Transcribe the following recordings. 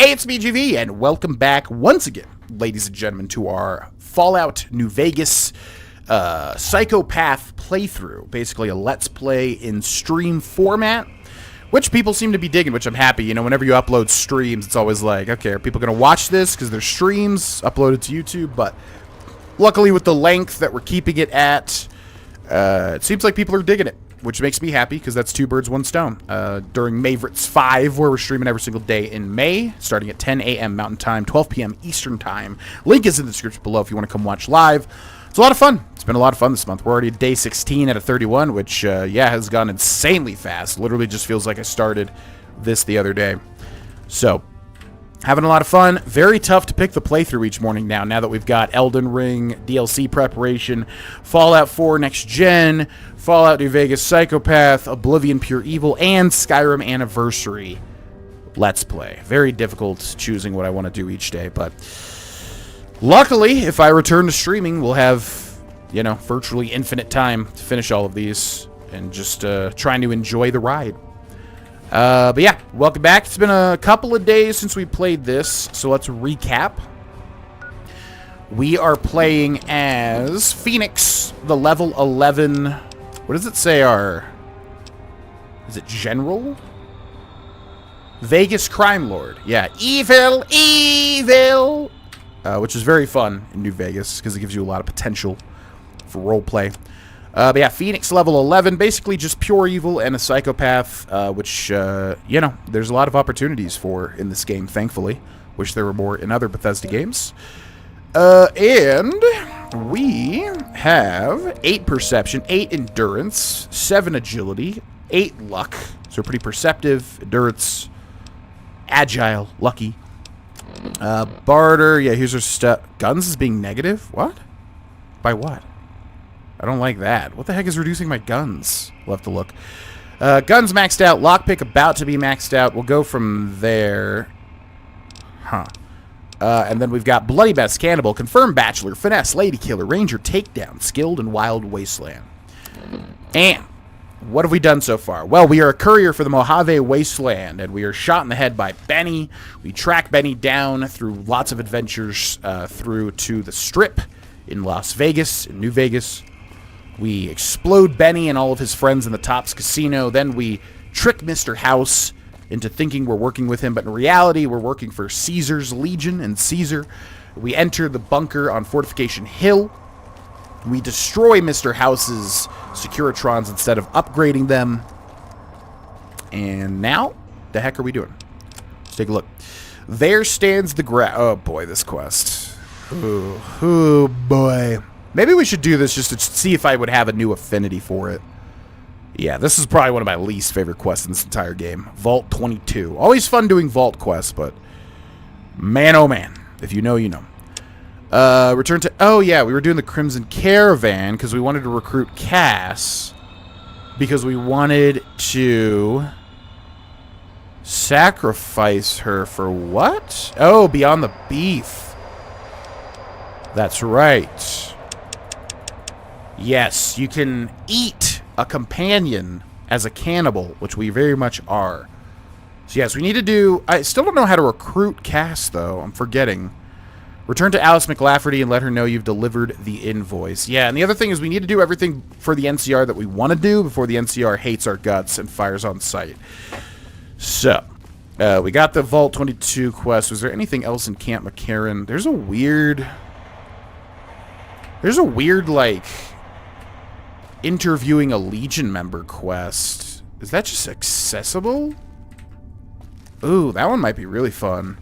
Hey, it's BGV, and welcome back once again, ladies and gentlemen, to our Fallout New Vegas Psychopath playthrough. Basically a Let's Play in stream format, which people seem to be digging, which I'm happy. You know, whenever you upload streams, it's always like, okay, are people going to watch this because they're streams uploaded to YouTube? But luckily with the length that we're keeping it at, it seems like people are digging it, which makes me happy because that's two birds, one stone. During Mavericks 5, where we're streaming every single day in May, starting at 10 a.m. Mountain Time, 12 p.m. Eastern Time. Link is in the description below if you want to come watch live. It's a lot of fun. It's been a lot of fun this month. We're already at day 16 out of 31, which, yeah, has gone insanely fast. Literally just feels like I started this the other day. So, having a lot of fun. Very tough to pick the playthrough each morning now that we've got Elden Ring, DLC preparation, Fallout 4 Next Gen, Fallout New Vegas Psychopath, Oblivion Pure Evil, and Skyrim Anniversary Let's Play. Very difficult choosing what I want to do each day, but luckily, if I return to streaming, we'll have, you know, virtually infinite time to finish all of these and just trying to enjoy the ride. But yeah, welcome back. It's been a couple of days since we played this, so let's recap. We are playing as Phoenix, the level 11... What does it say our... Is it General? Vegas Crime Lord. Yeah, evil, evil! Which is very fun in New Vegas, because it gives you a lot of potential for roleplay. But yeah, Phoenix level 11, basically just pure evil and a psychopath, which, you know, there's a lot of opportunities for in this game, thankfully. Wish there were more in other Bethesda games. And we have 8 perception, 8 endurance, 7 agility, 8 luck. So pretty perceptive, endurance, agile, lucky. Barter, yeah, here's our stuff. Guns is being negative? What? By what? I don't like that. What the heck is reducing my guns? We'll have to look. Guns maxed out. Lockpick about to be maxed out. We'll go from there. Huh. And then we've got Bloody Best, Cannibal, Confirmed Bachelor, Finesse, Lady Killer, Ranger, Takedown, Skilled, and Wild Wasteland. And what have we done so far? Well, we are a courier for the Mojave Wasteland, and we are shot in the head by Benny. We track Benny down through lots of adventures through to the Strip in Las Vegas, in New Vegas. We explode Benny and all of his friends in the Tops Casino. Then we trick Mr. House into thinking we're working with him, but in reality, we're working for Caesar's Legion and Caesar. We enter the bunker on Fortification Hill. We destroy Mr. House's Securitrons instead of upgrading them. And now, the heck are we doing? Let's take a look. There stands the oh boy, this quest. Oh boy. Maybe we should do this just to see if I would have a new affinity for it. Yeah, this is probably one of my least favorite quests in this entire game. Vault 22. Always fun doing vault quests, but man, oh man. If you know, you know. Return to... Oh, yeah, we were doing the Crimson Caravan because we wanted to recruit Cass. Because we wanted to sacrifice her for what? Oh, Beyond the Beef. That's right. Yes, you can eat a companion as a cannibal, which we very much are. So yes, we need to do... I still don't know how to recruit Cass, though. I'm forgetting. Return to Alice McLafferty and let her know you've delivered the invoice. Yeah, and the other thing is we need to do everything for the NCR that we want to do before the NCR hates our guts and fires on sight. So, we got the Vault 22 quest. Was there anything else in Camp McCaron? There's a weird, like... interviewing a Legion member quest. Is that just accessible? Ooh, that one might be really fun.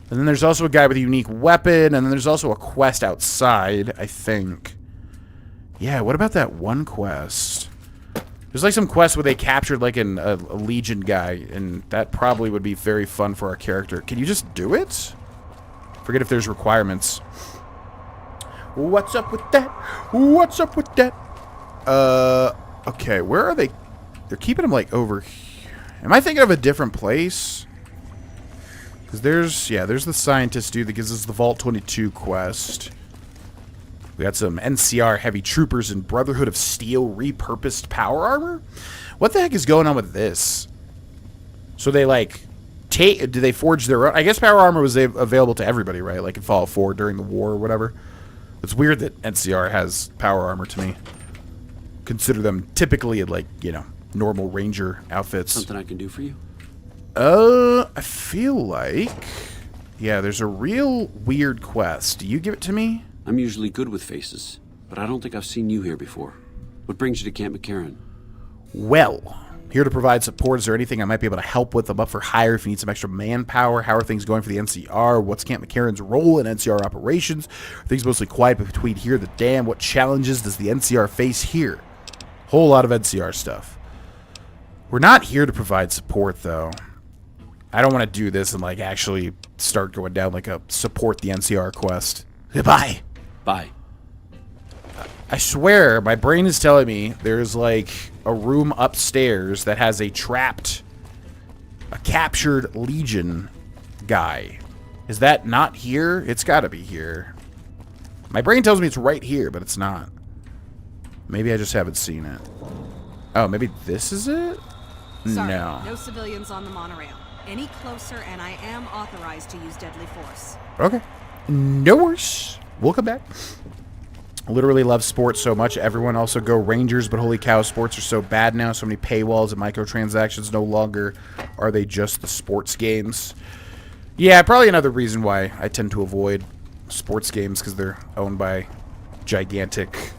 And then there's also a guy with a unique weapon, and then there's also a quest outside, I think. Yeah, what about that one quest? There's like some quest where they captured like a Legion guy, and that probably would be very fun for our character. Can you just do it? Forget if there's requirements. What's up with that? What's up with that? Okay, where are they? They're keeping them, like, over here. Am I thinking of a different place? Because there's the scientist dude that gives us the Vault 22 quest. We got some NCR heavy troopers and Brotherhood of Steel repurposed power armor? What the heck is going on with this? So they, like, do they forge their own? I guess power armor was available to everybody, right? Like in Fallout 4 during the war or whatever. It's weird that NCR has power armor to me. Consider them typically like, you know, normal ranger outfits. Something I can do for you? I feel like... Yeah, there's a real weird quest. Do you give it to me? I'm usually good with faces, but I don't think I've seen you here before. What brings you to Camp McCaron? Well, here to provide support. Is there anything I might be able to help with? I'm up for hire if you need some extra manpower. How are things going for the NCR? What's Camp McCaron's role in NCR operations? Are things mostly quiet between here and the dam? What challenges does the NCR face here? Whole lot of NCR stuff. We're not here to provide support, though. I don't want to do this and, like, actually start going down, like, a support the NCR quest. Goodbye. Bye. I swear, my brain is telling me there's, like, a room upstairs that has a captured Legion guy. Is that not here? It's got to be here. My brain tells me it's right here, but it's not. Maybe I just haven't seen it. Oh, maybe this is it? Sorry, no civilians on the monorail. Any closer and I am authorized to use deadly force. Okay. No worries. We'll come back. Literally love sports so much. Everyone also go Rangers, but holy cow, sports are so bad now. So many paywalls and microtransactions. No longer are they just the sports games. Yeah, probably another reason why I tend to avoid sports games, because they're owned by gigantic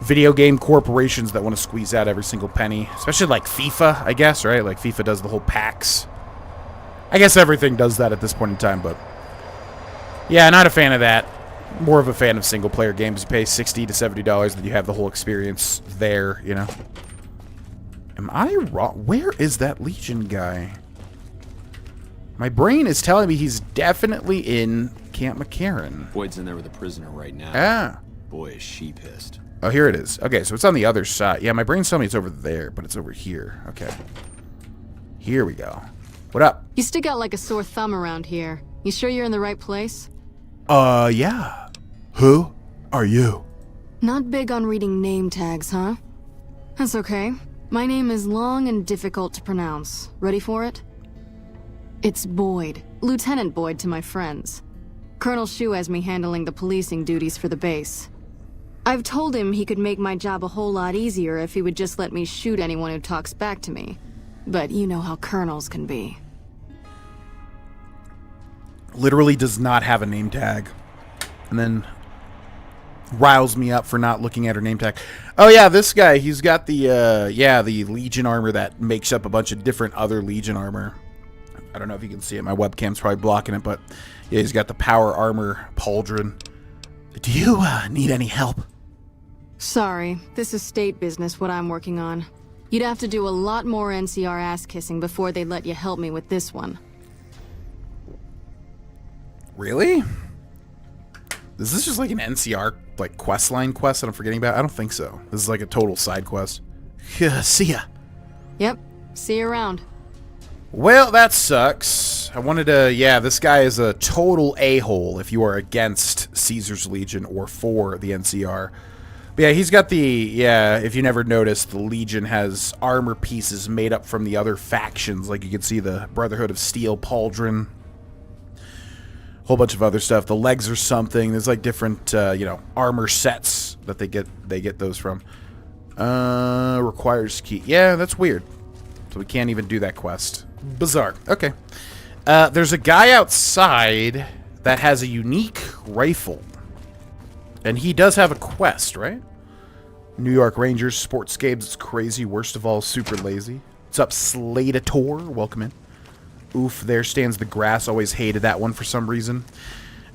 video game corporations that want to squeeze out every single penny. Especially like FIFA, I guess, right? Like FIFA does the whole packs. I guess everything does that at this point in time, but yeah, not a fan of that. More of a fan of single-player games. You pay $60 to $70, then you have the whole experience there, you know? Am I wrong? Where is that Legion guy? My brain is telling me he's definitely in Camp McCaron. Boyd's in there with a prisoner right now. Ah. Boy, is she pissed. Oh, here it is. Okay, so it's on the other side. Yeah, my brain's telling me it's over there, but it's over here. Okay. Here we go. What up? You stick out like a sore thumb around here. You sure you're in the right place? Yeah. Who are you? Not big on reading name tags, huh? That's okay. My name is long and difficult to pronounce. Ready for it? It's Boyd. Lieutenant Boyd to my friends. Colonel Shu has me handling the policing duties for the base. I've told him he could make my job a whole lot easier if he would just let me shoot anyone who talks back to me. But you know how colonels can be. Literally does not have a name tag. And then riles me up for not looking at her name tag. Oh yeah, this guy, he's got the the Legion armor that makes up a bunch of different other Legion armor. I don't know if you can see it. My webcam's probably blocking it, but yeah, he's got the power armor pauldron. Do you need any help? Sorry, this is state business, what I'm working on. You'd have to do a lot more NCR ass-kissing before they'd let you help me with this one. Really? Is this just like an NCR like questline quest that I'm forgetting about? I don't think so. This is like a total side quest. See ya. Yep, see you around. Well, that sucks. I wanted to, yeah, this guy is a total a-hole if you are against Caesar's Legion or for the NCR. But yeah, he's got the, yeah, if you never noticed, the Legion has armor pieces made up from the other factions. Like you can see the Brotherhood of Steel pauldron. Whole bunch of other stuff. The legs are something. There's like different, you know, armor sets that they get those from. Requires key. Yeah, that's weird. So we can't even do that quest. Bizarre. Okay. There's a guy outside that has a unique rifle. And he does have a quest, right? New York Rangers, Sportscapes, it's crazy. Worst of all, super lazy. What's up, Sladator? Welcome in. Oof, there stands the grass. Always hated that one for some reason.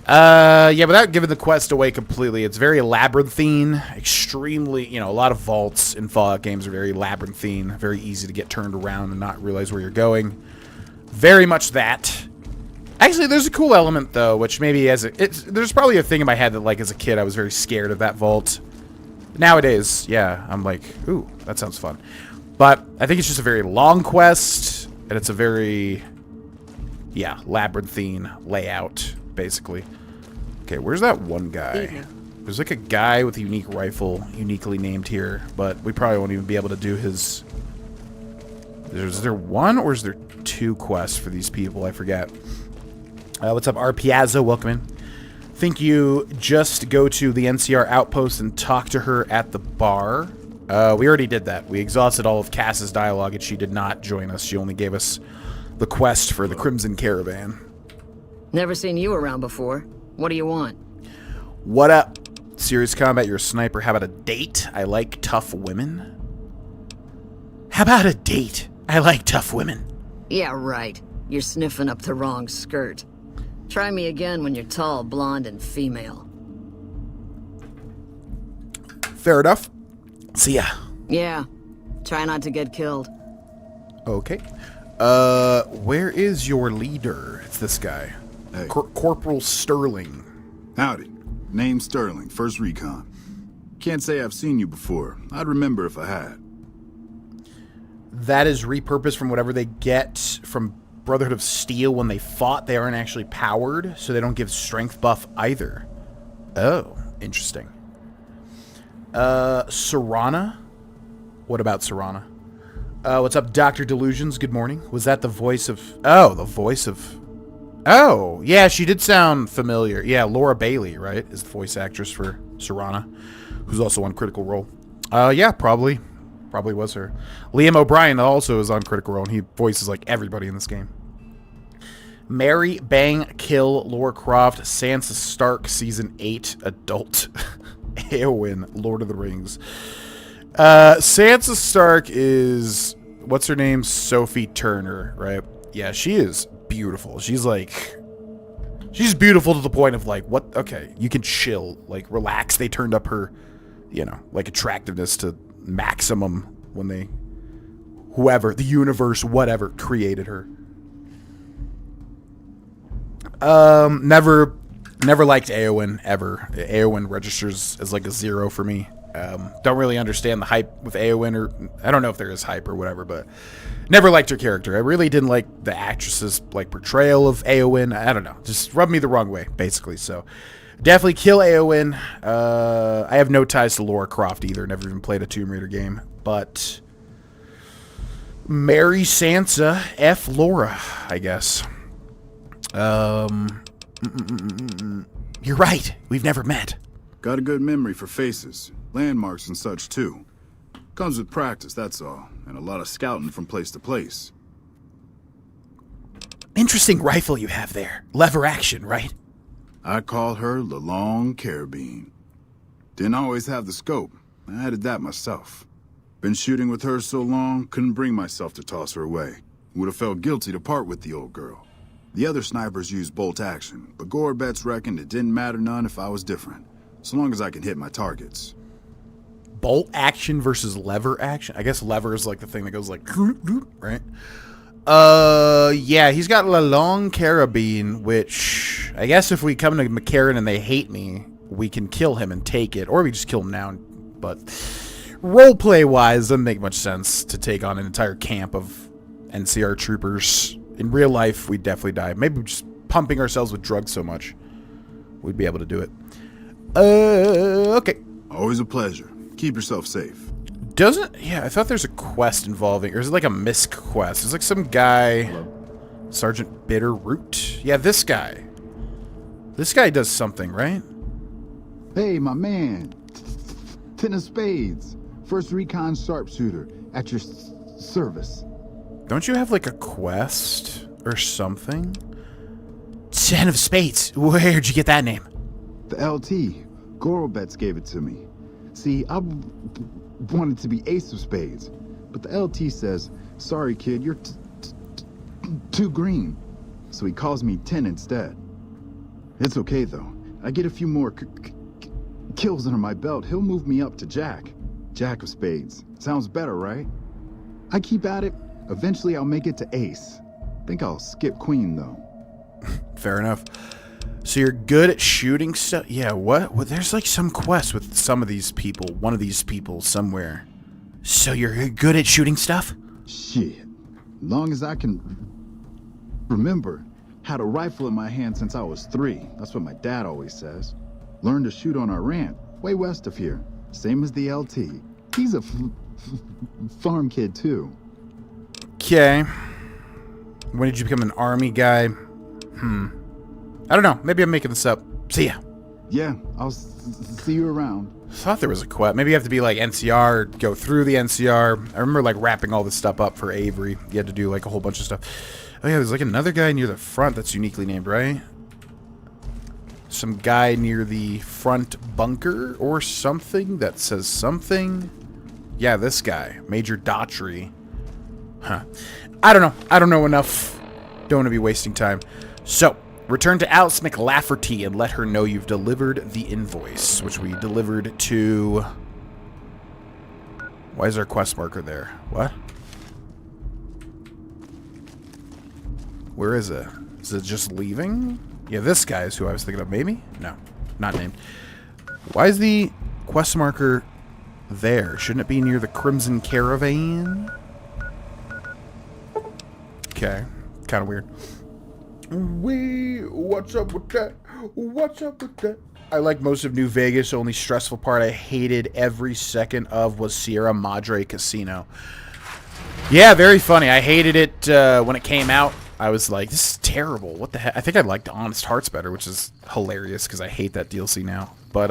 Yeah, without giving the quest away completely, it's very labyrinthine. Extremely, you know, a lot of vaults in Fallout games are very labyrinthine. Very easy to get turned around and not realize where you're going. Very much that. Actually, there's a cool element, though, which maybe there's probably a thing in my head that, like, as a kid, I was very scared of that vault. Nowadays, yeah, I'm like, ooh, that sounds fun. But I think it's just a very long quest, and it's a very, yeah, labyrinthine layout, basically. Okay, where's that one guy? There's, like, a guy with a unique rifle, uniquely named here, but we probably won't even be able to do his Is there one or is there two quests for these people? I forget. What's up, R. Piazza? Welcome in. Think you just go to the NCR outpost and talk to her at the bar. We already did that. We exhausted all of Cass's dialogue and she did not join us. She only gave us the quest for the Crimson Caravan. Never seen you around before. What do you want? What up? Serious Combat, you're a sniper. How about a date? I like tough women. How about a date? I like tough women. Yeah, right. You're sniffing up the wrong skirt. Try me again when you're tall, blonde, and female. Fair enough. See ya. Yeah. Try not to get killed. Okay. Where is your leader? It's this guy. Hey. Corporal Sterling. Howdy. Name's Sterling, 1st Recon. Can't say I've seen you before. I'd remember if I had. That is repurposed from whatever they get from Brotherhood of Steel when they fought. They aren't actually powered, so they don't give strength buff either. Oh, interesting. Serana? What about Serana? What's up, Dr. Delusions? Good morning. Was that the voice of... Oh, the voice of... Oh, yeah, she did sound familiar. Yeah, Laura Bailey, right, is the voice actress for Serana, who's also on Critical Role. Yeah, probably was her. Liam O'Brien also is on Critical Role, and he voices, like, everybody in this game. Mary Bang Kill Lara Croft, Sansa Stark, Season 8, Adult. Eowyn, Lord of the Rings. Sansa Stark is... What's her name? Sophie Turner, right? Yeah, she is beautiful. She's like... She's beautiful to the point of, like, what... Okay, you can chill. Like, relax. They turned up her, you know, like, attractiveness to maximum when they... Whoever, the universe, whatever, created her. Never liked Eowyn, ever. Eowyn registers as, like, a 0 for me. Don't really understand the hype with Eowyn, or I don't know if there is hype or whatever, but never liked her character. I really didn't like the actress's, like, portrayal of Eowyn. I don't know, just rubbed me the wrong way, basically. So definitely kill Eowyn. I have no ties to Lara Croft either. Never even played a Tomb Raider game, but marry Sansa, F Laura, I guess. You're right. We've never met. Got a good memory for faces, landmarks and such too. Comes with practice, that's all, and a lot of scouting from place to place. Interesting rifle you have there. Lever action, right? I call her the Long Carabine. Didn't always have the scope. I added that myself. Been shooting with her so long, couldn't bring myself to toss her away. Would have felt guilty to part with the old girl. The other snipers used bolt action, but Gorbets reckoned it didn't matter none if I was different, so long as I could hit my targets. Bolt action versus lever action? I guess lever is like the thing that goes like, right? Yeah, he's got La Long Carabine, which I guess if we come to McCaron and they hate me, we can kill him and take it, or we just kill him now. But roleplay-wise, doesn't make much sense to take on an entire camp of NCR troopers. In real life, we'd definitely die. Maybe just pumping ourselves with drugs so much, we'd be able to do it. Okay. Always a pleasure. Keep yourself safe. Yeah, I thought there's a quest involving, or is it like a misc quest? There's like some guy, Sergeant Bitterroot. Yeah, this guy. This guy does something, right? Hey, my man. Ten of Spades. 1st Recon sharpshooter. At your service. Don't you have like a quest or something? 10 of Spades. Where'd you get that name? The LT. Gorbets gave it to me. See, I wanted to be Ace of Spades, but the LT says, sorry kid, you're too green. So he calls me 10 instead. It's okay though. I get a few more kills under my belt. He'll move me up to Jack. Jack of Spades. Sounds better, right? I keep at it. Eventually I'll make it to Ace. Think I'll skip Queen though. Fair enough. So you're good at shooting stuff? Yeah, what? Well, there's like some quest with some of these people. One of these people somewhere. So you're good at shooting stuff? Shit. Long as I can remember. Had a rifle in my hand since I was 3. That's what my dad always says. Learned to shoot on our ranch, way west of here. Same as the LT. He's a farm kid too. Okay. When did you become an army guy? I don't know. Maybe I'm making this up. See ya. Yeah, I'll see you around. I thought there was a quest. Maybe you have to be like NCR, go through the NCR. I remember like wrapping all this stuff up for Avery. You had to do like a whole bunch of stuff. Oh yeah, there's like another guy near the front that's uniquely named, right? Some guy near the front bunker or something that says something. Yeah, this guy, Major Daughtry. Huh. I don't know. I don't know enough. Don't want to be wasting time. So, return to Alice McLafferty and let her know you've delivered the invoice, which we delivered to... Why is there a quest marker there? What? Where is it? Is it just leaving? Yeah, this guy is who I was thinking of. Maybe? No. Not named. Why is the quest marker there? Shouldn't it be near the Crimson Caravan? Okay. Kind of weird. What's up with that? What's up with that? I like most of New Vegas. The only stressful part I hated every second of was Sierra Madre Casino. Yeah, very funny. I hated it when it came out. I was like, this is terrible. What the heck? I think I liked Honest Hearts better, which is hilarious because I hate that DLC now. But,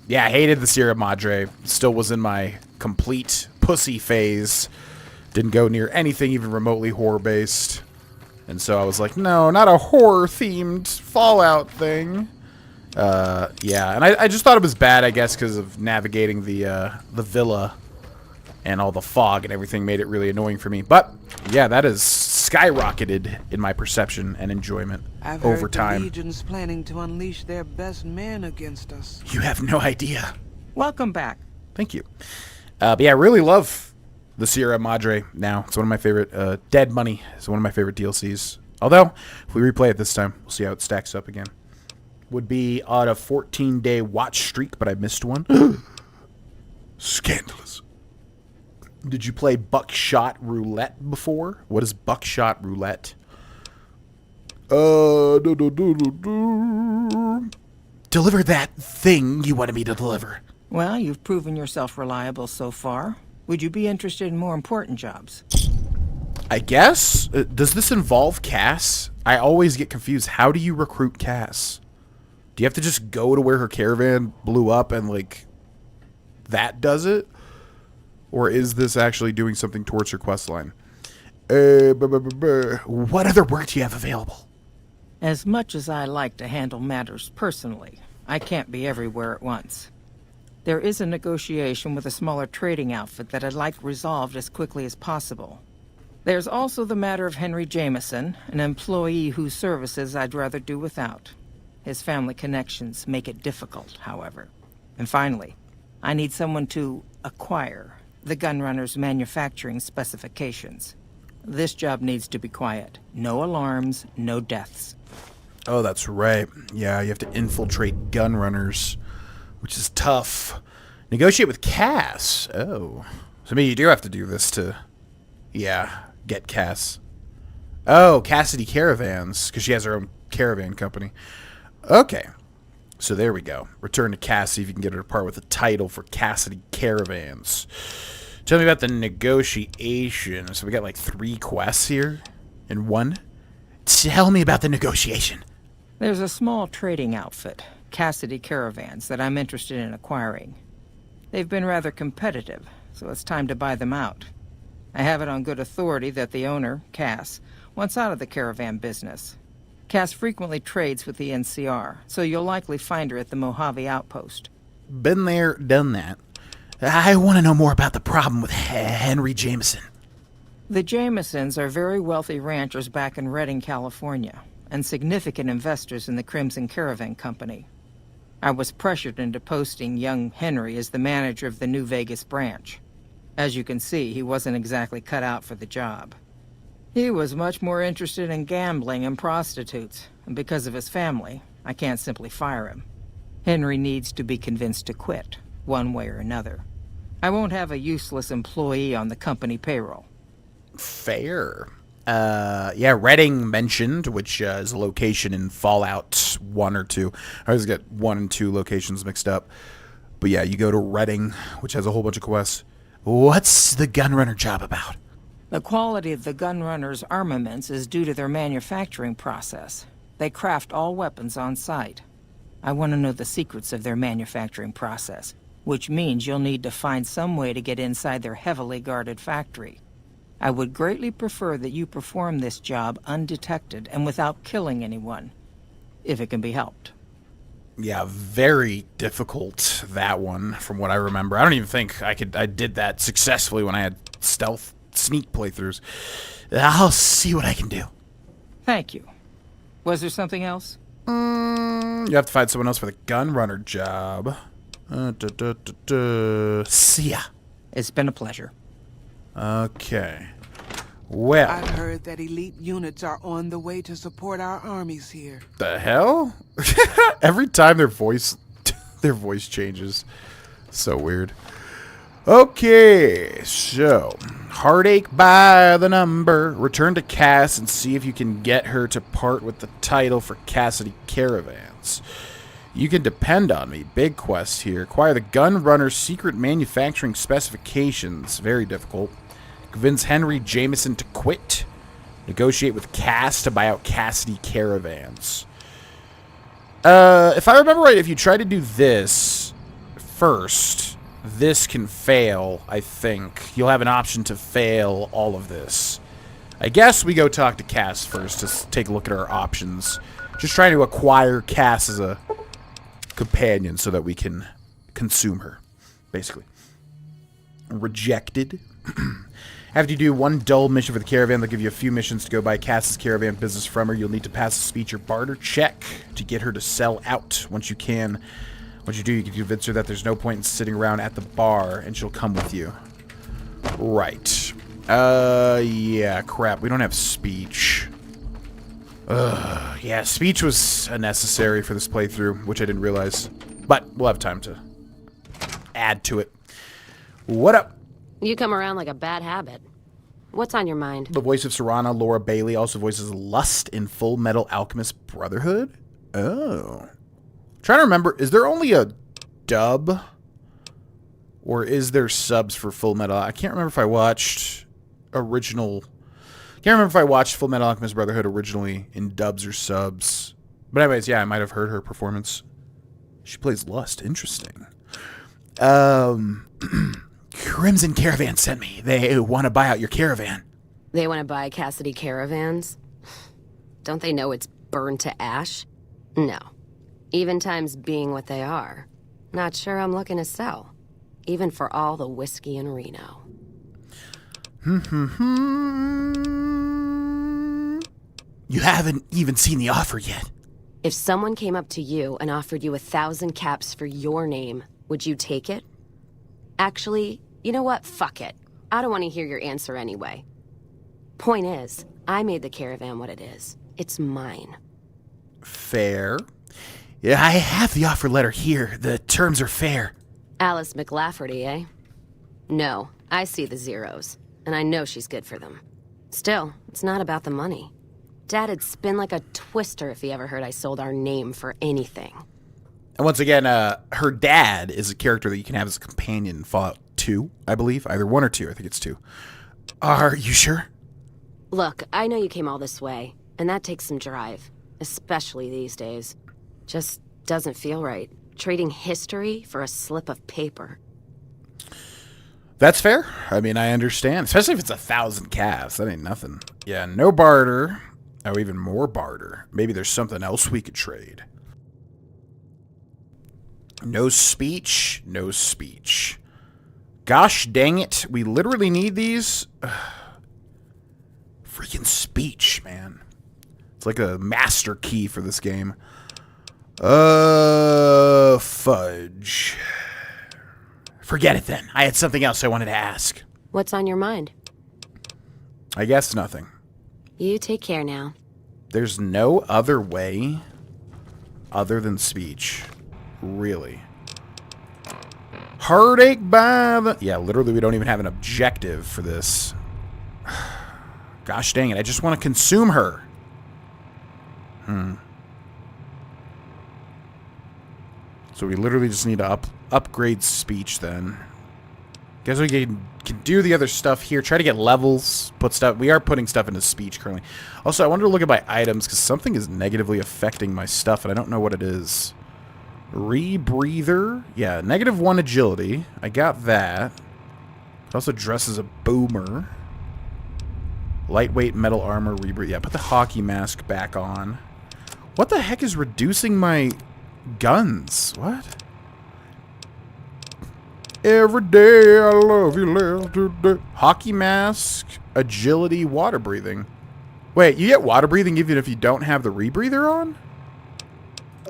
yeah, I hated the Sierra Madre. Still was in my complete pussy phase. Didn't go near anything even remotely horror-based. And so I was like, no, not a horror-themed Fallout thing. Yeah, and I just thought it was bad, I guess, because of navigating the villa and all the fog and everything made it really annoying for me. But, yeah, that has skyrocketed in my perception and enjoyment over time. The Legion's planning to unleash their best men against us. You have no idea. Welcome back. Thank you. But yeah, I really love the Sierra Madre now. It's one of my favorite. Dead Money is one of my favorite DLCs. Although, if we replay it this time, we'll see how it stacks up again. Would be on a 14-day watch streak, but I missed one. Scandalous. Did you play Buckshot Roulette before? What is Buckshot Roulette? Deliver that thing you wanted me to deliver. Well, you've proven yourself reliable so far. Would you be interested in more important jobs? I guess. Does this involve Cass? I always get confused. How do you recruit Cass? Do you have to just go to where her caravan blew up and, like, that does it? Or is this actually doing something towards her quest line? What other work do you have available? As much as I like to handle matters personally, I can't be everywhere at once. There is a negotiation with a smaller trading outfit that I'd like resolved as quickly as possible. There's also the matter of Henry Jameson, an employee whose services I'd rather do without. His family connections make it difficult, however. And finally, I need someone to acquire the gun runner's manufacturing specifications. This job needs to be quiet. No alarms, no deaths. Oh, that's right. Yeah, you have to infiltrate gun runners, which is tough. Negotiate with Cass. Oh. So maybe you do have to do this to, yeah, get Cass. Oh, Cassidy Caravans, because she has her own caravan company. Okay. So there we go. Return to Cass, see if you can get her to part with the title for Cassidy Caravans. Tell me about the negotiation. So we got like 3 quests here in one. Tell me about the negotiation. There's a small trading outfit, Cassidy Caravans, that I'm interested in acquiring. They've been rather competitive, so it's time to buy them out. I have it on good authority that the owner, Cass, wants out of the caravan business. Cass frequently trades with the NCR, so you'll likely find her at the Mojave outpost. Been there, done that. I want to know more about the problem with Henry Jameson. The Jamesons are very wealthy ranchers back in Redding, California, and significant investors in the Crimson Caravan Company. I was pressured into posting young Henry as the manager of the New Vegas branch. As you can see, he wasn't exactly cut out for the job. He was much more interested in gambling and prostitutes, and because of his family, I can't simply fire him. Henry needs to be convinced to quit, one way or another. I won't have a useless employee on the company payroll. Fair. Yeah, Redding mentioned, which is a location in Fallout 1 or 2. I always get 1 and 2 locations mixed up. But yeah, you go to Redding, which has a whole bunch of quests. What's the gunrunner job about? The quality of the gun runners' armaments is due to their manufacturing process. They craft all weapons on site. I want to know the secrets of their manufacturing process, which means you'll need to find some way to get inside their heavily guarded factory. I would greatly prefer that you perform this job undetected and without killing anyone, if it can be helped. Yeah, very difficult, that one, from what I remember. I don't even think I did that successfully when I had stealth sneak playthroughs. I'll see what I can do. Thank you. Was there something else? You have to find someone else for the gun runner job. See ya. It's been a pleasure. Okay. Well. I've heard that elite units are on the way to support our armies here. The hell? Every time their voice changes. So weird. Okay, so heartache by the number. Return to Cass and see if you can get her to part with the title for Cassidy Caravans. You can depend on me. Big quest here. Acquire the gun runner's secret manufacturing specifications. Very difficult. Convince Henry Jameson to quit. Negotiate with Cass to buy out Cassidy Caravans. If I remember right, if you try to do this first, this can fail, I think. You'll have an option to fail all of this. I guess we go talk to Cass first to take a look at our options. Just trying to acquire Cass as a companion so that we can consume her, basically. Rejected. After you do one dull mission for the caravan, they'll give you a few missions to go buy Cass's caravan business from her. You'll need to pass a speech or barter check to get her to sell out. Once you do, you can convince her that there's no point in sitting around at the bar, and she'll come with you. Right. Yeah, crap. We don't have speech. Yeah, speech was unnecessary for this playthrough, which I didn't realize. But we'll have time to add to it. What up? You come around like a bad habit. What's on your mind? The voice of Serana, Laura Bailey, also voices Lust in Full Metal Alchemist Brotherhood. Oh. Trying to remember, is there only a dub? Or is there subs for Full Metal? I can't remember if I watched original... Can't remember if I watched Full Metal Alchemist Brotherhood originally in dubs or subs. But anyways, yeah, I might have heard her performance. She plays Lust. Interesting. Crimson Caravan sent me. They want to buy out your caravan. They want to buy Cassidy Caravans? Don't they know it's burned to ash? No. Even times being what they are. Not sure I'm looking to sell. Even for all the whiskey in Reno. You haven't even seen the offer yet. If someone came up to you and offered you 1,000 caps for your name, would you take it? Actually, you know what? Fuck it. I don't want to hear your answer anyway. Point is, I made the caravan what it is. It's mine. Fair. Yeah, I have the offer letter here. The terms are fair. Alice McLafferty, eh? No, I see the zeros, and I know she's good for them. Still, it's not about the money. Dad'd spin like a twister if he ever heard I sold our name for anything. And once again, her dad is a character that you can have as a companion in Fallout 2, I believe. Either 1 or 2, I think it's 2. Are you sure? Look, I know you came all this way, and that takes some drive. Especially these days. Just doesn't feel right. Trading history for a slip of paper. That's fair. I mean, I understand. Especially if it's 1,000 calves. That ain't nothing. Yeah, no barter. Oh, even more barter. Maybe there's something else we could trade. No speech. No speech. Gosh dang it. We literally need these. Freaking speech, man. It's like a master key for this game. Fudge. Forget it then. I had something else I wanted to ask. What's on your mind? I guess nothing. You take care now. There's no other way other than speech. Really. Heartache by the... Yeah, literally we don't even have an objective for this. Gosh dang it, I just want to consume her. So we literally just need to upgrade speech then. Guess we can do the other stuff here. Try to get levels. Put stuff. We are putting stuff into speech currently. Also, I wanted to look at my items because something is negatively affecting my stuff, and I don't know what it is. Rebreather. Yeah, -1 agility. I got that. It also dresses a boomer. Lightweight metal armor. Rebreathe. Yeah, put the hockey mask back on. What the heck is reducing my guns? What? Every day I love you less today. Hockey mask, agility, water breathing. Wait, you get water breathing even if you don't have the rebreather on?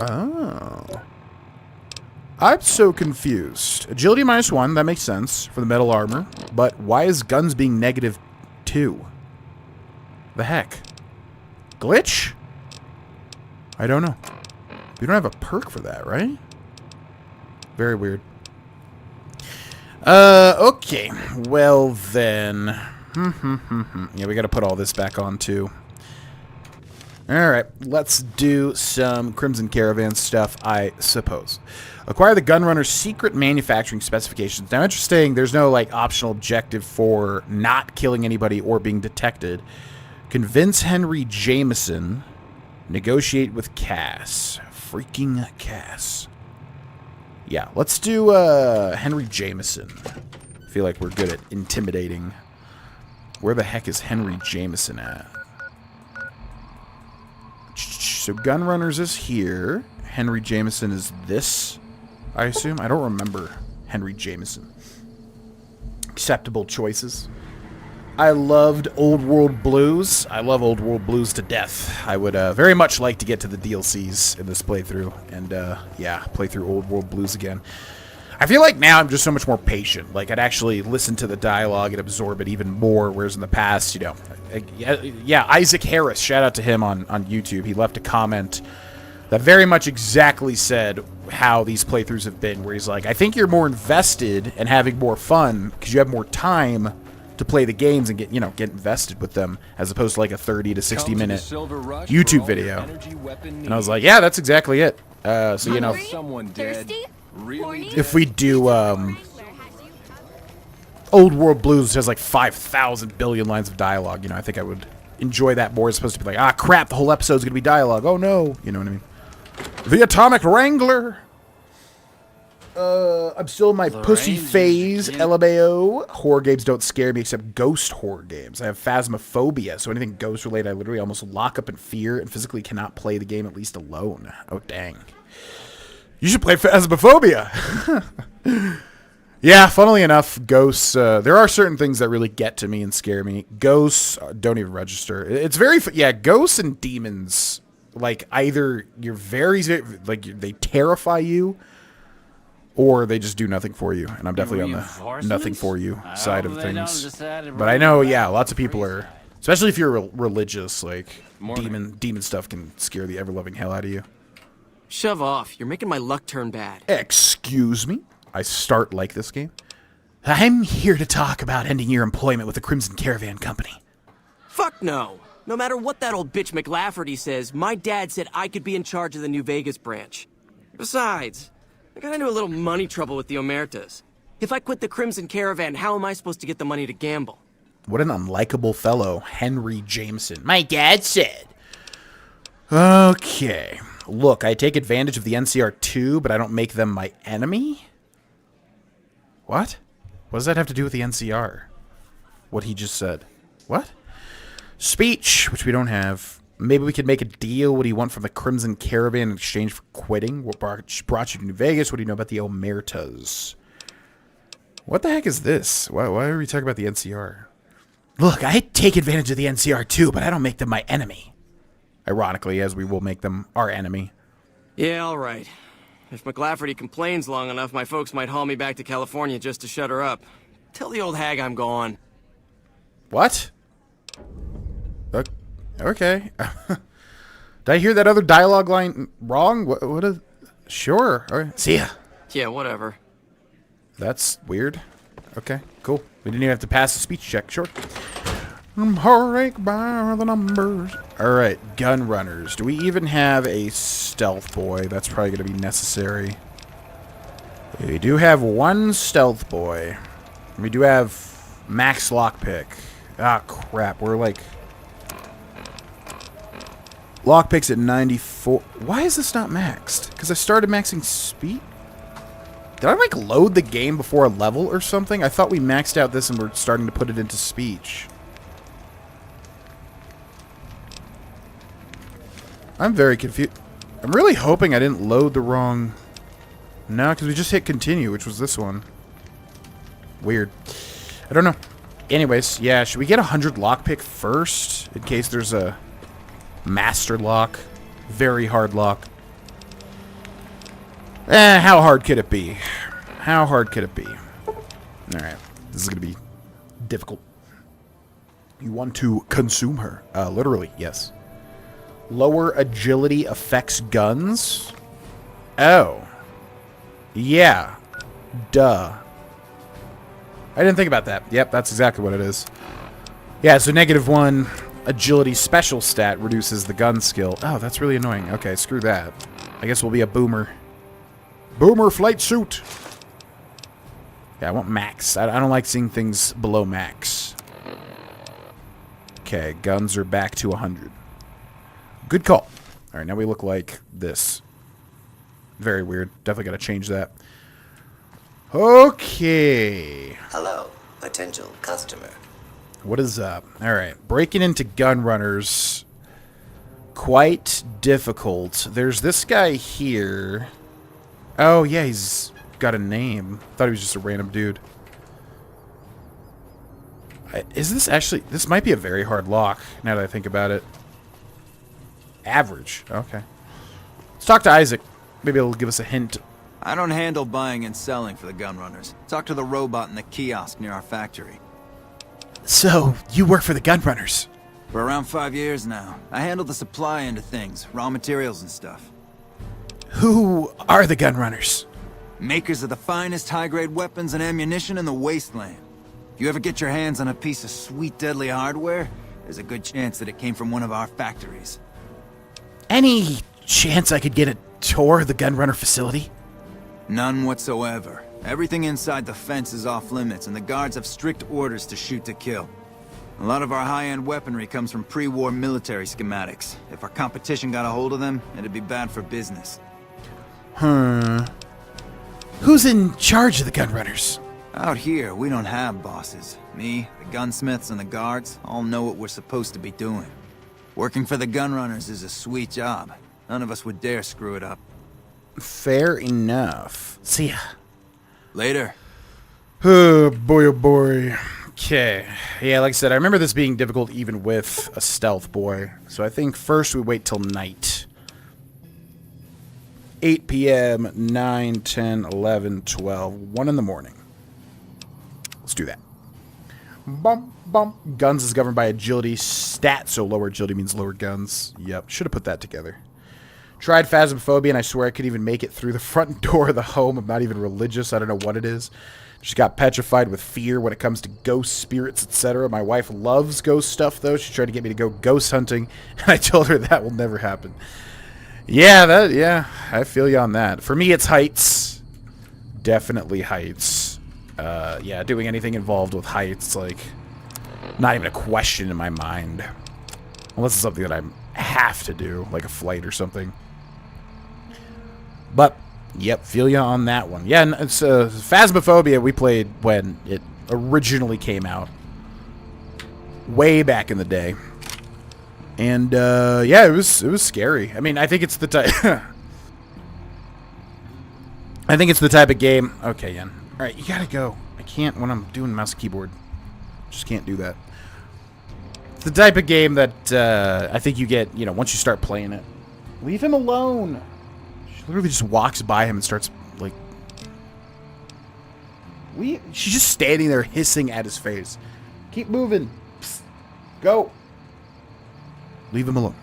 Oh. I'm so confused. Agility -1, that makes sense for the metal armor. But why is guns being -2? The heck? Glitch? I don't know. We don't have a perk for that, right? Very weird. Okay. Well, then. Yeah, we gotta put all this back on, too. Alright, let's do some Crimson Caravan stuff, I suppose. Acquire the gun runner's secret manufacturing specifications. Now, interesting, there's no, like, optional objective for not killing anybody or being detected. Convince Henry Jameson. Negotiate with Cass. Freaking Cass. Yeah, let's do Henry Jameson. I feel like we're good at intimidating. Where the heck is Henry Jameson at? So Gun Runners is here. Henry Jameson is this, I assume. I don't remember Henry Jameson. Acceptable choices. I loved Old World Blues. I love Old World Blues to death. I would very much like to get to the DLCs in this playthrough. And, yeah, play through Old World Blues again. I feel like now I'm just so much more patient. Like, I'd actually listen to the dialogue and absorb it even more, whereas in the past, you know... Yeah, Isaac Harris, shout out to him on YouTube. He left a comment that very much exactly said how these playthroughs have been, where he's like, I think you're more invested and having more fun because you have more time to play the games and get invested with them, as opposed to like a 30 to 60 minute YouTube video. And I was like, yeah, that's exactly it. So you know, if we do Old World Blues has like 5,000 billion lines of dialogue, you know, I think I would enjoy that more as opposed to be like, ah, crap, the whole episode's gonna be dialogue. Oh no, you know what I mean? The Atomic Wrangler. I'm still in my pussy phase, LMAO. Horror games don't scare me except ghost horror games. I have phasmophobia, so anything ghost related, I literally almost lock up in fear and physically cannot play the game at least alone. Oh, dang. You should play phasmophobia. Yeah, funnily enough, ghosts, there are certain things that really get to me and scare me. Ghosts don't even register. It's very, yeah, ghosts and demons, like, either you're very, like, they terrify you, or they just do nothing for you. And I'm definitely on the nothing for you side of things. But I know, yeah, lots of people are, especially if you're religious, like, demon stuff can scare the ever-loving hell out of you. Shove off. You're making my luck turn bad. Excuse me? I start like this game. I'm here to talk about ending your employment with the Crimson Caravan Company. Fuck no. No matter what that old bitch McLafferty says, my dad said I could be in charge of the New Vegas branch. Besides, I got into a little money trouble with the Omertas. If I quit the Crimson Caravan, how am I supposed to get the money to gamble? What an unlikable fellow, Henry Jameson. My dad said. Okay. Look, I take advantage of the NCR2, but I don't make them my enemy? What? What does that have to do with the NCR? What he just said. What? Speech, which we don't have. Maybe we could make a deal. What do you want from the Crimson Caravan in exchange for quitting? What brought you to New Vegas? What do you know about the Omertas? What the heck is this? Why are we talking about the NCR? Look, I take advantage of the NCR too, but I don't make them my enemy. Ironically, as we will make them our enemy. Yeah, all right. If McLafferty complains long enough, my folks might haul me back to California just to shut her up. Tell the old hag I'm gone. What? Okay. Did I hear that other dialogue line wrong? What is... Sure. All right. See ya. Yeah, whatever. That's weird. Okay, cool. We didn't even have to pass the speech check. Sure. I'm heartache by the numbers. Alright, gun runners. Do we even have a stealth boy? That's probably going to be necessary. We do have one stealth boy. We do have max lockpick. Ah, crap. We're like... Lockpick's at 94. Why is this not maxed? Because I started maxing speed? Did I, like, load the game before a level or something? I thought we maxed out this and we're starting to put it into speech. I'm very confused. I'm really hoping I didn't load the wrong... No, because we just hit continue, which was this one. Weird. I don't know. Anyways, yeah, should we get 100 lockpick first? In case there's a master lock. Very hard lock. How hard could it be? How hard could it be? Alright. This is going to be difficult. You want to consume her. Literally, yes. Lower agility affects guns? Oh. Yeah. Duh. I didn't think about that. Yep, that's exactly what it is. Yeah, so -1 agility special stat reduces the gun skill. Oh, that's really annoying. Okay, screw that. I guess we'll be a boomer. Boomer flight suit! Yeah, I want max. I don't like seeing things below max. Okay, guns are back to 100. Good call. Alright, now we look like this. Very weird. Definitely got to change that. Okay. Hello, potential customer. What is up? Alright, breaking into gun runners. Quite difficult. There's this guy here. Oh, yeah, he's got a name. Thought he was just a random dude. Is this actually... This might be a very hard lock, now that I think about it. Average. Okay. Let's talk to Isaac. Maybe it'll give us a hint. I don't handle buying and selling for the gun runners. Talk to the robot in the kiosk near our factory. So, you work for the gun runners? For around 5 years now. I handle the supply end of things, raw materials and stuff. Who are the gun runners? Makers of the finest high-grade weapons and ammunition in the wasteland. If you ever get your hands on a piece of sweet, deadly hardware, there's a good chance that it came from one of our factories. Any chance I could get a tour of the gun runner facility? None whatsoever. Everything inside the fence is off limits, and the guards have strict orders to shoot to kill. A lot of our high-end weaponry comes from pre-war military schematics. If our competition got a hold of them, it'd be bad for business. Who's in charge of the gun runners? Out here, we don't have bosses. Me, the gunsmiths, and the guards all know what we're supposed to be doing. Working for the gun runners is a sweet job. None of us would dare screw it up. Fair enough. See ya. Later. Oh boy, oh boy. Okay. Yeah, like I said, I remember this being difficult even with a stealth boy. So I think first we wait till night. 8 p.m., 9, 10, 11, 12, 1 in the morning. Let's do that. Bump, bump. Guns is governed by agility stat, so lower agility means lower guns. Yep, should have put that together. Tried phasmophobia, and I swear I could even make it through the front door of the home. I'm not even religious. I don't know what it is. Just got petrified with fear when it comes to ghost spirits, etc. My wife loves ghost stuff, though. She tried to get me to go ghost hunting, and I told her that will never happen. Yeah, I feel you on that. For me, it's heights. Definitely heights. Yeah, doing anything involved with heights, like, not even a question in my mind. Unless it's something that I have to do, like a flight or something. But, yep, feel ya on that one. Yeah, and it's Phasmophobia we played when it originally came out. Way back in the day. And, yeah, it was scary. I mean, I think it's the type... I think it's the type of game... Okay, Yen. Alright, you gotta go. I can't when I'm doing mouse and keyboard. Just can't do that. It's the type of game that, I think you get, you know, once you start playing it. Leave him alone! She literally just walks by him and starts, like... She's just standing there hissing at his face. Keep moving. Psst. Go. Leave him alone.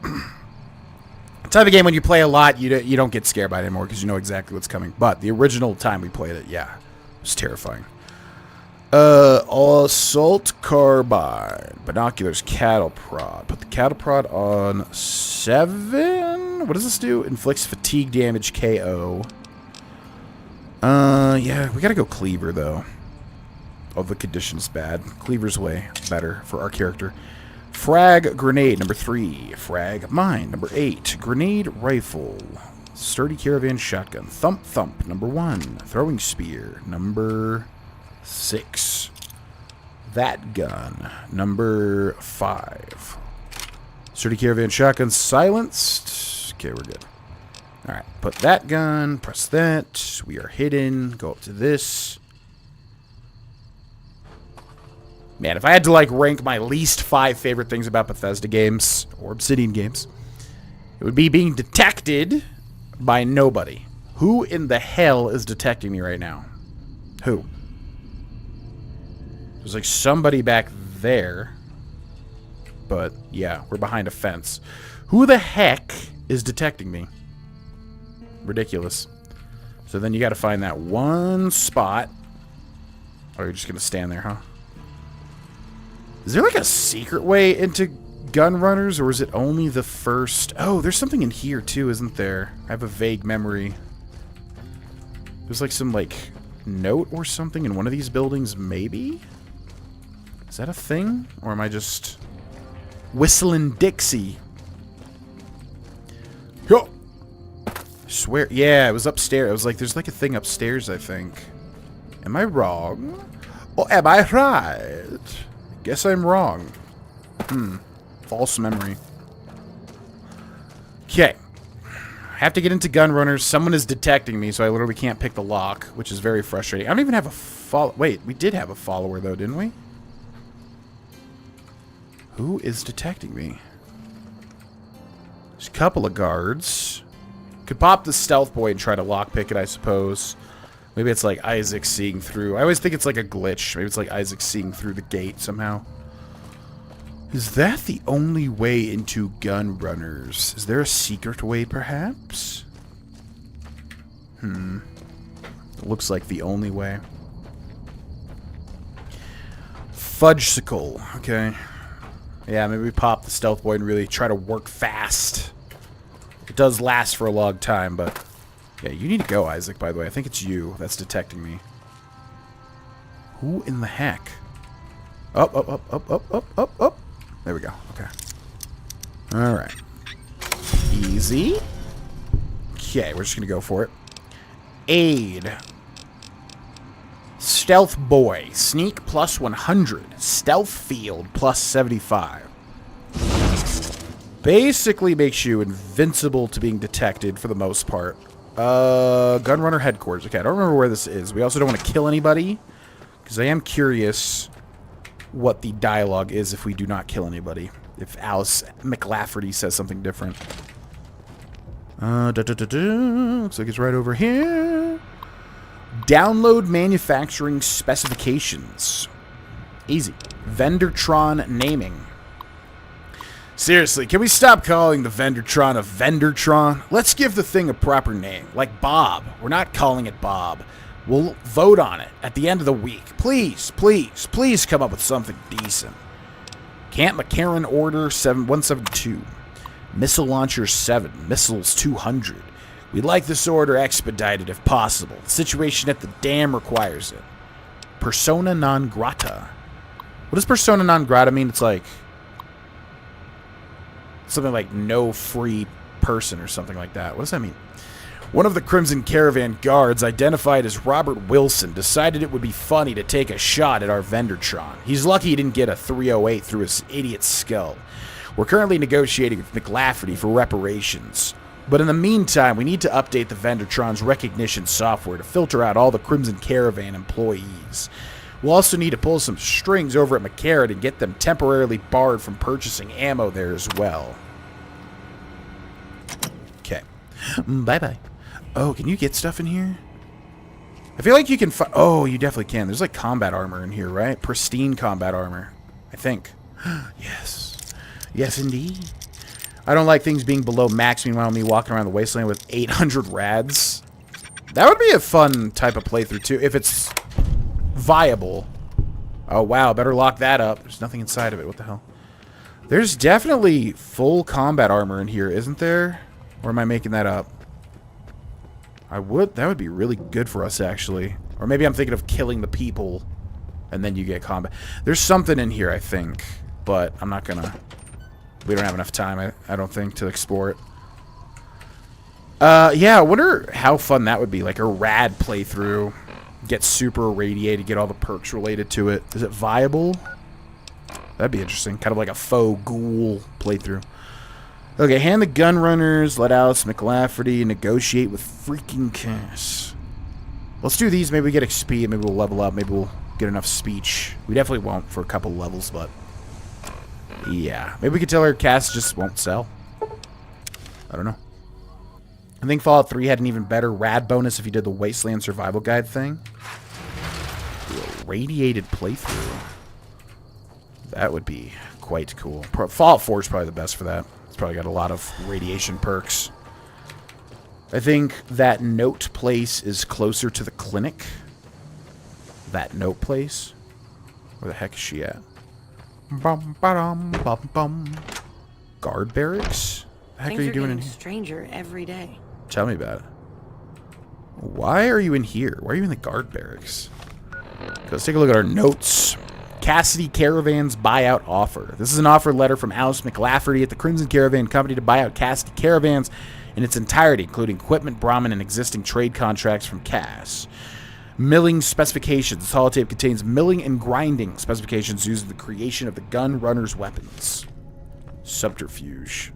The type of game when you play a lot, you don't get scared by it anymore because you know exactly what's coming. But the original time we played it, yeah, it was terrifying. Assault carbine, binoculars, cattle prod. Put the cattle prod on 7. What does this do? Inflicts fatigue damage, KO. Yeah, we gotta go cleaver though. Oh, the condition's bad. Cleaver's way better for our character. Frag grenade, number 3. Frag mine, number 8. Grenade rifle. Sturdy caravan shotgun. Thump thump, number 1. Throwing spear, number 6. That gun, number 5. Sturdy caravan shotgun silenced. Okay, we're good. Alright, put that gun, press that. We are hidden. Go up to this. Man, if I had to, like, rank my least 5 favorite things about Bethesda games, or Obsidian games, it would be being detected by nobody. Who in the hell is detecting me right now? Who? There's, like, somebody back there. But, yeah, we're behind a fence. Who the heck is detecting me? Ridiculous. So then you gotta find that one spot. Oh, you're just gonna stand there, huh? Is there like a secret way into gun runners, or is it only the first? Oh, there's something in here too, isn't there? I have a vague memory. There's like some like note or something in one of these buildings, maybe? Is that a thing? Or am I just whistling Dixie? Yo! I swear, yeah, it was upstairs. I was like, there's like a thing upstairs, I think. Am I wrong? Or am I right? Guess I'm wrong. False memory. Okay. I have to get into gun runners. Someone is detecting me, so I literally can't pick the lock, which is very frustrating. I don't even have a follow. Wait, we did have a follower, though, didn't we? Who is detecting me? There's a couple of guards. Could pop the stealth boy and try to lockpick it, I suppose. Maybe it's like Isaac seeing through. I always think it's like a glitch. Maybe it's like Isaac seeing through the gate somehow. Is that the only way into gun runners? Is there a secret way, perhaps? It looks like the only way. Fudgesicle. Okay. Yeah, maybe we pop the stealth boy and really try to work fast. It does last for a long time, but... Yeah, you need to go, Isaac, by the way. I think it's you that's detecting me. Who in the heck? Up, up, up, up, up, up, up, up. There we go. Okay. Alright. Easy. Okay, we're just going to go for it. Aid. Stealth boy. Sneak plus 100. Stealth field plus 75. Basically makes you invincible to being detected for the most part. Gunrunner headquarters. Okay, I don't remember where this is. We also don't want to kill anybody, because I am curious what the dialogue is if we do not kill anybody. If Alice McLafferty says something different. Looks like it's right over here. Download manufacturing specifications. Easy. Vendortron naming. Seriously, can we stop calling the Vendortron a Vendortron? Let's give the thing a proper name, like Bob. We're not calling it Bob. We'll vote on it at the end of the week. Please, please, please come up with something decent. Camp McCaron Order 172. Missile Launcher 7. Missiles 200. We'd like this order expedited if possible. The situation at the dam requires it. Persona non grata. What does persona non grata mean? It's like... something like no free person or something like that. What does that mean? One of the Crimson Caravan guards, identified as Robert Wilson, decided it would be funny to take a shot at our Vendortron. He's lucky he didn't get a 308 through his idiot skull. We're currently negotiating with McLafferty for reparations. But in the meantime, we need to update the Vendortron's recognition software to filter out all the Crimson Caravan employees. We'll also need to pull some strings over at McCaron and get them temporarily barred from purchasing ammo there as well. Okay. Bye-bye. Oh, can you get stuff in here? I feel like you can oh, you definitely can. There's like combat armor in here, right? Pristine combat armor. I think. Yes. Yes, indeed. I don't like things being below max, meanwhile me walking around the wasteland with 800 rads. That would be a fun type of playthrough, too, if it's... viable. Oh, wow. Better lock that up. There's nothing inside of it. What the hell? There's definitely full combat armor in here, isn't there? Or am I making that up? That would be really good for us, actually. Or maybe I'm thinking of killing the people And then you get combat. There's something in here, I think. But I'm not gonna... We don't have enough time, I don't think, to explore it. Yeah, I wonder how fun that would be. Like a rad playthrough. Get super irradiated, get all the perks related to it. Is it viable? That'd be interesting. Kind of like a faux ghoul playthrough. Okay, hand the gun runners, let Alice McLafferty negotiate with freaking Cass. Let's do these. Maybe we get XP, maybe we'll level up, maybe we'll get enough speech. We definitely won't for a couple levels, but... Yeah. Maybe we could tell her Cass just won't sell. I don't know. I think Fallout 3 had an even better rad bonus if you did the Wasteland Survival Guide thing. Radiated playthrough. That would be quite cool. Fallout 4 is probably the best for that. It's probably got a lot of radiation perks. I think that note place is closer to the clinic. That note place? Where the heck is she at? Bum, ba-dum, bum, bum. Guard barracks? What the heck are you doing in here? Stranger every day. Tell me about it. Why are you in here? Why are you in the guard barracks? Let's take a look at our notes. Cassidy Caravan's buyout offer. This is an offer letter from Alice McLafferty at the Crimson Caravan Company to buy out Cassidy Caravans in its entirety, including equipment, Brahmin, and existing trade contracts from Cass. Milling specifications. This holotape contains milling and grinding specifications used in the creation of the gun runners' weapons. Subterfuge.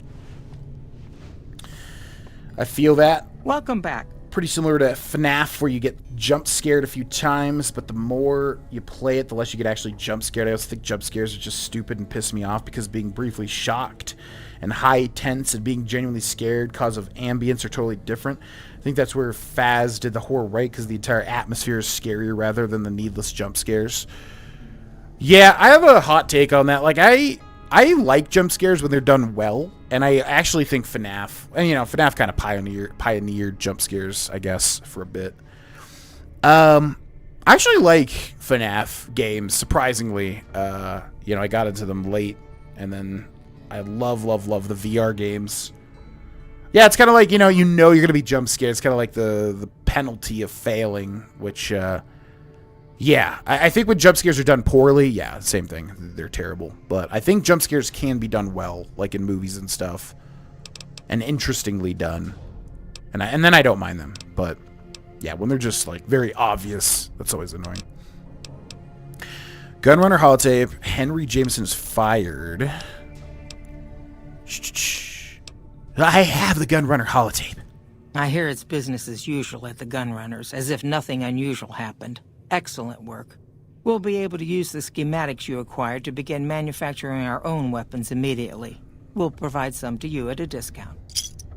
I feel that. Welcome back. Pretty similar to FNAF, where you get jump scared a few times, but the more you play it, the less you get actually jump scared. I also think jump scares are just stupid and piss me off, because being briefly shocked and high tense and being genuinely scared cause of ambience are totally different. I think that's where Faz did the horror right, because the entire atmosphere is scarier rather than the needless jump scares. Yeah, I have a hot take on that. Like, I like jump scares when they're done well, and I actually think FNAF, and you know, FNAF kind of pioneered jump scares, I guess, for a bit. I actually like FNAF games, surprisingly. You know, I got into them late, and then I love the VR games. Yeah, it's kind of like, you know you're going to be jump scared. It's kind of like the penalty of failing, which, yeah, I think when jump scares are done poorly, yeah, same thing. They're terrible. But I think jump scares can be done well, like in movies and stuff. And interestingly done. And then I don't mind them. But, yeah, when they're just, like, very obvious, that's always annoying. Gunrunner holotape. Henry Jameson is fired. I have the Gunrunner holotape. I hear it's business as usual at the Gunrunners, as if nothing unusual happened. Excellent work. We'll be able to use the schematics you acquired to begin manufacturing our own weapons immediately. We'll provide some to you at a discount.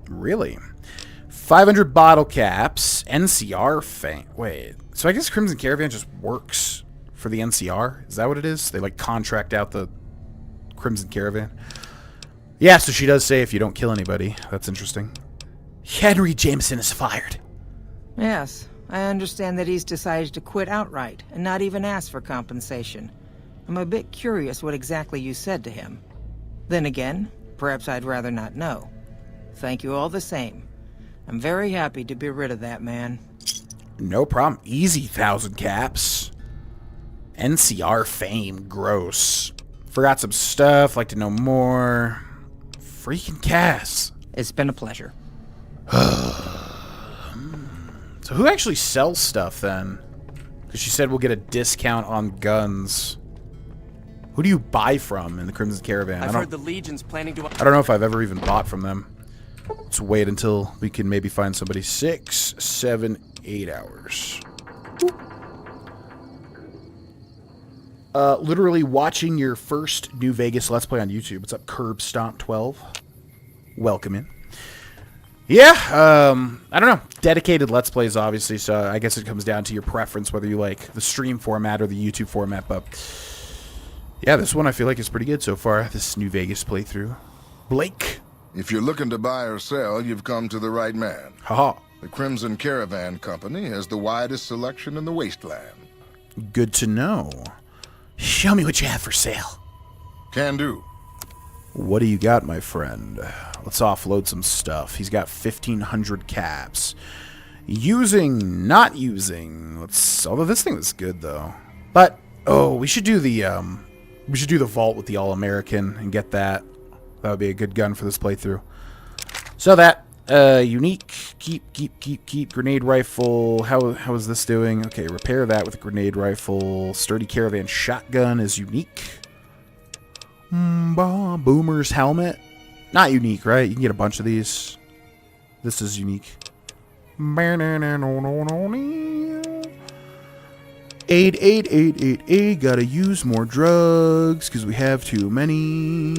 Really? 500 bottle caps, NCR fame. Wait, so I guess Crimson Caravan just works for the NCR? Is that what it is? They, like, contract out the Crimson Caravan? Yeah, so she does say if you don't kill anybody. That's interesting. Henry Jameson is fired. Yes. I understand that he's decided to quit outright and not even ask for compensation. I'm a bit curious what exactly you said to him. Then again, perhaps I'd rather not know. Thank you all the same. I'm very happy to be rid of that man. No problem. Easy 1,000 caps. NCR fame. Gross. Forgot some stuff. Like to know more. Freaking Cass. It's been a pleasure. So who actually sells stuff then? Because she said we'll get a discount on guns. Who do you buy from in the Crimson Caravan? I've heard the Legion's planning to... I don't know if I've ever even bought from them. Let's wait until we can maybe find somebody. 6, 7, 8 hours. Literally watching your first New Vegas Let's Play on YouTube. What's up, Curb Stomp 12? Welcome in. Yeah, I don't know. Dedicated Let's Plays, obviously, so I guess it comes down to your preference, whether you like the stream format or the YouTube format, but yeah, this one I feel like is pretty good so far, this New Vegas playthrough. Blake. If you're looking to buy or sell, you've come to the right man. Haha. The Crimson Caravan Company has the widest selection in the wasteland. Good to know. Show me what you have for sale. Can do. What do you got, my friend? Let's offload some stuff. He's got 1,500 caps. Using, not using. Although this thing was good, though. But Oh, we should do the vault with the All-American and get that. That would be a good gun for this playthrough. So that unique, keep grenade rifle. How is this doing? Okay, repair that with a grenade rifle. Sturdy Caravan shotgun is unique. Boomer's helmet, not unique, right? You can get a bunch of these. This is unique. Eight. Gotta use more drugs because we have too many.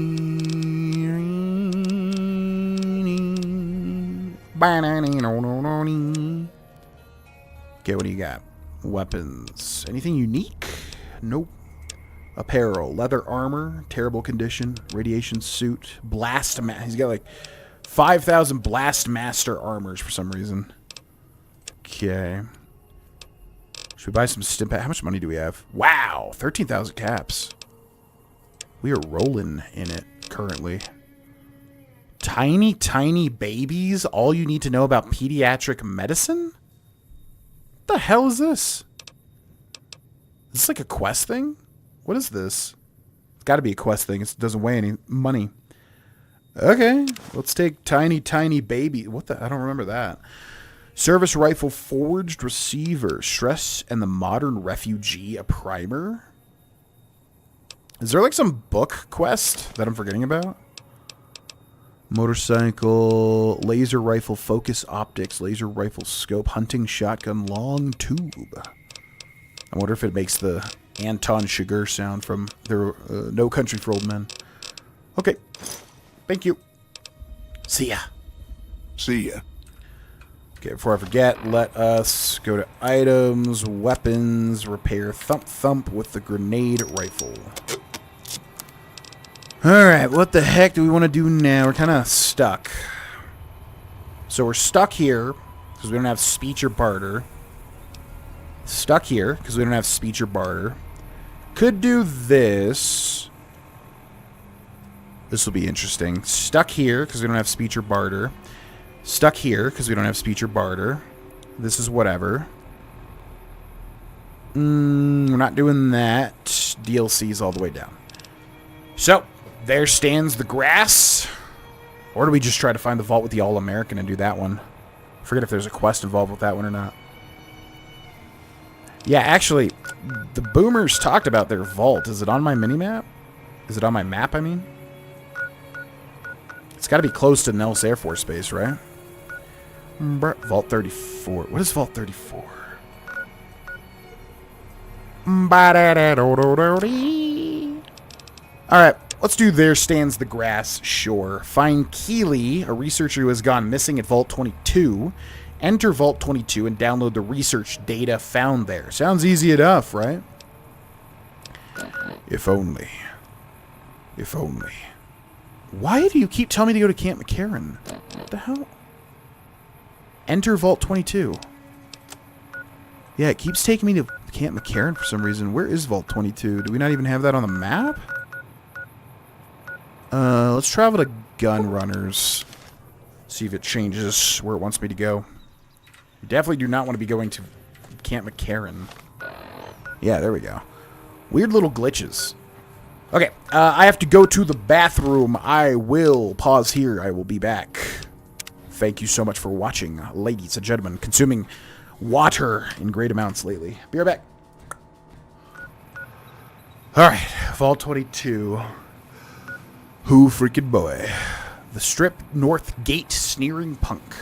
Okay, what do you got? Weapons. Anything unique? Nope. Apparel. Leather armor. Terrible condition. Radiation suit. Blast. He's got like 5,000 Blast Master armors for some reason. Okay. Should we buy some stim? How much money do we have? Wow, 13,000 caps. We are rolling in it currently. Tiny, tiny babies. All you need to know about pediatric medicine? What the hell is this? Is this like a quest thing? What is this? It's got to be a quest thing. It doesn't weigh any money. Okay, let's take tiny, tiny baby. What the? I don't remember that. Service rifle forged receiver. Stress and the modern refugee. A primer. Is there like some book quest that I'm forgetting about? Motorcycle. Laser rifle focus optics. Laser rifle scope. Hunting shotgun long tube. I wonder if it makes the Anton Chigurh sound from their No Country for Old Men. Okay. Thank you. See ya. See ya. Okay, before I forget, let us go to items, weapons, repair thump with the grenade rifle. Alright, what the heck do we want to do now? We're kind of stuck. So we're stuck here because we don't have speech or barter. Stuck here because we don't have speech or barter. Could do this. This will be interesting. Stuck here because we don't have speech or barter. Stuck here because we don't have speech or barter. This is whatever. We're not doing that. DLC's all the way down. So, there stands the grass. Or do we just try to find the vault with the All-American and do that one? I forget if there's a quest involved with that one or not. Yeah, actually, the boomers talked about their vault. Is it on my minimap? Is it on my map, I mean? It's got to be close to Nellis Air Force Base, right? Vault 34. What is Vault 34? Alright, let's do There Stands the Grass, sure. Find Keely, a researcher who has gone missing at Vault 22. Enter Vault 22 and download the research data found there. Sounds easy enough, right? If only. If only. Why do you keep telling me to go to Camp McCaron? What the hell? Enter Vault 22. Yeah, it keeps taking me to Camp McCaron for some reason. Where is Vault 22? Do we not even have that on the map? Let's travel to Gun Runners. See if it changes where it wants me to go. We definitely do not want to be going to Camp McCaron. Yeah, there we go. Weird little glitches. Okay, I have to go to the bathroom. I will pause here. I will be back. Thank you so much for watching, ladies and gentlemen. Consuming water in great amounts lately. Be right back. Alright, Vault 22. Who freaking boy. The Strip North Gate Sneering Punk.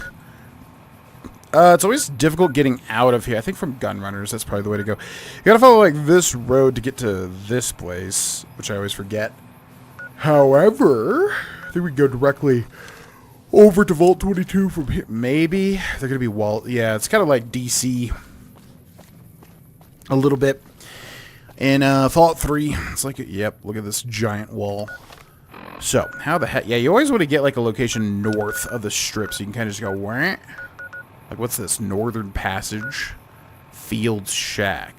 It's always difficult getting out of here. I think from Gun Runners, that's probably the way to go. You gotta follow, like, this road to get to this place, which I always forget. However, I think we can go directly over to Vault 22 from here. Maybe. They're gonna be wall. Yeah, it's kind of like DC. A little bit. In Fallout 3, it's like, yep, look at this giant wall. So, how the heck? Yeah, you always want to get, like, a location north of the Strip, so you can kind of just go, wah. Like, what's this? Northern Passage. Fields Shack.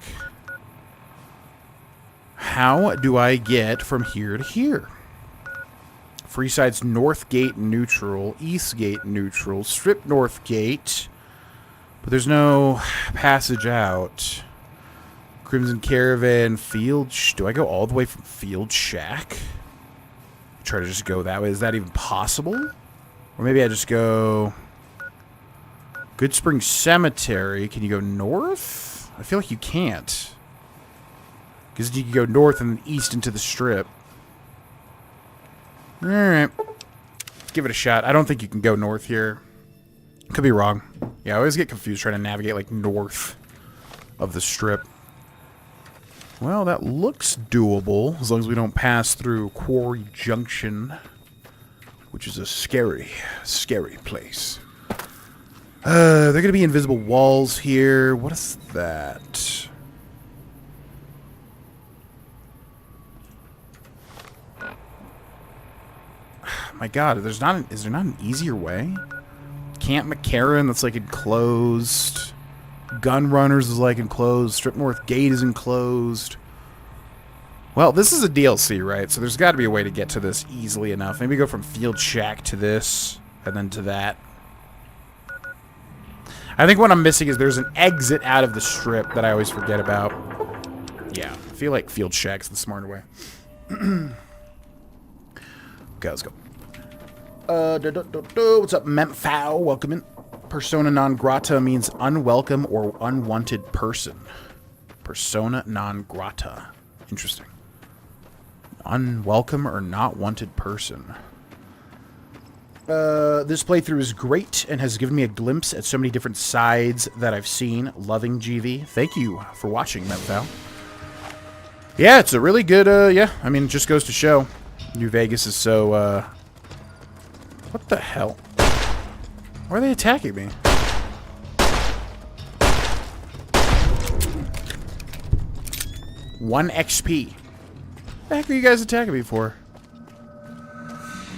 How do I get from here to here? Freeside's North Gate neutral. East Gate neutral. Strip North Gate. But there's no passage out. Crimson Caravan, Field... Do I go all the way from Field Shack? Try to just go that way. Is that even possible? Or maybe I just go... Good Spring Cemetery. Can you go north? I feel like you can't. Because you can go north and then east into the strip. Alright. Let's give it a shot. I don't think you can go north here. Could be wrong. Yeah, I always get confused trying to navigate, like, north of the strip. Well, that looks doable, as long as we don't pass through Quarry Junction, which is a scary, scary place. There are going to be invisible walls here. What is that? My God, is there not an easier way? Camp McCaron, that's like enclosed. Gun Runners is like enclosed. Strip North Gate is enclosed. Well, this is a DLC, right? So there's got to be a way to get to this easily enough. Maybe go from Field Shack to this, and then to that. I think what I'm missing is there's an exit out of the strip that I always forget about. Yeah, I feel like Field Shack's the smarter way. Okay, let's go. What's up, Memphow? Welcome in. Persona non grata means unwelcome or unwanted person. Persona non grata. Interesting. Unwelcome or not wanted person. This playthrough is great and has given me a glimpse at so many different sides that I've seen. Loving GV. Thank you for watching, Memphow. Yeah, it's a really good, yeah, I mean, it just goes to show. New Vegas is so, what the hell? Why are they attacking me? One XP. What the heck are you guys attacking me for?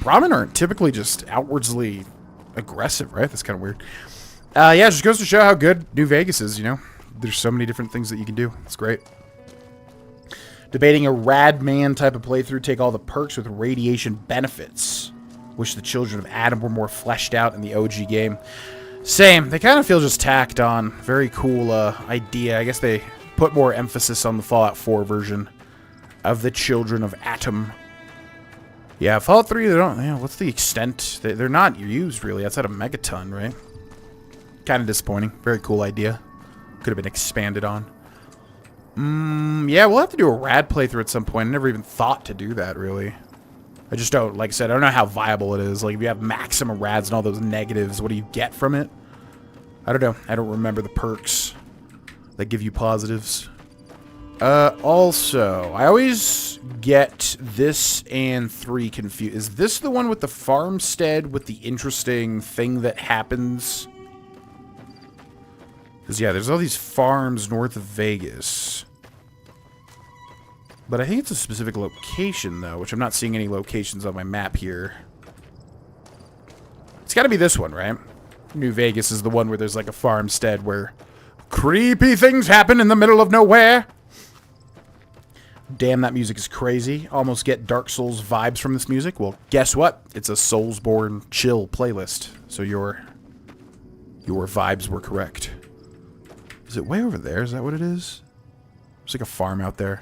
Brahmin aren't typically just outwardly aggressive, right? That's kind of weird. Yeah, it just goes to show how good New Vegas is, you know? There's so many different things that you can do. It's great. Debating a rad man type of playthrough, take all the perks with radiation benefits. Wish the children of Adam were more fleshed out in the OG game. Same. They kind of feel just tacked on. Very cool idea. I guess they put more emphasis on the Fallout 4 version of the children of Atom. Yeah, Fallout 3, they don't... Yeah, what's the extent? They're not used, really, outside of Megaton, right? Kind of disappointing. Very cool idea. Could have been expanded on. Yeah, we'll have to do a rad playthrough at some point. I never even thought to do that, really. I just don't, like I said, I don't know how viable it is. Like, if you have maximum rads and all those negatives, what do you get from it? I don't know. I don't remember the perks that give you positives. Also, I always get this and 3 confused. Is this the one with the farmstead with the interesting thing that happens? Because, yeah, there's all these farms north of Vegas. But I think it's a specific location, though, which I'm not seeing any locations on my map here. It's got to be this one, right? New Vegas is the one where there's like a farmstead where creepy things happen in the middle of nowhere. Damn, that music is crazy. Almost get Dark Souls vibes from this music. Well, guess what? It's a Soulsborne chill playlist. So your vibes were correct. Is it way over there? Is that what it is? There's like a farm out there.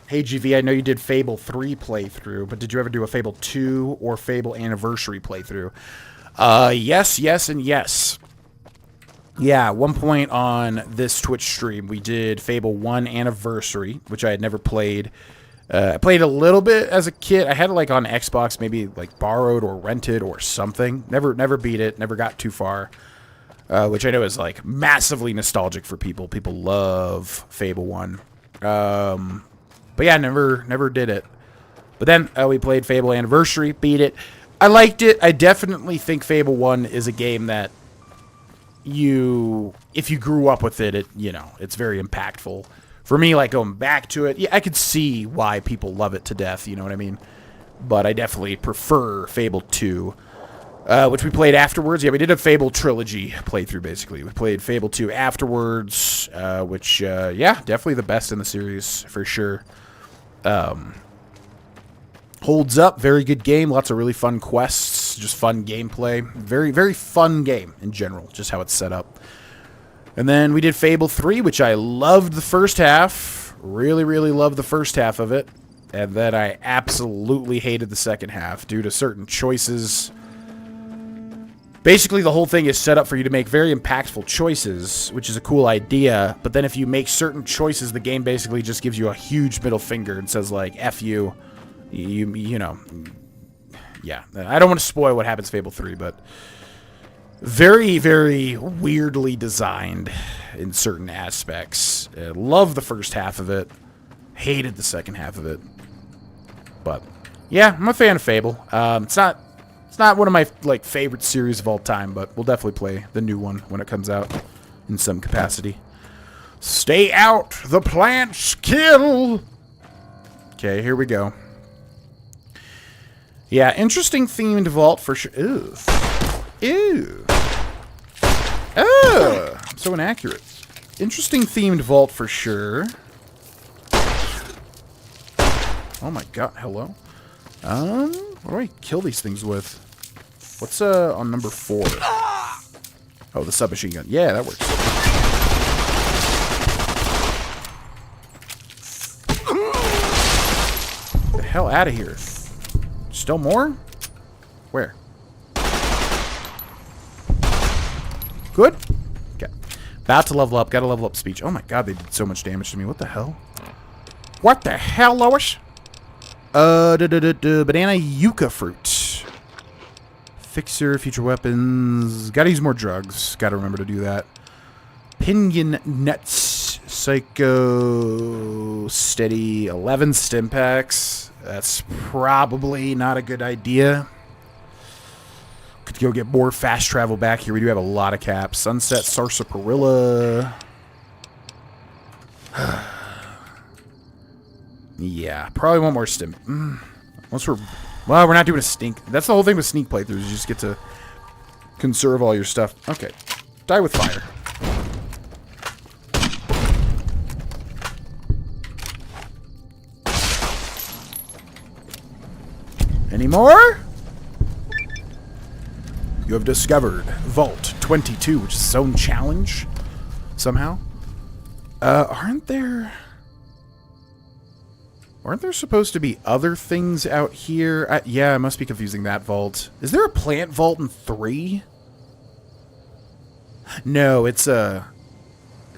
Hey GV, I know you did Fable 3 playthrough, but did you ever do a Fable 2 or Fable Anniversary playthrough? Yes, yes, and yes. Yeah, at one point on this Twitch stream, we did Fable 1 Anniversary, which I had never played. I played a little bit as a kid. I had it like on Xbox, maybe like borrowed or rented or something. Never beat it, never got too far. Which I know is like massively nostalgic for people. People love Fable 1. But yeah, never did it. But then we played Fable Anniversary, beat it. I liked it. I definitely think Fable 1 is a game that if you grew up with it, you know, it's very impactful. For me, like going back to it, yeah, I could see why people love it to death, you know what I mean? But I definitely prefer Fable 2. Which we played afterwards. Yeah, we did a Fable trilogy playthrough, basically. We played Fable 2 afterwards, which, yeah, definitely the best in the series, for sure. Holds up, very good game, lots of really fun quests, just fun gameplay. Very, very fun game, in general, just how it's set up. And then we did Fable 3, which I loved the first half. Really, really loved the first half of it. And then I absolutely hated the second half due to certain choices. Basically, the whole thing is set up for you to make very impactful choices, which is a cool idea. But then if you make certain choices, the game basically just gives you a huge middle finger and says, like, F you. You know. Yeah. I don't want to spoil what happens in Fable 3, but very, very weirdly designed in certain aspects. Love the first half of it. Hated the second half of it. But, yeah, I'm a fan of Fable. It's not one of my like favorite series of all time, but we'll definitely play the new one when it comes out in some capacity. Stay out! The plants kill! Okay, here we go. Yeah, interesting themed vault for sure. Ew. Ew. I'm so inaccurate. Interesting themed vault for sure. Oh my god, hello? What do I kill these things with? What's on number 4? Oh, the submachine gun. Yeah, that works. Get the hell out of here. Still more? Where? Good? Okay. About to level up. Gotta level up speech. Oh my god, they did so much damage to me. What the hell? What the hell, Lois? Banana yucca fruit. Fixer, future weapons. Gotta use more drugs. Gotta remember to do that. Pinion nuts. Psycho. Steady. 11 stim packs. That's probably not a good idea. Could go get more fast travel back here. We do have a lot of caps. Sunset sarsaparilla. Yeah, probably want more stim. Once we're not doing a stink. That's the whole thing with sneak playthroughs. You just get to conserve all your stuff. Okay, die with fire. Any more? You have discovered Vault 22, which is its own challenge somehow. Aren't there supposed to be other things out here? Yeah, I must be confusing that vault. Is there a plant vault in 3? No, it's a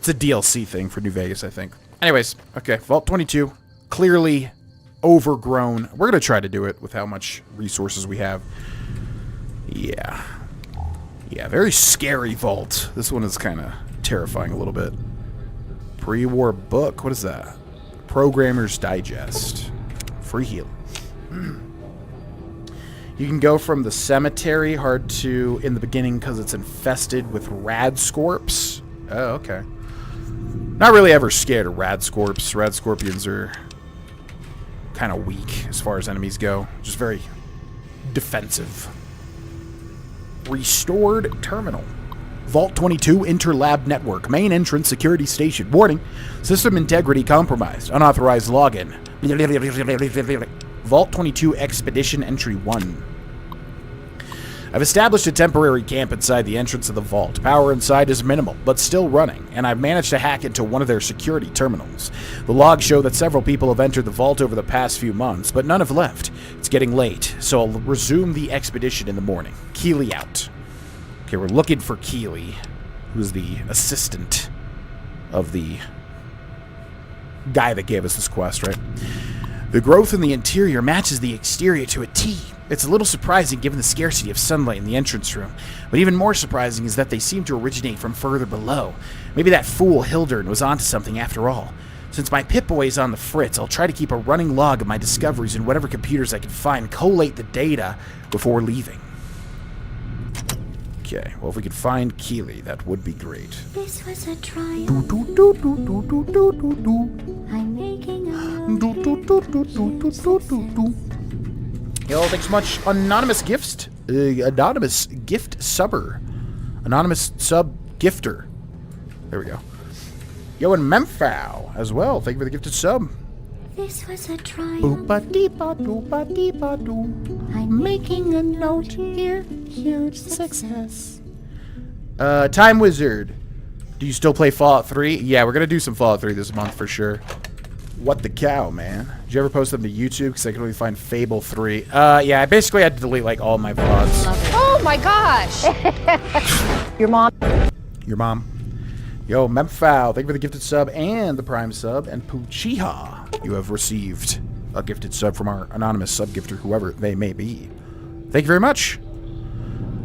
DLC thing for New Vegas, I think. Anyways, okay, Vault 22. Clearly overgrown. We're going to try to do it with how much resources we have. Yeah. Yeah, very scary vault. This one is kind of terrifying a little bit. Pre-war book. What is that? Programmer's Digest. Free heal. You can go from the cemetery hard to in the beginning because it's infested with rad scorps. Oh, okay. Not really ever scared of rad scorps. Rad scorpions are kind of weak as far as enemies go. Just very defensive. Restored terminal. Vault 22 Interlab Network. Main entrance security station. Warning. System integrity compromised. Unauthorized login. Vault 22 Expedition Entry 1. I've established a temporary camp inside the entrance of the vault. Power inside is minimal, but still running, and I've managed to hack into one of their security terminals. The logs show that several people have entered the vault over the past few months, but none have left. It's getting late, so I'll resume the expedition in the morning. Keely out. Okay, we're looking for Keely, who's the assistant of the guy that gave us this quest, right? The growth in the interior matches the exterior to a T. It's a little surprising given the scarcity of sunlight in the entrance room, but even more surprising is that they seem to originate from further below. Maybe that fool Hildern was onto something after all. Since my Pip-Boy is on the fritz, I'll try to keep a running log of my discoveries in whatever computers I can find, collate the data before leaving. Okay, well if we could find Keely, that would be great. This was a trial. I'm making Yo, thanks so much, anonymous gift subber, anonymous sub gifter. There we go. Yo, and Memphow as well. Thank you for the gifted sub. This was a trial. Boop-a-dee-ba-doo-ba-dee-ba-doo. I'm making a note here. Huge success. Time Wizard. Do you still play Fallout 3? Yeah, we're going to do some Fallout 3 this month for sure. What the cow, man? Did you ever post them to YouTube? Because I could only find Fable 3. Yeah, I basically had to delete, like, all my VODs. Oh my gosh! Your mom. Your mom. Yo, Mempfow, thank you for the gifted sub and the Prime sub. And Puchiha, you have received a gifted sub from our anonymous sub-gifter, whoever they may be. Thank you very much.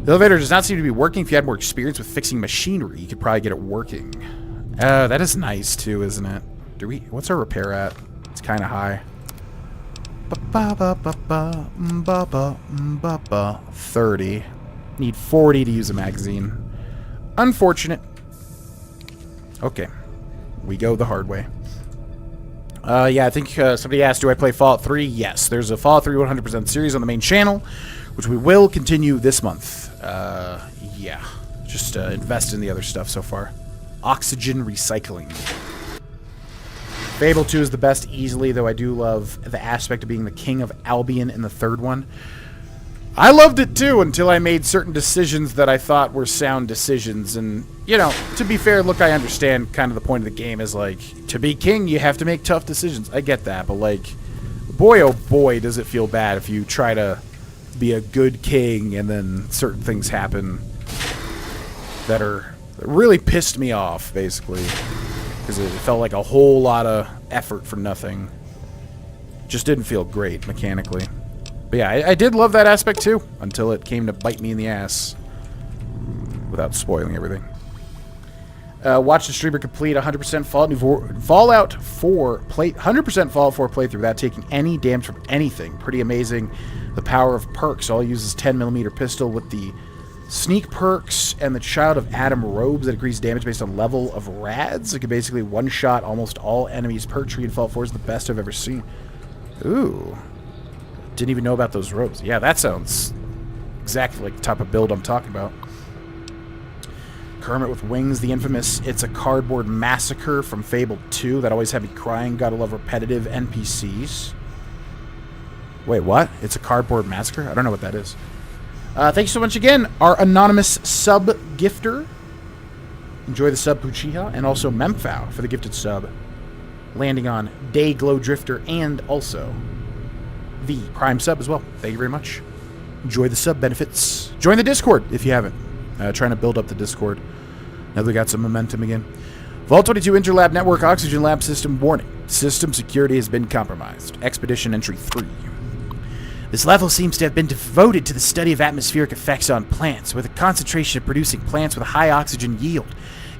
The elevator does not seem to be working. If you had more experience with fixing machinery, you could probably get it working. That is nice, too, isn't it? What's our repair at? It's kind of high. 30. Need 40 to use a magazine. Unfortunate. Okay. We go the hard way. Yeah, I think somebody asked, do I play Fallout 3? Yes. There's a Fallout 3 100% series on the main channel, which we will continue this month. Yeah. Just invest in the other stuff so far. Oxygen recycling. Fable 2 is the best easily, though I do love the aspect of being the king of Albion in the third one. I loved it too until I made certain decisions that I thought were sound decisions. And, you know, to be fair, look, I understand kind of the point of the game is, like, to be king, you have to make tough decisions. I get that, but, like, boy, oh boy, does it feel bad if you try to be a good king and then certain things happen that really pissed me off, basically. Because it felt like a whole lot of effort for nothing. Just didn't feel great mechanically. But yeah, I did love that aspect too, until it came to bite me in the ass. Without spoiling everything. Watch the streamer complete 100% Fallout 4 100% Fallout 4 playthrough without taking any damage from anything. Pretty amazing. The power of perks. All uses 10mm pistol with the sneak perks and the Child of Adam robes that increase damage based on level of rads. It can basically one-shot almost all enemies. Perk tree in Fallout 4 is the best I've ever seen. Ooh. Didn't even know about those robes. Yeah, that sounds exactly like the type of build I'm talking about. Kermit with wings, the infamous It's a Cardboard Massacre from Fable 2 that always had me crying. Gotta love repetitive NPCs. Wait, what? It's a Cardboard Massacre? I don't know what that is. Thank you so much again, our anonymous sub-gifter. Enjoy the sub, Puchiha, and also Mempfow for the gifted sub. Landing on Day Glow Drifter and also the Prime sub as well. Thank you very much. Enjoy the sub benefits. Join the Discord if you haven't. Trying to build up the Discord. Now we got some momentum again. Vault 22 Interlab Network Oxygen Lab System warning. System security has been compromised. Expedition Entry 3. This level seems to have been devoted to the study of atmospheric effects on plants, with a concentration of producing plants with a high oxygen yield.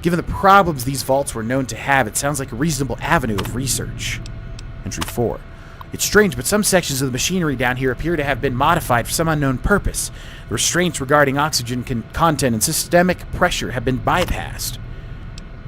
Given the problems these vaults were known to have, it sounds like a reasonable avenue of research. Entry 4. It's strange, but some sections of the machinery down here appear to have been modified for some unknown purpose. The restraints regarding oxygen content and systemic pressure have been bypassed.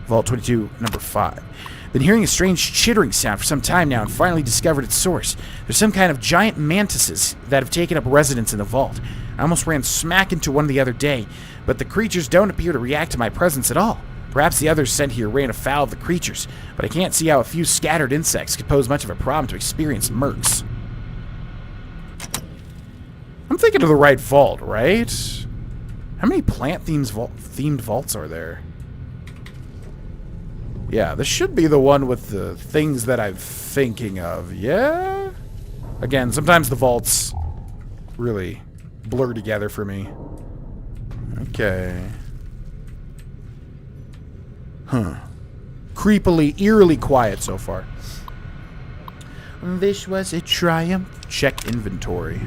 Vault 22, number 5. Been hearing a strange chittering sound for some time now and finally discovered its source. There's some kind of giant mantises that have taken up residence in the vault. I almost ran smack into one the other day, but the creatures don't appear to react to my presence at all. Perhaps the others sent here ran afoul of the creatures, but I can't see how a few scattered insects could pose much of a problem to experienced mercs. I'm thinking of the right vault, right? How many plant-themed vaults are there? Yeah, this should be the one with the things that I'm thinking of. Yeah? Again, sometimes the vaults really blur together for me. Okay. Huh. Creepily, eerily quiet so far. This was a triumph. Check inventory.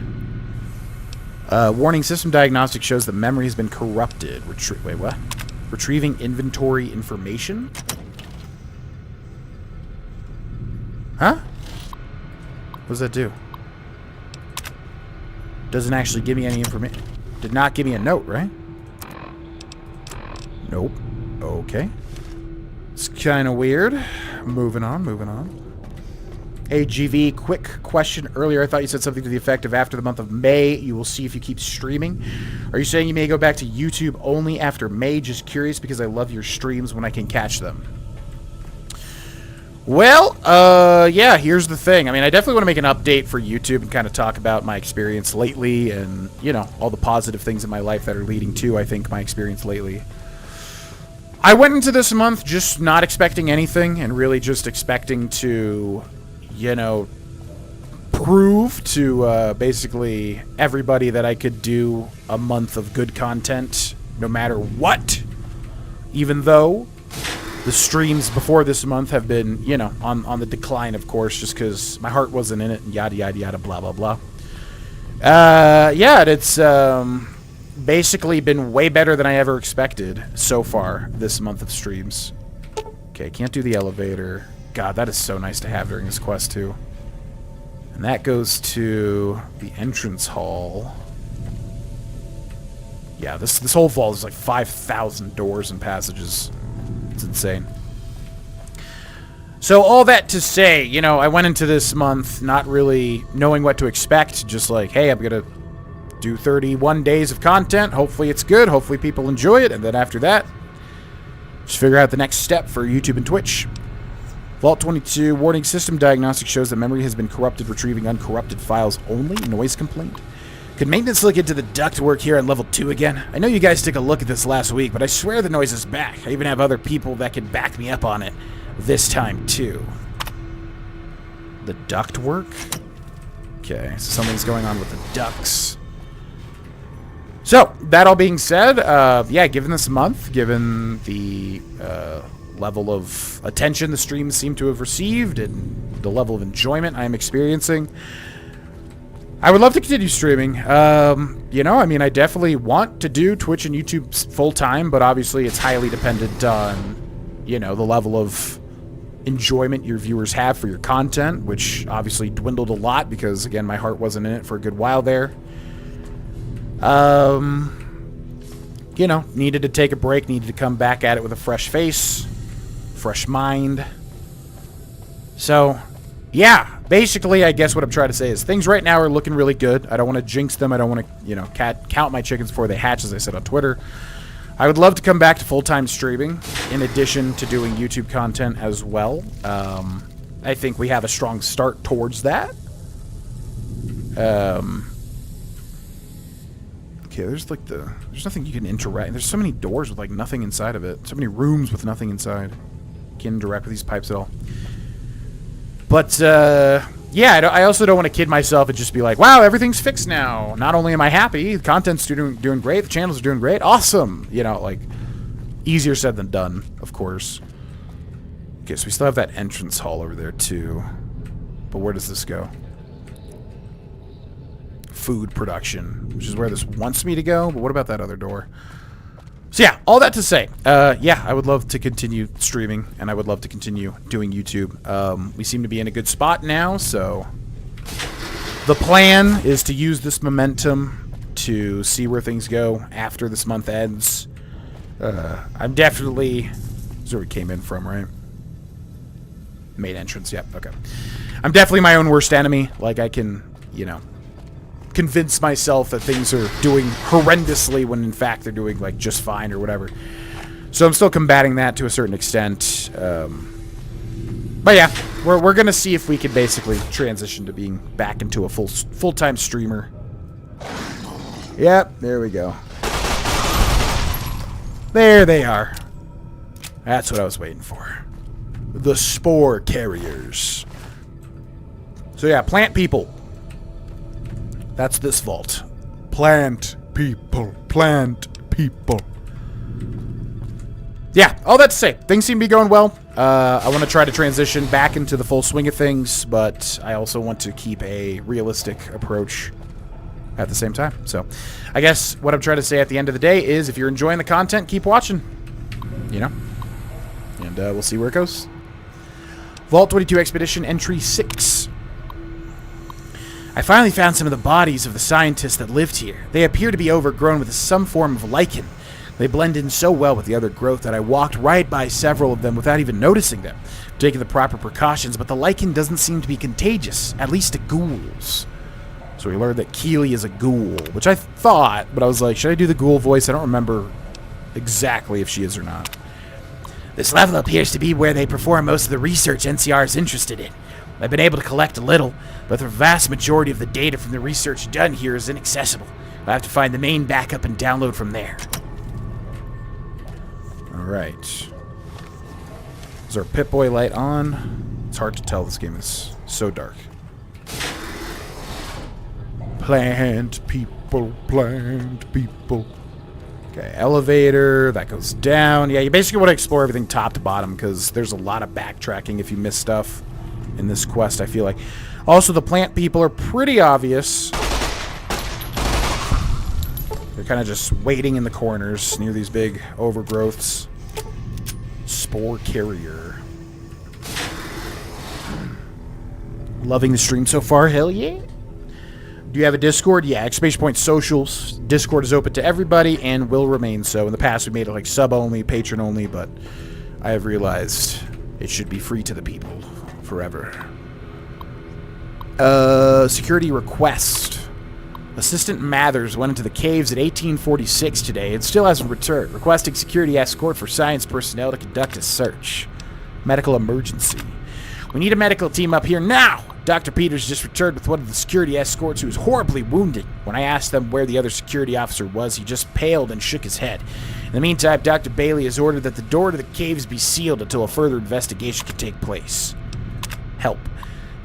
Warning, system diagnostic shows that memory has been corrupted. Wait, what? Retrieving inventory information? Huh? What does that do? Doesn't actually give me any information. Did not give me a note, right? Nope. Okay. It's kind of weird. Moving on, moving on. Hey, GV, quick question. Earlier, I thought you said something to the effect of after the month of May, you will see if you keep streaming. Are you saying you may go back to YouTube only after May? Just curious because I love your streams when I can catch them. Well, yeah, here's the thing. I mean, I definitely want to make an update for YouTube and kind of talk about my experience lately and, you know, all the positive things in my life that are leading to, I think, my experience lately. I went into this month just not expecting anything and really just expecting to, you know, prove to basically everybody that I could do a month of good content no matter what. Even though the streams before this month have been, you know, on the decline, of course, just because my heart wasn't in it, and yada, yada, yada, blah, blah, blah. Yeah, it's basically been way better than I ever expected so far this month of streams. Okay, can't do the elevator. God, that is so nice to have during this quest, too. And that goes to the entrance hall. Yeah, this whole vault is like 5,000 doors and passages. It's insane. So all that to say, you know, I went into this month not really knowing what to expect. Just like, hey, I'm going to do 31 days of content. Hopefully it's good. Hopefully people enjoy it. And then after that, just figure out the next step for YouTube and Twitch. Vault 22, warning, system diagnostic shows that memory has been corrupted, retrieving uncorrupted files only. Noise complaint. Could maintenance look into the ductwork here on level 2 again? I know you guys took a look at this last week, but I swear the noise is back. I even have other people that can back me up on it this time, too. The ductwork? Okay, so something's going on with the ducts. So, that all being said, yeah, given this month, given the level of attention the streams seem to have received and the level of enjoyment I am experiencing, I would love to continue streaming. You know, I mean, I definitely want to do Twitch and YouTube full-time, but obviously it's highly dependent on, you know, the level of enjoyment your viewers have for your content, which obviously dwindled a lot because, again, my heart wasn't in it for a good while there. You know, needed to take a break, needed to come back at it with a fresh face, fresh mind. So, yeah, basically, I guess what I'm trying to say is things right now are looking really good. I don't want to jinx them. I don't want to, you know, count my chickens before they hatch, as I said on Twitter. I would love to come back to full-time streaming in addition to doing YouTube content as well. I think we have a strong start towards that. Okay, there's like there's nothing you can interact. There's so many doors with like nothing inside of it. So many rooms with nothing inside. Can't interact with these pipes at all. But, yeah, I also don't want to kid myself and just be like, wow, everything's fixed now. Not only am I happy, the content's doing great, the channels are doing great, awesome. You know, like, easier said than done, of course. Okay, so we still have that entrance hall over there, too. But where does this go? Food production, which is where this wants me to go, but what about that other door? So yeah, all that to say, yeah, I would love to continue streaming, and I would love to continue doing YouTube. We seem to be in a good spot now, so the plan is to use this momentum to see where things go after this month ends. I'm definitely... This is where we came in from, right? Main entrance, yep, okay. I'm definitely my own worst enemy. Like, I can, you know, convince myself that things are doing horrendously when in fact they're doing like just fine or whatever. So I'm still combating that to a certain extent. But yeah, we're gonna see if we can basically transition to being back into a full-time streamer. Yep, there we go. There they are. That's what I was waiting for. The spore carriers. So yeah, plant people. That's this vault. Plant people. Plant people. Yeah, all that to say, things seem to be going well. I want to try to transition back into the full swing of things, but I also want to keep a realistic approach at the same time. So, I guess what I'm trying to say at the end of the day is if you're enjoying the content, keep watching. You know? And we'll see where it goes. Vault 22 Expedition Entry 6. I finally found some of the bodies of the scientists that lived here. They appear to be overgrown with some form of lichen. They blend in so well with the other growth that I walked right by several of them without even noticing them, taking the proper precautions, but the lichen doesn't seem to be contagious, at least to ghouls. So we learned that Keely is a ghoul, which I thought, but I was like, should I do the ghoul voice? I don't remember exactly if she is or not. This level appears to be where they perform most of the research NCR is interested in. I've been able to collect a little, but the vast majority of the data from the research done here is inaccessible. I have to find the main backup and download from there. Alright. Is our Pip-Boy light on? It's hard to tell. This game is so dark. Plant people, plant people. Okay, elevator. That goes down. Yeah, you basically want to explore everything top to bottom because there's a lot of backtracking if you miss stuff in this quest, I feel like. Also, the plant people are pretty obvious. They're kind of just waiting in the corners near these big overgrowths. Spore carrier. Loving the stream so far, hell yeah. Do you have a Discord? Yeah, exclamation point socials. Discord is open to everybody and will remain so. In the past, we made it like sub-only, patron-only, but I have realized it should be free to the people forever. Security request. Assistant Mathers went into the caves at 1846 today and still hasn't returned. Requesting security escort for science personnel to conduct a search. Medical emergency. We need a medical team up here now! Dr. Peters just returned with one of the security escorts who was horribly wounded. When I asked them where the other security officer was, he just paled and shook his head. In the meantime, Dr. Bailey has ordered that the door to the caves be sealed until a further investigation can take place. Help.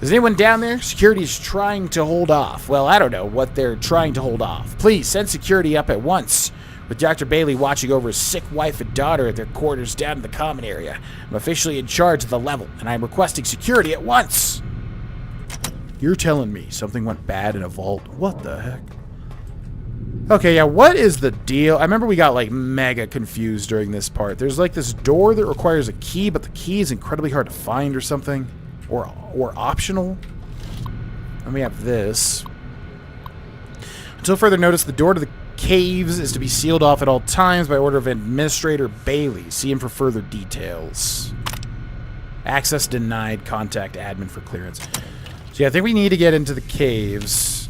Is anyone down there? Security is trying to hold off. Well, I don't know what they're trying to hold off. Please, send security up at once. With Dr. Bailey watching over his sick wife and daughter at their quarters down in the common area. I'm officially in charge of the level, and I'm requesting security at once. You're telling me something went bad in a vault? What the heck? Okay, yeah, what is the deal? I remember we got, like, mega confused during this part. There's, like, this door that requires a key, but the key is incredibly hard to find or something. Or optional. And we have this. Until further notice, the door to the caves is to be sealed off at all times by order of Administrator Bailey. See him for further details. Access denied. Contact admin for clearance. So yeah, I think we need to get into the caves,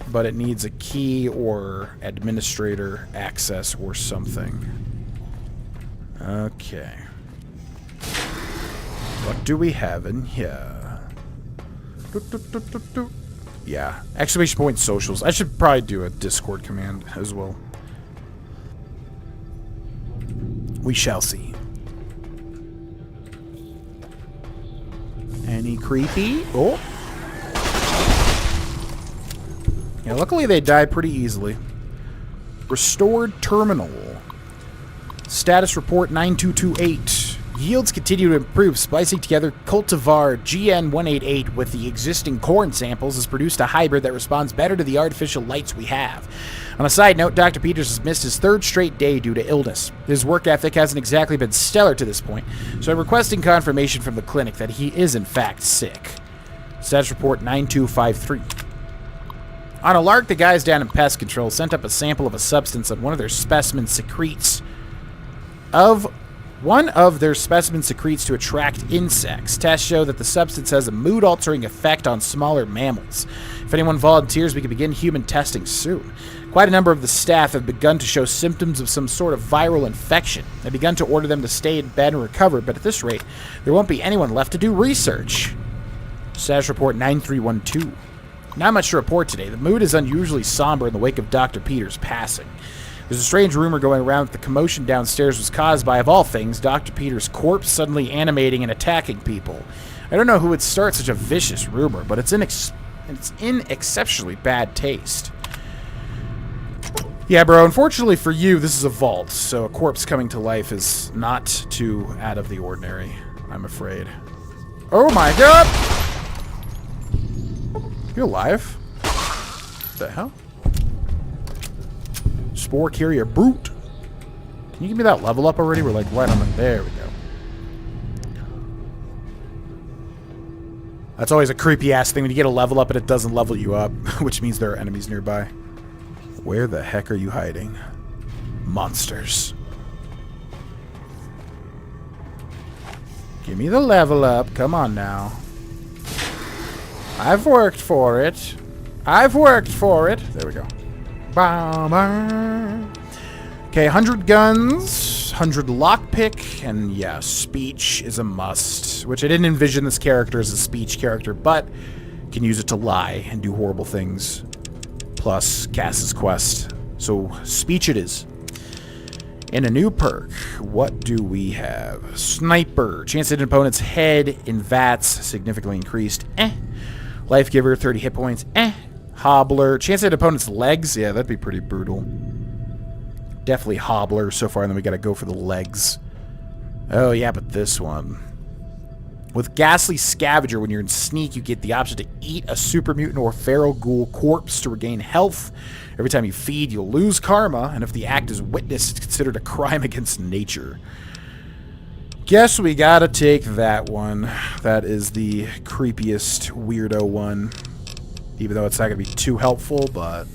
but it needs a key or administrator access or something. Okay. What do we have in here? Yeah. Exclamation point socials. I should probably do a Discord command as well. We shall see. Any creepy? Oh. Yeah, luckily they die pretty easily. Restored terminal. Status report 9228. Yields continue to improve. Splicing together cultivar GN188 with the existing corn samples has produced a hybrid that responds better to the artificial lights we have. On a side note, Dr. Peters has missed his third straight day due to illness. His work ethic hasn't exactly been stellar to this point, so I'm requesting confirmation from the clinic that he is in fact sick. Status report 9253. On a lark, the guys down in pest control sent up a sample of a substance that one of their specimens secretes to attract insects. Tests show that the substance has a mood-altering effect on smaller mammals. If anyone volunteers, we can begin human testing soon. Quite a number of the staff have begun to show symptoms of some sort of viral infection. I've begun to order them to stay in bed and recover, but at this rate, there won't be anyone left to do research. Status report 9312. Not much to report today. The mood is unusually somber in the wake of Dr. Peters' passing. There's a strange rumor going around that the commotion downstairs was caused by, of all things, Dr. Peters' corpse suddenly animating and attacking people. I don't know who would start such a vicious rumor, but it's in exceptionally bad taste. Yeah, bro, unfortunately for you, this is a vault, so a corpse coming to life is not too out of the ordinary, I'm afraid. Oh my god! You alive? What the hell? Spore carrier brute. Can you give me that level up already? We're like right on them. There we go. That's always a creepy ass thing when you get a level up and it doesn't level you up, which means there are enemies nearby. Where the heck are you hiding? Monsters. Give me the level up. Come on now. I've worked for it. I've worked for it. There we go. Okay, 100 guns, 100 lockpick, and yeah, speech is a must. Which I didn't envision this character as a speech character, but can use it to lie and do horrible things. Plus, Cass's quest. So, speech it is. And a new perk. What do we have? Sniper. Chance to hit an opponent's head in VATS significantly increased. Life Giver, 30 hit points. Hobbler. Chance to hit opponent's legs. Yeah, that'd be pretty brutal. Definitely Hobbler so far, and then we gotta go for the legs. Oh, yeah, but this one. With Ghastly Scavenger, when you're in Sneak, you get the option to eat a super mutant or feral ghoul corpse to regain health. Every time you feed, you'll lose karma, and if the act is witnessed, it's considered a crime against nature. Guess we gotta take that one. That is the creepiest weirdo one. Even though it's not gonna be too helpful, but...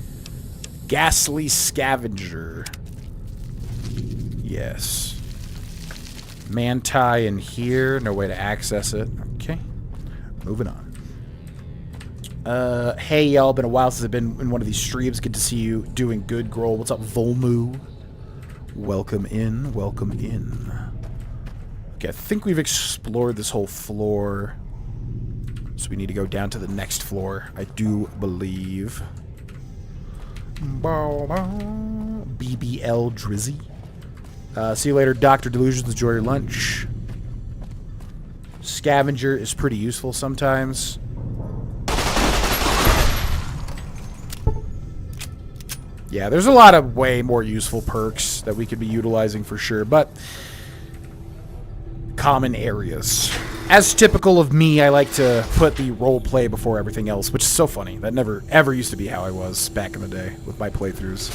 Ghastly Scavenger. Yes. Manti in here. No way to access it. Okay. Moving on. Hey, y'all. Been a while since I've been in one of these streams. Good to see you doing good, Grohl. What's up, Volmu? Welcome in. Welcome in. Okay, I think we've explored this whole floor. So we need to go down to the next floor, I do believe. BBL Drizzy. See you later, Dr. Delusions. Enjoy your lunch. Scavenger is pretty useful sometimes. Yeah, there's a lot of way more useful perks that we could be utilizing for sure, but common areas. As typical of me, I like to put the role play before everything else, which is so funny. That never ever used to be how I was back in the day with my playthroughs.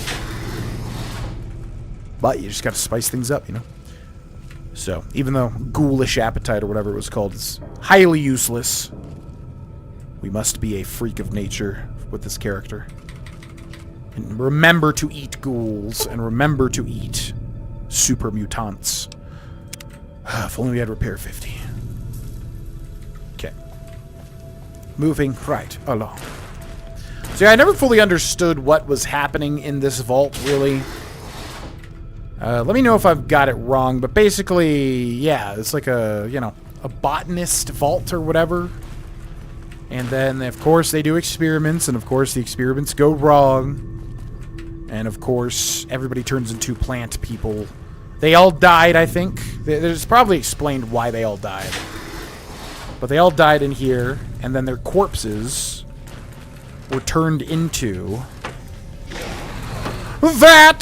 But you just gotta spice things up, you know? So, even though Ghoulish Appetite or whatever it was called is highly useless, we must be a freak of nature with this character. And remember to eat ghouls, and remember to eat super mutants. If only we had repair 50. Okay. Moving right along. So yeah, I never fully understood what was happening in this vault, really. Let me know if I've got it wrong, but basically, yeah, it's like a, you know, a botanist vault or whatever. And then, of course, they do experiments, and of course the experiments go wrong. And of course, everybody turns into plant people. They all died, I think. There's probably explained why they all died. But they all died in here, and then their corpses were turned into that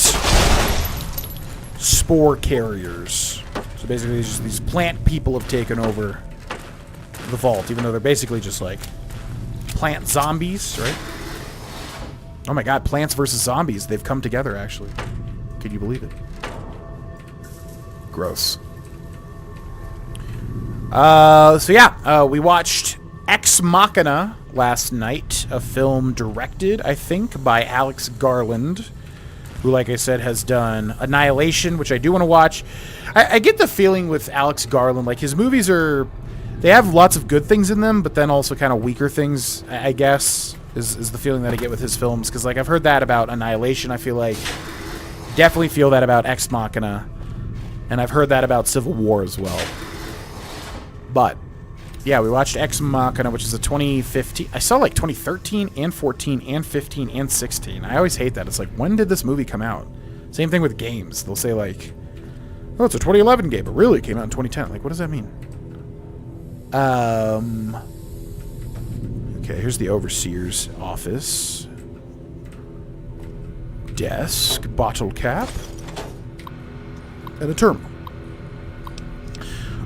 spore carriers. So basically, just these plant people have taken over the vault, even though they're basically just like plant zombies, right? Oh my god, Plants vs. Zombies. They've come together, actually. Can you believe it? Gross. So yeah, we watched Ex Machina last night, a film directed, I think, by Alex Garland, who, like I said, has done Annihilation, which I do want to watch. I get the feeling with Alex Garland, like, his movies are... They have lots of good things in them, but then also kind of weaker things, I guess, is the feeling that I get with his films. Because, like, I've heard that about Annihilation, I feel like. Definitely feel that about Ex Machina. And I've heard that about Civil War as well. But, yeah, we watched Ex Machina, which is a 2015... I saw, like, 2013 and 14 and 15 and 16. I always hate that. It's like, when did this movie come out? Same thing with games. They'll say, like, oh, it's a 2011 game, but really it came out in 2010. Like, what does that mean? Okay, here's the Overseer's office. Desk, bottle cap, and a terminal.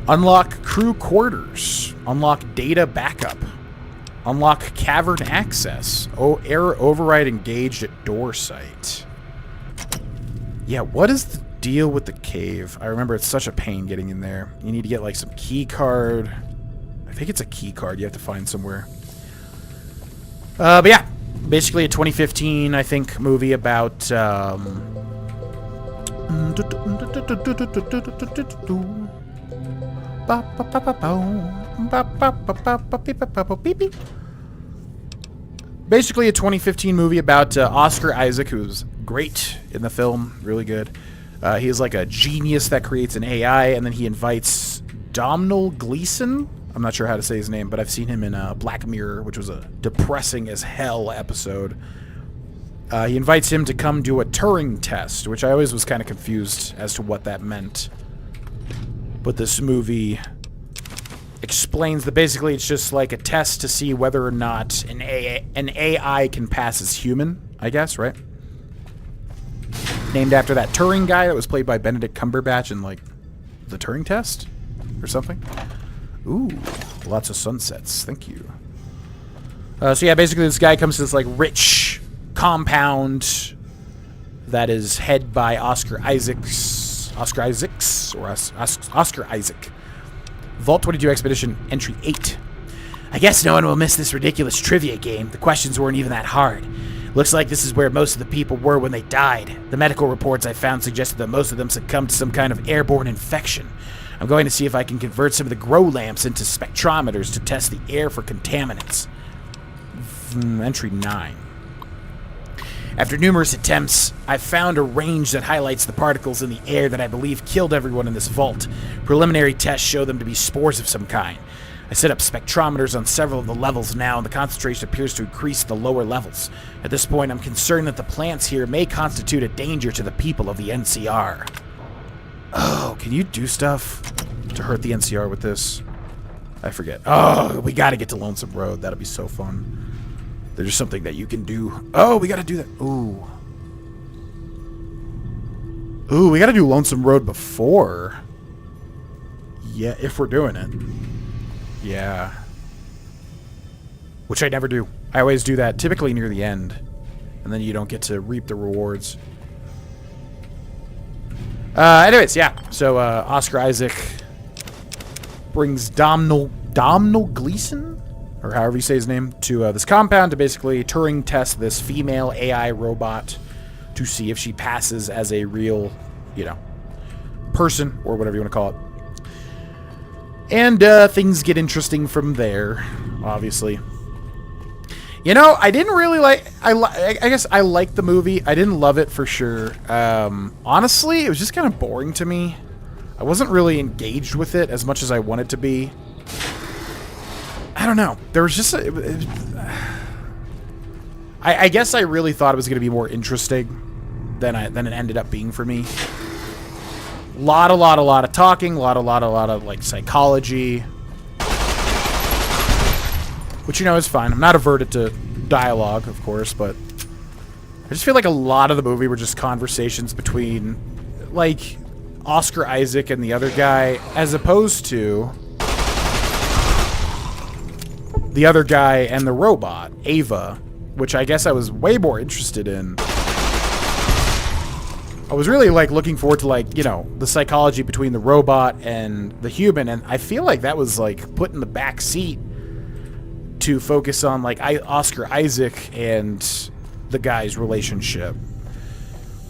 Unlock crew quarters. Unlock data backup. Unlock cavern access. Oh, error override engaged at door site. Yeah, what is the deal with the cave? I remember it's such a pain getting in there. You need to get, like, some key card. I think it's a key card you have to find somewhere. But yeah, basically a 2015, I think, movie about, basically a 2015 movie about Oscar Isaac, who's great in the film, really good. He is like a genius that creates an AI, and then he invites Domhnall Gleeson. I'm not sure how to say his name, but I've seen him in Black Mirror, which was a depressing as hell episode. He invites him to come do a Turing test, which I always was kind of confused as to what that meant. But this movie explains that basically it's just like a test to see whether or not an AI can pass as human, I guess, right? Named after that Turing guy that was played by Benedict Cumberbatch in, like, the Turing test? Or something? Ooh, lots of sunsets. Thank you. So yeah, basically this guy comes to this, like, rich compound that is headed by Oscar Isaac. Vault 22 Expedition Entry 8. I guess no one will miss this ridiculous trivia game. The questions weren't even that hard. Looks like this is where most of the people were when they died. The medical reports I found suggested that most of them succumbed to some kind of airborne infection. I'm going to see if I can convert some of the grow lamps into spectrometers to test the air for contaminants. Entry 9. After numerous attempts, I found a range that highlights the particles in the air that I believe killed everyone in this vault. Preliminary tests show them to be spores of some kind. I set up spectrometers on several of the levels now, and the concentration appears to increase at the lower levels. At this point, I'm concerned that the plants here may constitute a danger to the people of the NCR. Oh, can you do stuff to hurt the NCR with this? I forget. Oh, we gotta get to Lonesome Road. That'll be so fun. There's something that you can do. Oh, we gotta do that. Ooh. Ooh, we gotta do Lonesome Road before. Yeah, if we're doing it. Yeah. Which I never do. I always do that typically near the end. And then you don't get to reap the rewards. Anyways, yeah. So, Oscar Isaac brings Domhnall Gleeson, or however you say his name, to this compound to basically Turing test this female AI robot to see if she passes as a real, you know, person, or whatever you want to call it. And things get interesting from there, obviously. You know, I didn't really like... I guess I liked the movie. I didn't love it for sure. Honestly, it was just kind of boring to me. I wasn't really engaged with it as much as I wanted to be. I don't know. There was just I guess I really thought it was going to be more interesting than it ended up being for me. Lot of talking, a lot of like psychology, which, you know, is fine. I'm not averted to dialogue, of course, but I just feel like a lot of the movie were just conversations between, like, Oscar Isaac and the other guy, as opposed to the other guy and the robot, Ava, which I guess I was way more interested in. I was really, like, looking forward to, like, you know, the psychology between the robot and the human, and I feel like that was, like, put in the back seat to focus on, like, Oscar Isaac and the guy's relationship.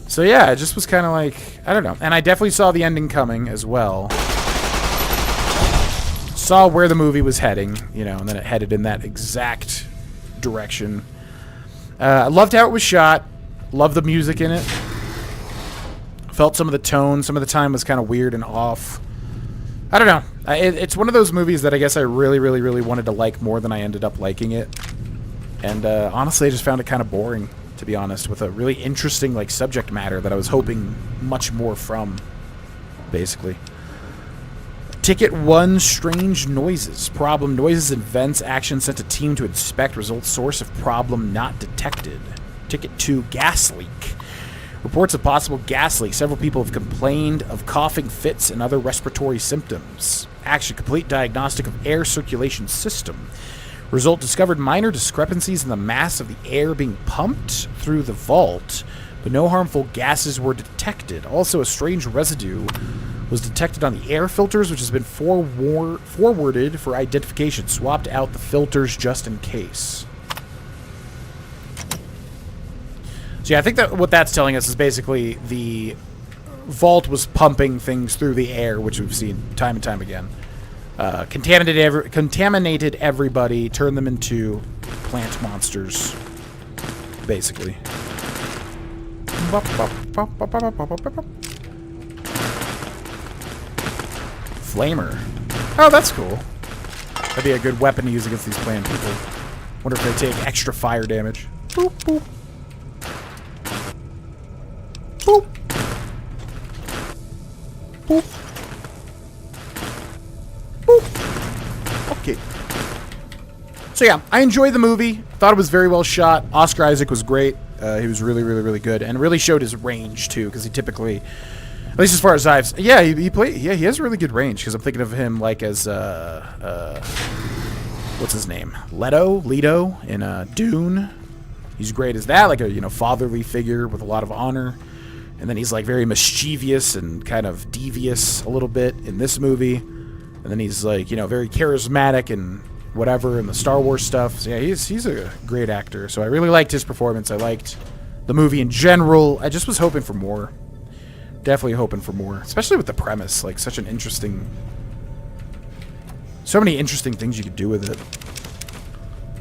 So, yeah, it just was kind of like, I don't know. And I definitely saw the ending coming as well. Saw where the movie was heading, you know, and then it headed in that exact direction. I loved how it was shot. Loved the music in it. Felt some of the tone. Some of the time was kind of weird and off. I don't know. It's one of those movies that I guess I really wanted to like more than I ended up liking it. And honestly, I just found it kind of boring, to be honest, with a really interesting, like, subject matter that I was hoping much more from, basically. Ticket 1, strange noises. Problem, noises and vents. Action sent a team to inspect. Result, source of problem not detected. Ticket 2, gas leak. Reports of possible gas leak. Several people have complained of coughing fits and other respiratory symptoms. Action, complete diagnostic of air circulation system. Result, discovered minor discrepancies in the mass of the air being pumped through the vault, but no harmful gases were detected. Also, a strange residue was detected on the air filters, which has been forwarded for identification. Swapped out the filters just in case. So yeah, I think that what that's telling us is basically the vault was pumping things through the air, which we've seen time and time again. Contaminated everybody, turned them into plant monsters, basically. Flamer. Oh, that's cool. That'd be a good weapon to use against these plant people. Wonder if they take extra fire damage. Boop, boop. Boop. Boop. Boop. Okay. So yeah, I enjoyed the movie. Thought it was very well shot. Oscar Isaac was great. He was really, really, really good, and really showed his range too, because he typically, at least as far as I've, he has a really good range. Because I'm thinking of him like as what's his name, Leto in Dune. He's great as that, like a fatherly figure with a lot of honor, and then he's like very mischievous and kind of devious a little bit in this movie, and then he's like very charismatic and whatever in the Star Wars stuff. So yeah, he's a great actor. So I really liked his performance. I liked the movie in general. I just was hoping for more. Definitely hoping for more, especially with the premise. Like such an interesting, so many interesting things you could do with it.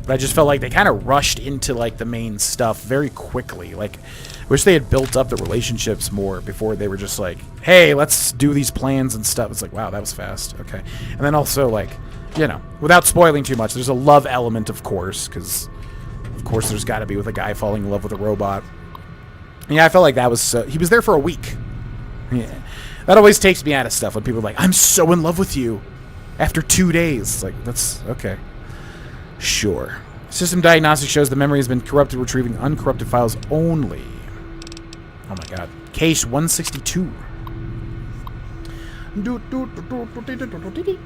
But I just felt like they kind of rushed into like the main stuff very quickly. Like, wish they had built up the relationships more before they were just like, hey, let's do these plans and stuff. It's like, wow, that was fast. Okay. And then also like, without spoiling too much, there's a love element, of course, because of course there's got to be with a guy falling in love with a robot. And yeah, I felt like that was he was there for a week. Yeah, that always takes me out of stuff when people are like, I'm so in love with you after 2 days. It's like, that's okay, sure. System diagnostic shows the memory has been corrupted, retrieving uncorrupted files only. Oh my god. Case 162.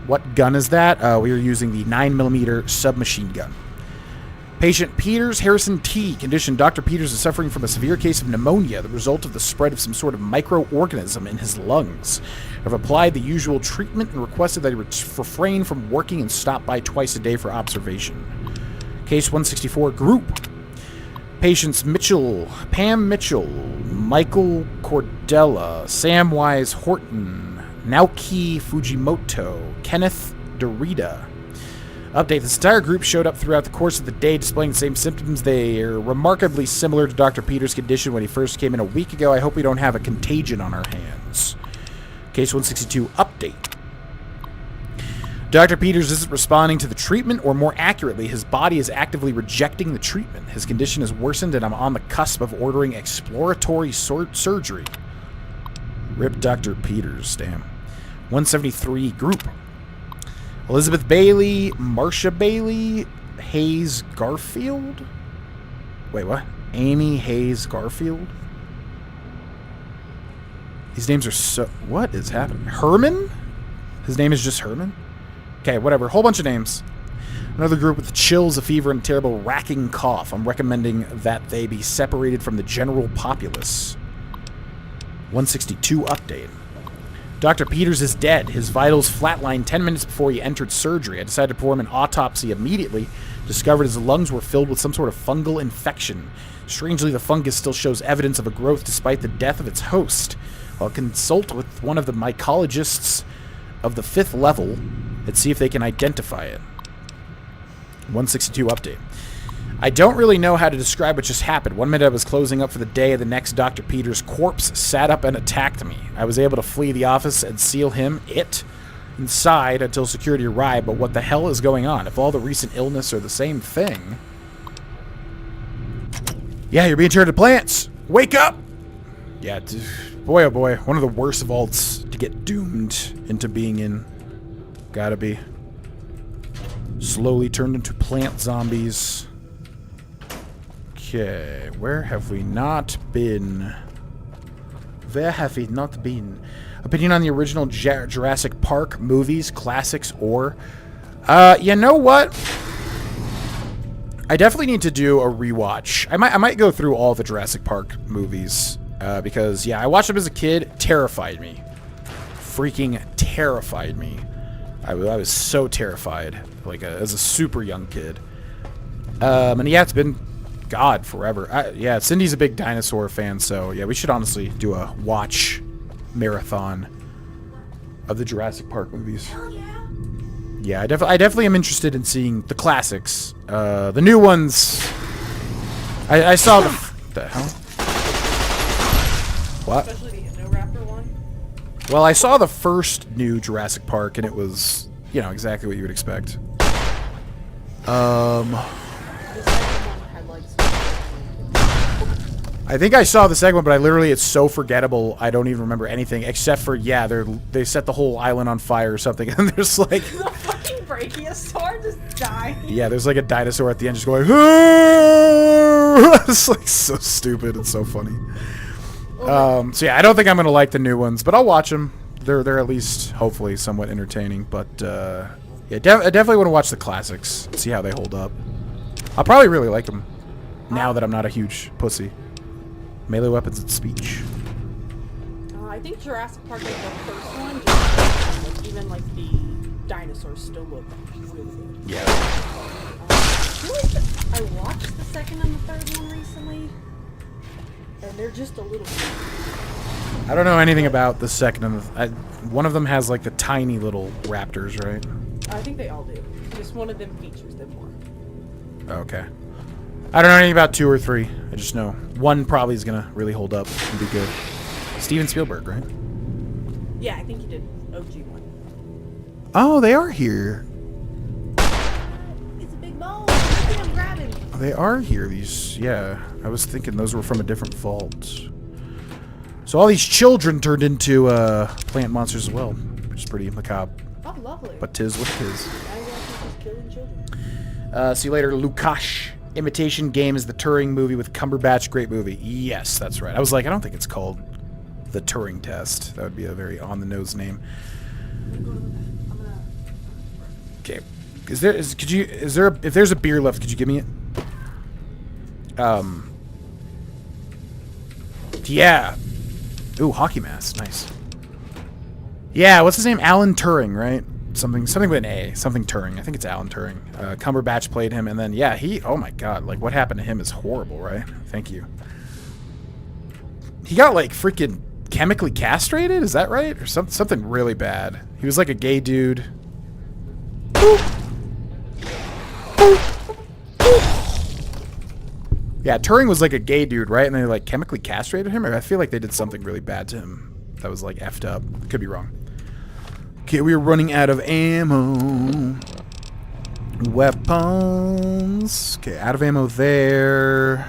What gun is that? We are using the 9mm submachine gun. Patient Peters Harrison T. Condition: Dr. Peters is suffering from a severe case of pneumonia, the result of the spread of some sort of microorganism in his lungs. I've applied the usual treatment and requested that he refrain from working and stop by twice a day for observation. Case 164, Group. Patients Pam Mitchell, Michael Cordella, Samwise Horton, Naoki Fujimoto, Kenneth Dorita. Update: this entire group showed up throughout the course of the day displaying the same symptoms. They are remarkably similar to Dr. Peters' condition when he first came in a week ago. I hope we don't have a contagion on our hands. Case 162, update. Dr. Peters isn't responding to the treatment, or more accurately, his body is actively rejecting the treatment. His condition has worsened, and I'm on the cusp of ordering exploratory surgery. Rip Dr. Peters, damn. 173, Group. Elizabeth Bailey, Marcia Bailey, Hayes Garfield? Wait, what? Amy Hayes Garfield? These names are so... What is happening? Herman? His name is just Herman? Okay, whatever. Whole bunch of names. Another group with chills, a fever, and a terrible racking cough. I'm recommending that they be separated from the general populace. 162 update. Dr. Peters is dead. His vitals flatlined 10 minutes before he entered surgery. I decided to perform an autopsy immediately. Discovered his lungs were filled with some sort of fungal infection. Strangely, the fungus still shows evidence of a growth despite the death of its host. I'll consult with one of the mycologists of the 5th level and see if they can identify it. 162 update. I don't really know how to describe what just happened. One minute I was closing up for the day, and the next Dr. Peters' corpse sat up and attacked me. I was able to flee the office and seal inside until security arrived, but what the hell is going on? If all the recent illness are the same thing... Yeah, you're being turned to plants! Wake up! Yeah, boy oh boy, one of the worst vaults to get doomed into being in. Gotta be. Slowly turned into plant zombies. Okay, where have we not been? Where have we not been? Opinion on the original Jurassic Park movies, classics, or... you know what? I definitely need to do a rewatch. I might go through all the Jurassic Park movies, because, yeah, I watched them as a kid. Terrified me. Freaking terrified me. I was so terrified, like, as a super young kid. And yeah, it's been... God, forever. Yeah, Cindy's a big dinosaur fan, so yeah, we should honestly do a watch marathon of the Jurassic Park movies. Yeah, I definitely am interested in seeing the classics. The new ones... I saw the hell? What? Well, I saw the first new Jurassic Park, and it was, exactly what you would expect. I think I saw the second one, but it's so forgettable. I don't even remember anything except for they set the whole island on fire or something, and there's like the fucking brachiosaur just died. Yeah, there's like a dinosaur at the end just going. It's like so stupid and so funny. So yeah, I don't think I'm gonna like the new ones, but I'll watch them. They're at least hopefully somewhat entertaining. But yeah, I definitely want to watch the classics, see how they hold up. I'll probably really like them now that I'm not a huge pussy. Melee weapons and speech. I think Jurassic Park is the first one. Like, even like the dinosaurs still look really good. Yeah. I watched the second and the third one recently, and they're just a little. I don't know anything about the second and the. One of them has like the tiny little raptors, right? I think they all do. Just one of them features them more. Okay. I don't know anything about 2 or 3. I just know 1 probably is gonna really hold up and be good. Steven Spielberg, right? Yeah, I think he did OG one. Oh, they are here. It's a big bone. I'm grabbing. They are here. These, yeah. I was thinking those were from a different vault. So all these children turned into plant monsters as well, which is pretty macabre. Oh, lovely. But tis what tis. I guess just killing children. See you later, Lukash. Imitation Game is the Turing movie with Cumberbatch. Great movie. Yes, that's right. I was like, I don't think it's called The Turing Test. That would be a very on-the-nose name. Okay. If there's a beer left, could you give me it? Yeah. Ooh, hockey mask. Nice. Yeah, what's his name? Alan Turing, right? Something with an A. Something Turing. I think it's Alan Turing. Cumberbatch played him, and then, yeah, oh my god, like, what happened to him is horrible, right? Thank you. He got, like, freaking chemically castrated? Is that right? Or something really bad. He was, like, a gay dude. Yeah, Turing was, like, a gay dude, right? And they, like, chemically castrated him? Or I feel like they did something really bad to him that was, like, effed up. Could be wrong. Okay, we are running out of ammo. Weapons. Okay, out of ammo there.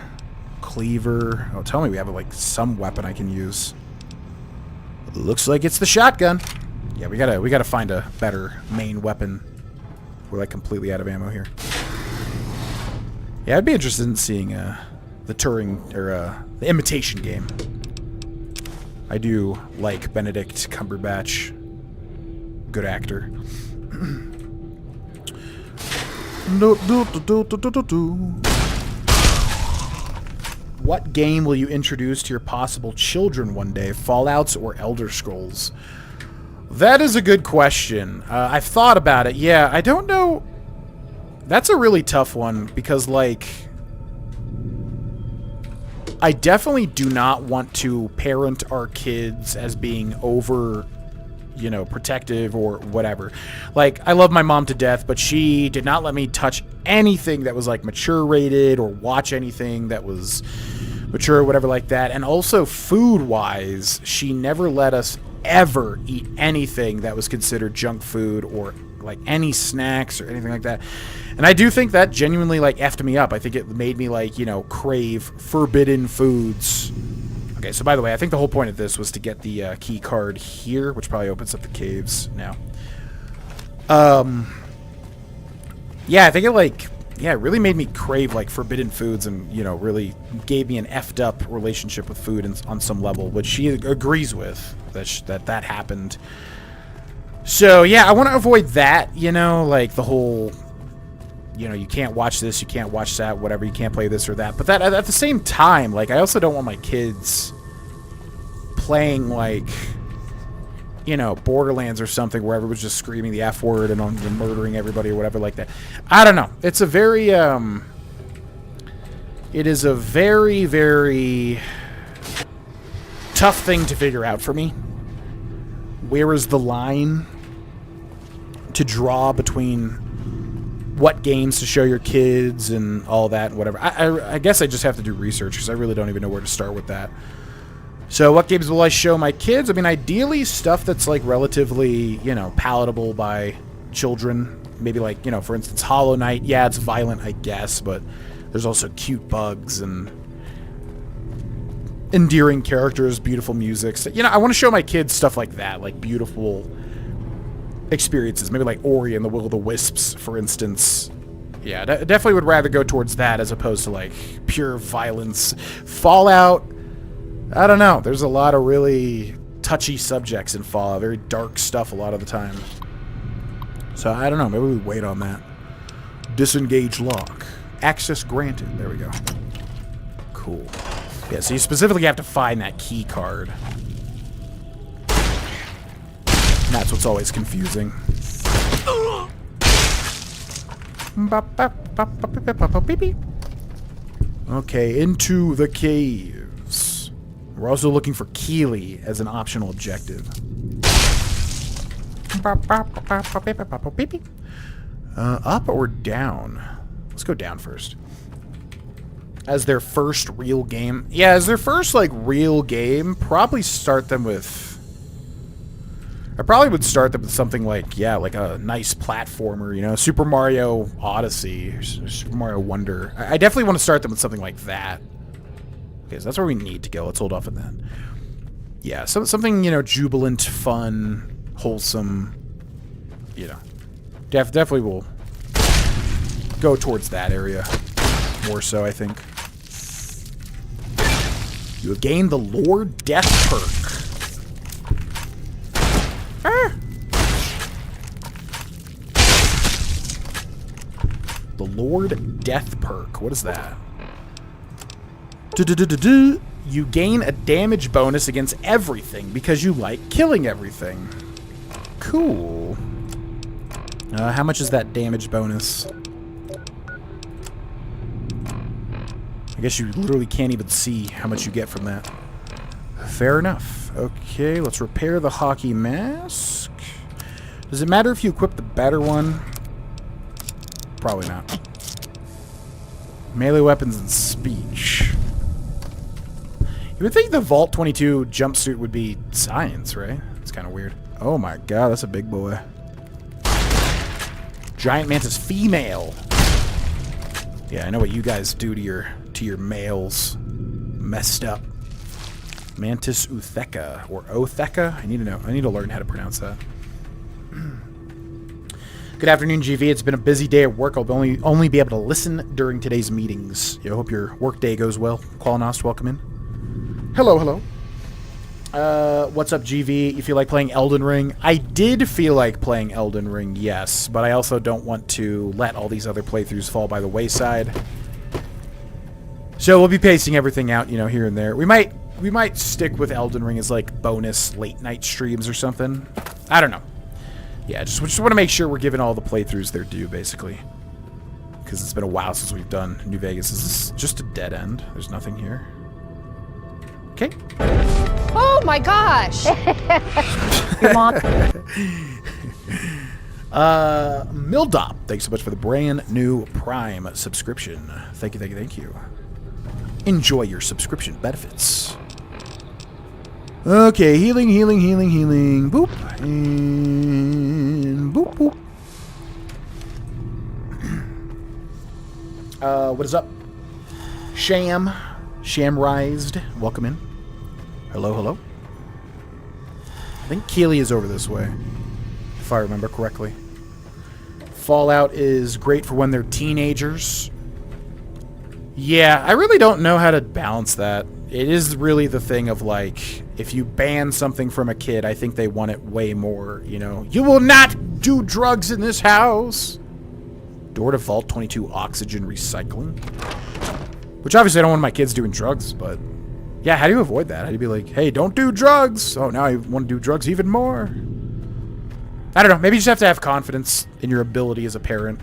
Cleaver. Oh, tell me we have like some weapon I can use. Looks like it's the shotgun. Yeah, we gotta find a better main weapon. We're like completely out of ammo here. Yeah, I'd be interested in seeing the Turing or the Imitation Game. I do like Benedict Cumberbatch. Good actor. What game will you introduce to your possible children one day? Fallouts or Elder Scrolls? That is a good question. I've thought about it. Yeah, I don't know. That's a really tough one because, like, I definitely do not want to parent our kids as being over, you know, protective or whatever. Like, I love my mom to death, but she did not let me touch anything that was, like, mature rated or watch anything that was mature or whatever like that. And also, food-wise, she never let us ever eat anything that was considered junk food or, like, any snacks or anything like that. And I do think that genuinely, like, effed me up. I think it made me, like, you know, crave forbidden foods. Okay, so by the way, I think the whole point of this was to get the key card here, which probably opens up the caves now. Yeah, I think it, like, yeah, it really made me crave, like, forbidden foods and, you know, really gave me an effed up relationship with food on some level, which she agrees with, that happened. So, yeah, I want to avoid that, you know, like, the whole, you know, you can't watch this, you can't watch that, whatever, you can't play this or that. But that at the same time, like, I also don't want my kids playing, like, you know, Borderlands or something where everyone's just screaming the F word and murdering everybody or whatever like that. I don't know. It's a very, it is a very, very tough thing to figure out for me. Where is the line to draw between what games to show your kids and all that and whatever. I guess I just have to do research because I really don't even know where to start with that. So what games will I show my kids? I mean, ideally stuff that's, like, relatively, you know, palatable by children. Maybe, like, you know, for instance, Hollow Knight. Yeah, it's violent, I guess, but there's also cute bugs and endearing characters, beautiful music. So, you know, I want to show my kids stuff like that, like beautiful experiences. Maybe like Ori and the Will of the Wisps, for instance. Yeah, definitely would rather go towards that as opposed to like pure violence. Fallout, I don't know. There's a lot of really touchy subjects in Fallout, very dark stuff a lot of the time. So I don't know, maybe we wait on that. Disengage lock. Access granted. There we go. Cool. Yeah, so you specifically have to find that key card. And that's what's always confusing. Okay, into the caves. We're also looking for Keely as an optional objective. Up or down? Let's go down first. As their first real game. Yeah, as their first, like, real game, probably start them with... I probably would start them with something like, yeah, like a nice platformer, you know, Super Mario Odyssey, or Super Mario Wonder. I definitely want to start them with something like that. Okay, so that's where we need to go. Let's hold off on that. Yeah, so something, you know, jubilant, fun, wholesome, you know. Definitely will go towards that area more so, I think. You have gained the Lord Death perk. The Lord Death perk. What is that? You gain a damage bonus against everything because you like killing everything. Cool. How much is that damage bonus? I guess you literally can't even see how much you get from that. Fair enough. Okay, let's repair the hockey mask. Does it matter if you equip the better one? Probably not. Melee weapons and speech. You would think the Vault 22 jumpsuit would be science, right? It's kind of weird. Oh my god, that's a big boy. Giant mantis female. Yeah, I know what you guys do to your males. Messed up. Mantis utheca or otheca. I need to know. I need to learn how to pronounce that. Good afternoon, GV. It's been a busy day at work. I'll only be able to listen during today's meetings. I hope your work day goes well. Qualinost, welcome in. Hello, hello. What's up, GV? You feel like playing Elden Ring? I did feel like playing Elden Ring, yes, but I also don't want to let all these other playthroughs fall by the wayside. So we'll be pacing everything out, you know, here and there. We might stick with Elden Ring as like bonus late night streams or something. I don't know. Yeah, just want to make sure we're giving all the playthroughs their due, basically. Because it's been a while since we've done New Vegas. This is just a dead end. There's nothing here. Okay. Oh my gosh! Your mom. Mildop, thanks so much for the brand new Prime subscription. Thank you, thank you, thank you. Enjoy your subscription benefits. Okay, healing, healing, healing, healing. Boop. And boop, boop. What is up? Shamrised. Welcome in. Hello, hello. I think Keely is over this way, if I remember correctly. Fallout is great for when they're teenagers. Yeah, I really don't know how to balance that. It is really the thing of, like, if you ban something from a kid, I think they want it way more, you know. You will not do drugs in this house. Door to Vault 22 oxygen recycling. Which obviously I don't want my kids doing drugs, but... yeah, how do you avoid that? How do you be like, hey, don't do drugs? Oh, now I want to do drugs even more. I don't know. Maybe you just have to have confidence in your ability as a parent.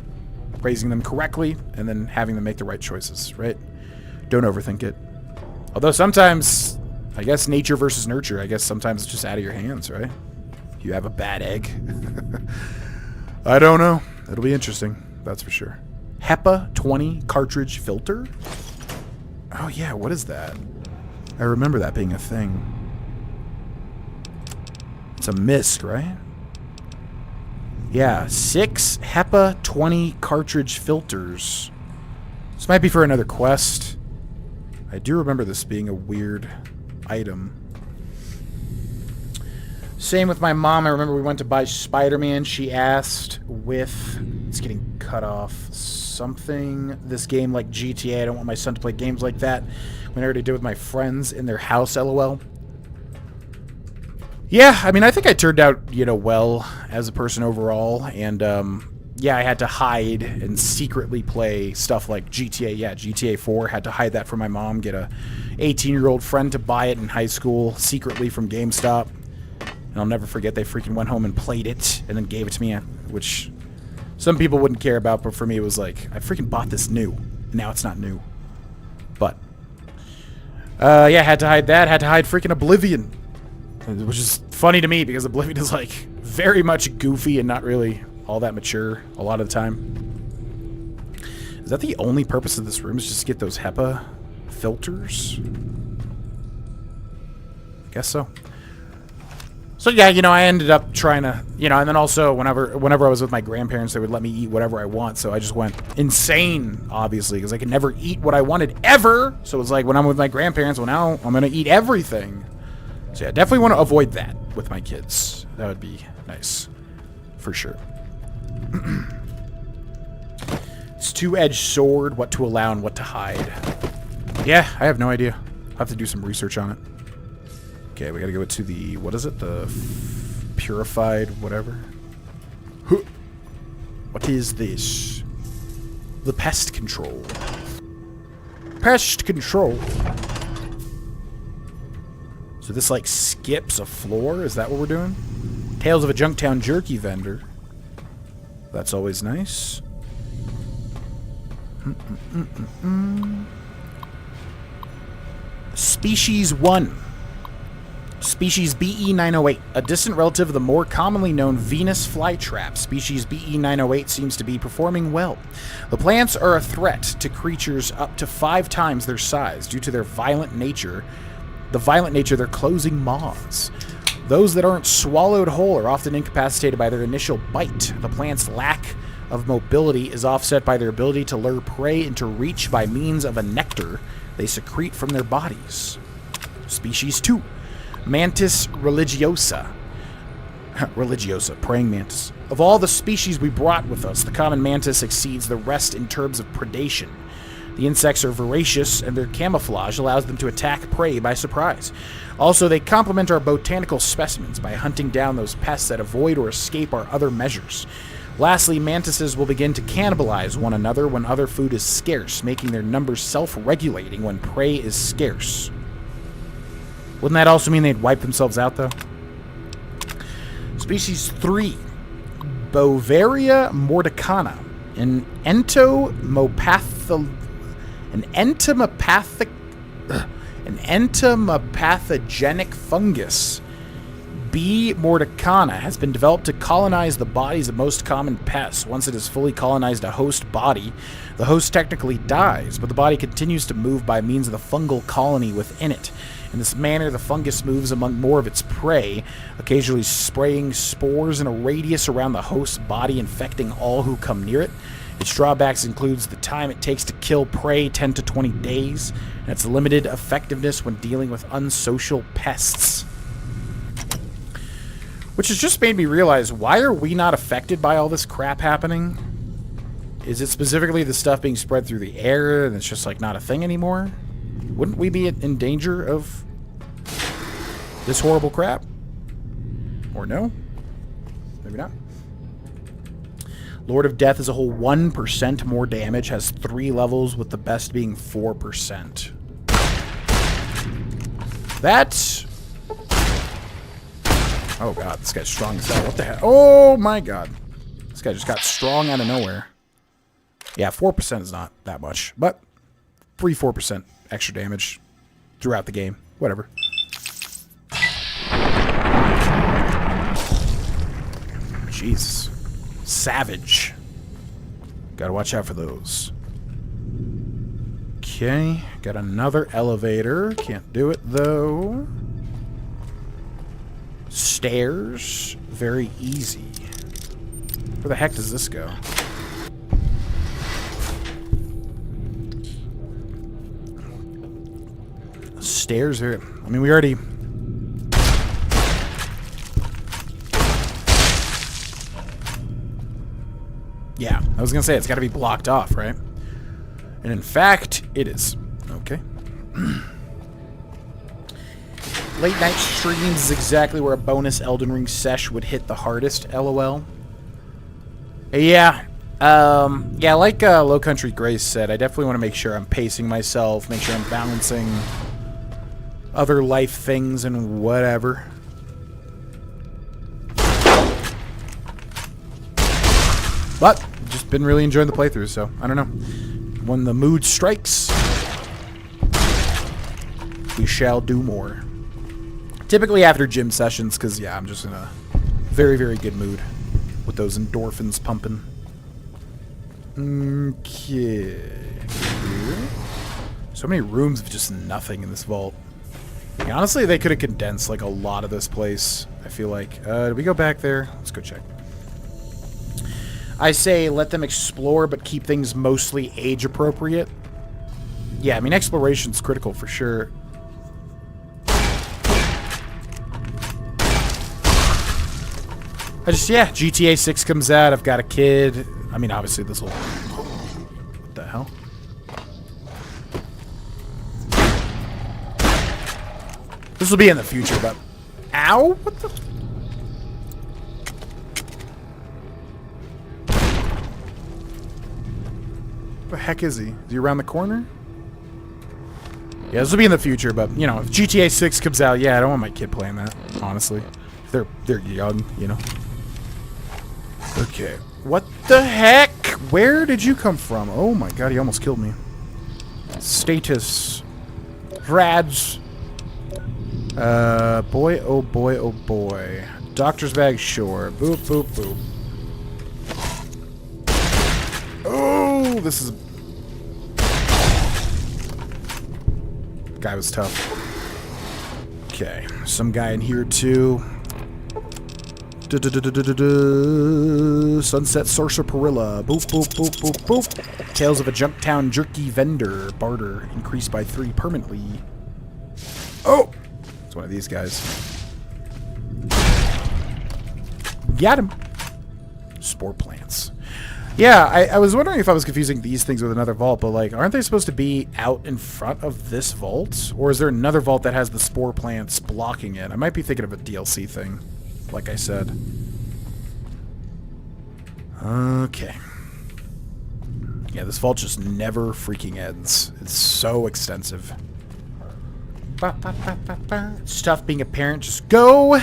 Raising them correctly, and then having them make the right choices, right? Don't overthink it. Although sometimes, I guess nature versus nurture, I guess sometimes it's just out of your hands, right? If you have a bad egg. I don't know. It'll be interesting, that's for sure. HEPA 20 cartridge filter? Oh yeah, what is that? I remember that being a thing. It's a mist, right? Yeah, 6 HEPA 20 cartridge filters. This might be for another quest. I do remember this being a weird item. Same with my mom. I remember we went to buy Spider-Man. She asked with... It's getting cut off. Something... This game like GTA. I don't want my son to play games like that. When I already did with my friends in their house, LOL. Yeah, I mean, I think I turned out, you know, well as a person overall. And, yeah, I had to hide and secretly play stuff like GTA. Yeah, GTA 4. Had to hide that from my mom. Get a 18-year-old friend to buy it in high school secretly from GameStop. And I'll never forget, they freaking went home and played it and then gave it to me, which some people wouldn't care about, but for me it was like, I freaking bought this new, and now it's not new. But, yeah, had to hide that, had to hide freaking Oblivion, which is funny to me because Oblivion is like very much goofy and not really all that mature a lot of the time. Is that the only purpose of this room, is just to get those HEPA filters? I guess so. So yeah, you know, I ended up trying to, you know, and then also whenever I was with my grandparents, they would let me eat whatever I want. So I just went insane, obviously, because I could never eat what I wanted ever. So it's like when I'm with my grandparents, well, now I'm gonna eat everything. So yeah, definitely want to avoid that with my kids. That would be nice, for sure. It's two-edged sword. What to allow and what to hide. Yeah, I have no idea. I'll have to do some research on it. Okay, we gotta go to the, what is it? The purified whatever? What is this? The pest control. Pest control. So this, like, skips a floor? Is that what we're doing? Tales of a Junktown jerky vendor. That's always nice. Species 1. Species BE-908, a distant relative of the more commonly known Venus flytrap. Species BE-908 seems to be performing well. The plants are a threat to creatures up to 5 times their size due to their violent nature. The violent nature of their closing maws. Those that aren't swallowed whole are often incapacitated by their initial bite. The plant's lack of mobility is offset by their ability to lure prey into reach by means of a nectar they secrete from their bodies. Species 2. Mantis religiosa. Religiosa, praying mantis. Of all the species we brought with us, the common mantis exceeds the rest in terms of predation. The insects are voracious, and their camouflage allows them to attack prey by surprise. Also, they complement our botanical specimens by hunting down those pests that avoid or escape our other measures. Lastly, mantises will begin to cannibalize one another when other food is scarce, making their numbers self-regulating when prey is scarce. Wouldn't that also mean they'd wipe themselves out, though? Species 3. Bovaria mordicana. An entomopathogenic fungus. B. mordicana has been developed to colonize the bodies of most common pests. Once it has fully colonized a host body, the host technically dies, but the body continues to move by means of the fungal colony within it. In this manner, the fungus moves among more of its prey, occasionally spraying spores in a radius around the host's body, infecting all who come near it. Its drawbacks includes the time it takes to kill prey, 10 to 20 days, and its limited effectiveness when dealing with unsocial pests. Which has just made me realize, why are we not affected by all this crap happening? Is it specifically the stuff being spread through the air and it's just like not a thing anymore? Wouldn't we be in danger of this horrible crap? Or no? Maybe not. Lord of Death is a whole 1% more damage, has 3 levels, with the best being 4%. That's... Oh god, this guy's strong as hell. What the hell? Oh my god. This guy just got strong out of nowhere. Yeah, 4% is not that much, but 3-4% extra damage throughout the game. Whatever. Jesus. Savage. Gotta watch out for those. Okay, got another elevator. Can't do it though. Stairs. Very easy. Where the heck does this go? stairs here. I mean, we already... Yeah, I was gonna say, it's gotta be blocked off, right? And in fact, it is. Okay. Late night streams is exactly where a bonus Elden Ring sesh would hit the hardest, LOL. Yeah. Yeah, like Low Country Grace said, I definitely want to make sure I'm pacing myself, make sure I'm balancing other life things and whatever. But, just been really enjoying the playthrough, so, I don't know. When the mood strikes, we shall do more. Typically after gym sessions, because, yeah, I'm just in a very, very good mood with those endorphins pumping. Okay. So many rooms of just nothing in this vault. Yeah, honestly, they could have condensed, like, a lot of this place, I feel like. Did we go back there? Let's go check. I say let them explore, but keep things mostly age-appropriate. Yeah, I mean, exploration's critical for sure. Yeah, GTA 6 comes out, I've got a kid. I mean, obviously this will... What the hell? This will be in the future, but... Ow! What the... What the heck is he? Is he around the corner? Yeah, this will be in the future, but, you know, if GTA 6 comes out, yeah, I don't want my kid playing that, honestly. They're young, you know. Okay. What the heck? Where did you come from? Oh my god, he almost killed me. Status. Rads. Boy, oh boy, oh boy. Doctor's bag, sure. Boop, boop, boop. Oh, this is... Guy was tough. Okay. Some guy in here, too. Sunset Sarsaparilla. Boop, boop, boop, boop, boop. Tales of a Junktown Jerky Vendor. Barter. Increased by 3 permanently. Oh! It's one of these guys. Got him. Spore plants. Yeah, I was wondering if I was confusing these things with another vault, but, like, aren't they supposed to be out in front of this vault? Or is there another vault that has the spore plants blocking it? I might be thinking of a DLC thing. Like I said. Okay. Yeah, this vault just never freaking ends. It's so extensive. It's tough being a parent. Just go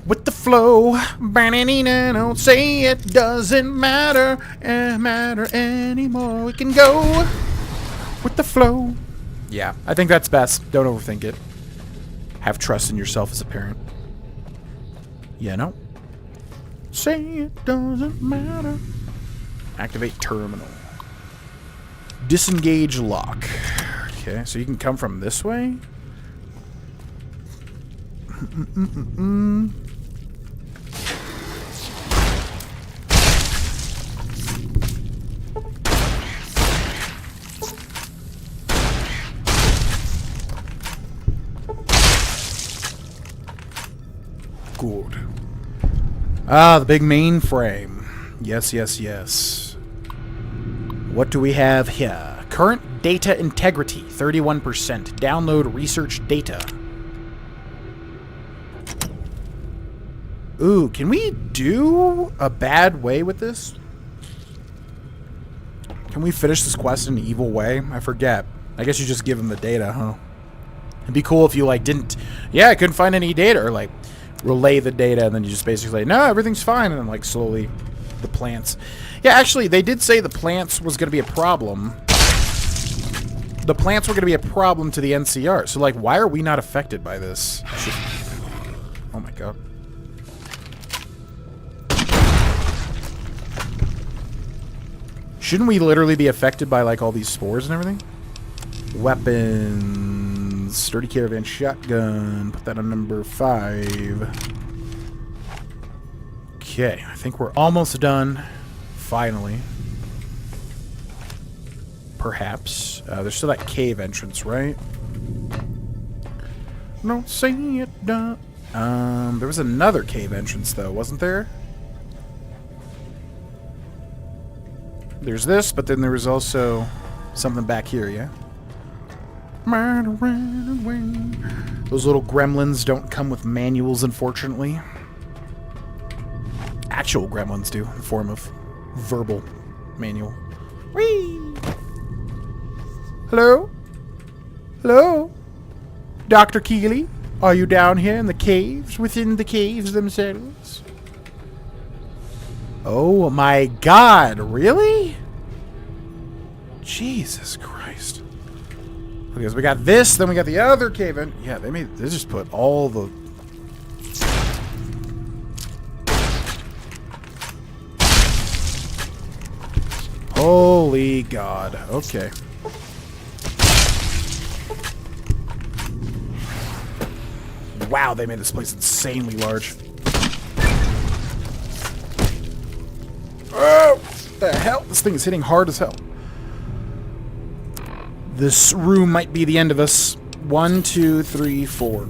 with the flow. Don't say it doesn't matter anymore. We can go with the flow. Yeah, I think that's best. Don't overthink it. Have trust in yourself as a parent. Yeah, no. Say it doesn't matter. Activate terminal. Disengage lock. Okay, so you can come from this way? Good. Ah, the big mainframe. Yes, yes, yes. What do we have here? Current data integrity, 31%. Download research data. Ooh, can we do a bad way with this? Can we finish this quest in an evil way? I forget. I guess you just give him the data, huh? It'd be cool if you, like, didn't... Yeah, I couldn't find any data, or, like... relay the data, and then you just basically say, no, everything's fine, and then, like, slowly the plants. Yeah, actually, they did say the plants was going to be a problem. The plants were going to be a problem to the NCR. So, like, why are we not affected by this? Oh, my God. Shouldn't we literally be affected by, like, all these spores and everything? Weapons. Sturdy Caravan shotgun. Put that on number 5. Okay, I think we're almost done. Finally. Perhaps. There's still that cave entrance, right? Don't see it done. There was another cave entrance, though, wasn't there? There's this, but then there was also something back here, yeah? Those little gremlins don't come with manuals, unfortunately. Actual gremlins do, in the form of verbal manual. Whee! Hello? Hello? Dr. Keely? Are you down here in the caves, within the caves themselves? Oh my god, really? Jesus Christ. Because we got this, then we got the other cave in. Yeah, they just put all the... Holy God. Okay. Wow, they made this place insanely large. Oh! What the hell? This thing is hitting hard as hell. This room might be the end of us. 1, 2, 3, 4.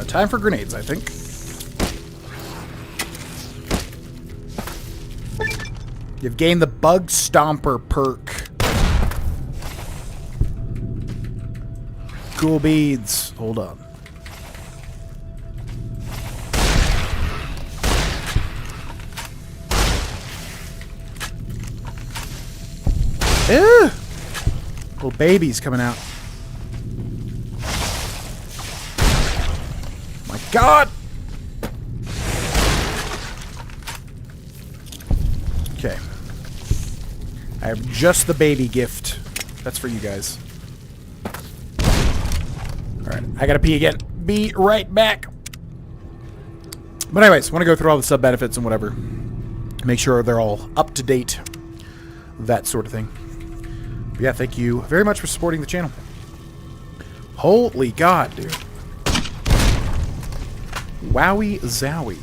Time for grenades, I think. You've gained the Bug Stomper perk. Cool beads. Hold on. Ew! Little babies coming out. My God! Okay. I have just the baby gift. That's for you guys. Alright, I gotta pee again. Be right back. But anyways, want to go through all the sub benefits and whatever. Make sure they're all up to date. That sort of thing. But yeah, thank you very much for supporting the channel. Holy God, dude. Wowie zowie.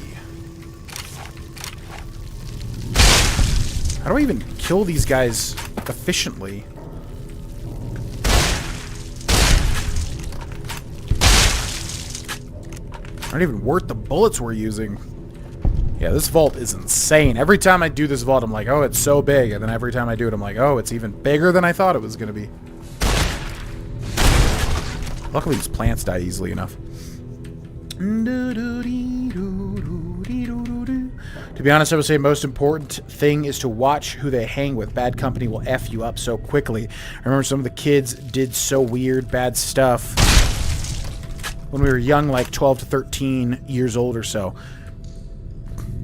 How do I even kill these guys efficiently? Not even worth the bullets we're using. Yeah, this vault is insane. Every time I do this vault, I'm like, oh, it's so big. And then every time I do it, I'm like, oh, it's even bigger than I thought it was going to be. Luckily, these plants die easily enough. To be honest, I would say most important thing is to watch who they hang with. Bad company will F you up so quickly. I remember some of the kids did so weird, bad stuff when we were young, like 12 to 13 years old or so.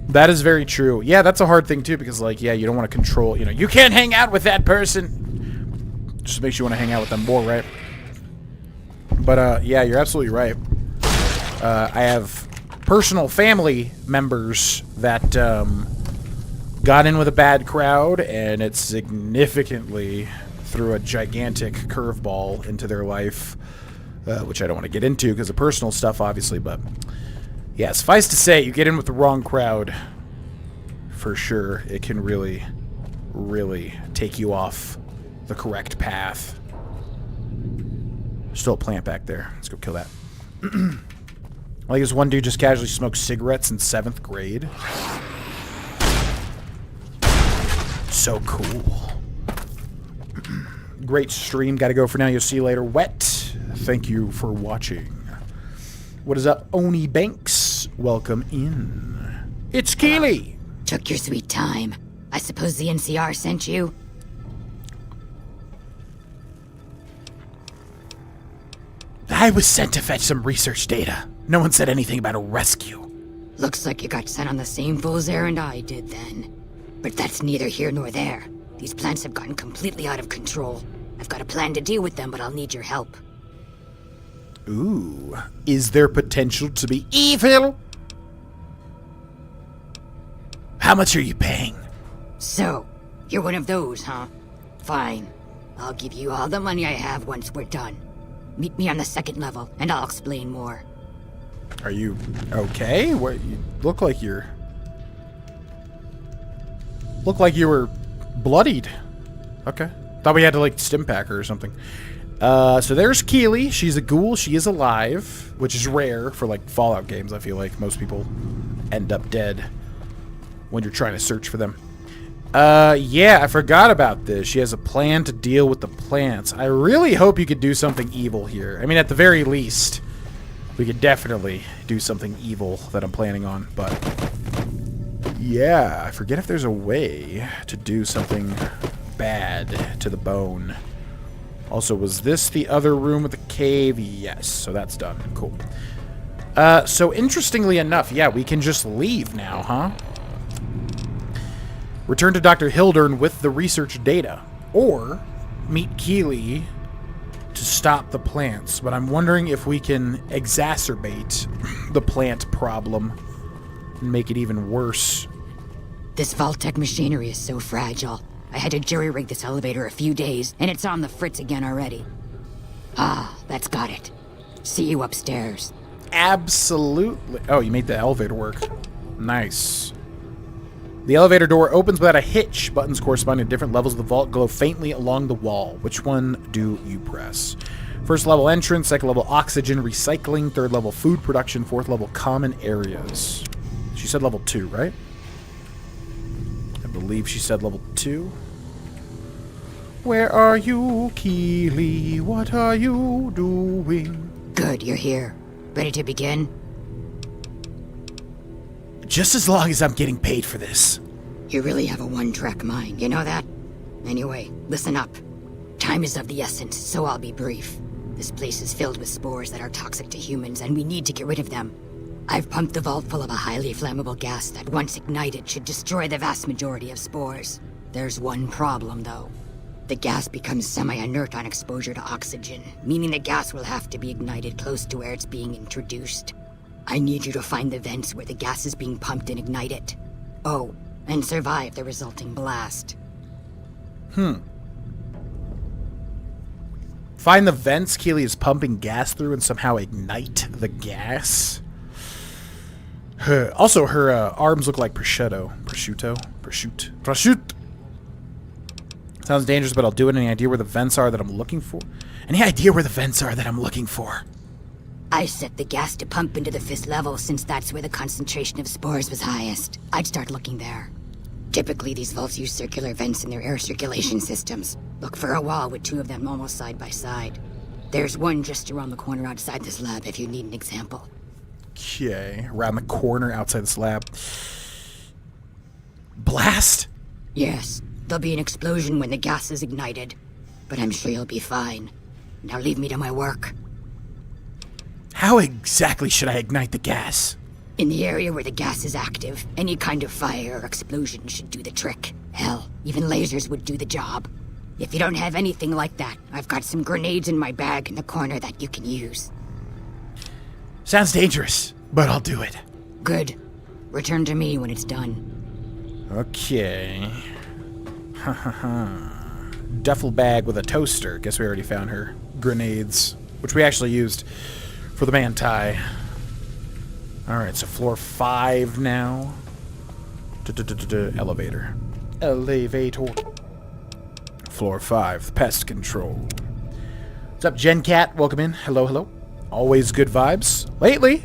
That is very true. Yeah, that's a hard thing too, because like, yeah, you don't want to control, you know, you can't hang out with that person. Just makes you want to hang out with them more, right? But yeah, you're absolutely right. I have personal family members that got in with a bad crowd, and it significantly threw a gigantic curveball into their life, which I don't want to get into because of personal stuff, obviously, but yeah, suffice to say, you get in with the wrong crowd, for sure, it can really, really take you off the correct path. Still a plant back there. Let's go kill that. Like this one dude just casually smoked cigarettes in 7th grade. So cool. Great stream. Gotta go for now. You'll see you later. Wet. Thank you for watching. What is up, Oni Banks? Welcome in. It's Keely. Took your sweet time. I suppose the NCR sent you? I was sent to fetch some research data. No one said anything about a rescue. Looks like you got sent on the same fool's errand I did then. But that's neither here nor there. These plants have gotten completely out of control. I've got a plan to deal with them, but I'll need your help. Ooh. Is there potential to be evil? How much are you paying? So, you're one of those, huh? Fine. I'll give you all the money I have once we're done. Meet me on the 2nd level, and I'll explain more. Are you okay? What, you look like you're... Look like you were bloodied. Okay. Thought we had to, like, stim pack her or something. So there's Keely. She's a ghoul. She is alive, which is rare for, like, Fallout games. I feel like most people end up dead when you're trying to search for them. Yeah, I forgot about this. She has a plan to deal with the plants. I really hope you could do something evil here. I mean, at the very least, we could definitely do something evil that I'm planning on, but... yeah, I forget if there's a way to do something bad to the bone. Also, was this the other room with the cave? Yes, so that's done. Cool. So interestingly enough, yeah, we can just leave now, huh? Return to Dr. Hildern with the research data. Or meet Keely to stop the plants. But I'm wondering if we can exacerbate the plant problem and make it even worse. This Vault-Tec machinery is so fragile. I had to jury-rig this elevator a few days, and it's on the fritz again already. Ah, that's got it. See you upstairs. Absolutely. Oh, you made the elevator work. Nice. The elevator door opens without a hitch. Buttons corresponding to different levels of the vault glow faintly along the wall. Which one do you press? First level entrance, second level oxygen recycling, third level food production, fourth level common areas. She said level 2, right? I believe she said level 2. Where are you, Keely? What are you doing? Good, you're here. Ready to begin? Just as long as I'm getting paid for this. You really have a one-track mind, you know that? Anyway, listen up. Time is of the essence, so I'll be brief. This place is filled with spores that are toxic to humans, and we need to get rid of them. I've pumped the vault full of a highly flammable gas that, once ignited, should destroy the vast majority of spores. There's one problem, though. The gas becomes semi-inert on exposure to oxygen, meaning the gas will have to be ignited close to where it's being introduced. I need you to find the vents where the gas is being pumped and ignite it. Oh, and survive the resulting blast. Find the vents Keely is pumping gas through and somehow ignite the gas. Also, her arms look like prosciutto. Prosciutto. Sounds dangerous, but I'll do it. Any idea where the vents are that I'm looking for? I set the gas to pump into the 5th level since that's where the concentration of spores was highest. I'd start looking there. Typically, these vaults use circular vents in their air circulation systems. Look for a wall with 2 of them almost side by side. There's one just around the corner outside this lab if you need an example. Okay, around the corner outside this lab. Blast? Yes, there'll be an explosion when the gas is ignited. But I'm sure you'll be fine. Now leave me to my work. How exactly should I ignite the gas? In the area where the gas is active, any kind of fire or explosion should do the trick. Hell, even lasers would do the job. If you don't have anything like that, I've got some grenades in my bag in the corner that you can use. Sounds dangerous, but I'll do it. Good. Return to me when it's done. Okay. Duffel bag with a toaster. Guess we already found her grenades, which we actually used for the manti. Alright, so floor 5 now. Elevator. Elevator. Floor 5, pest control. What's up, Gen Cat? Welcome in. Hello, hello. Always good vibes. Lately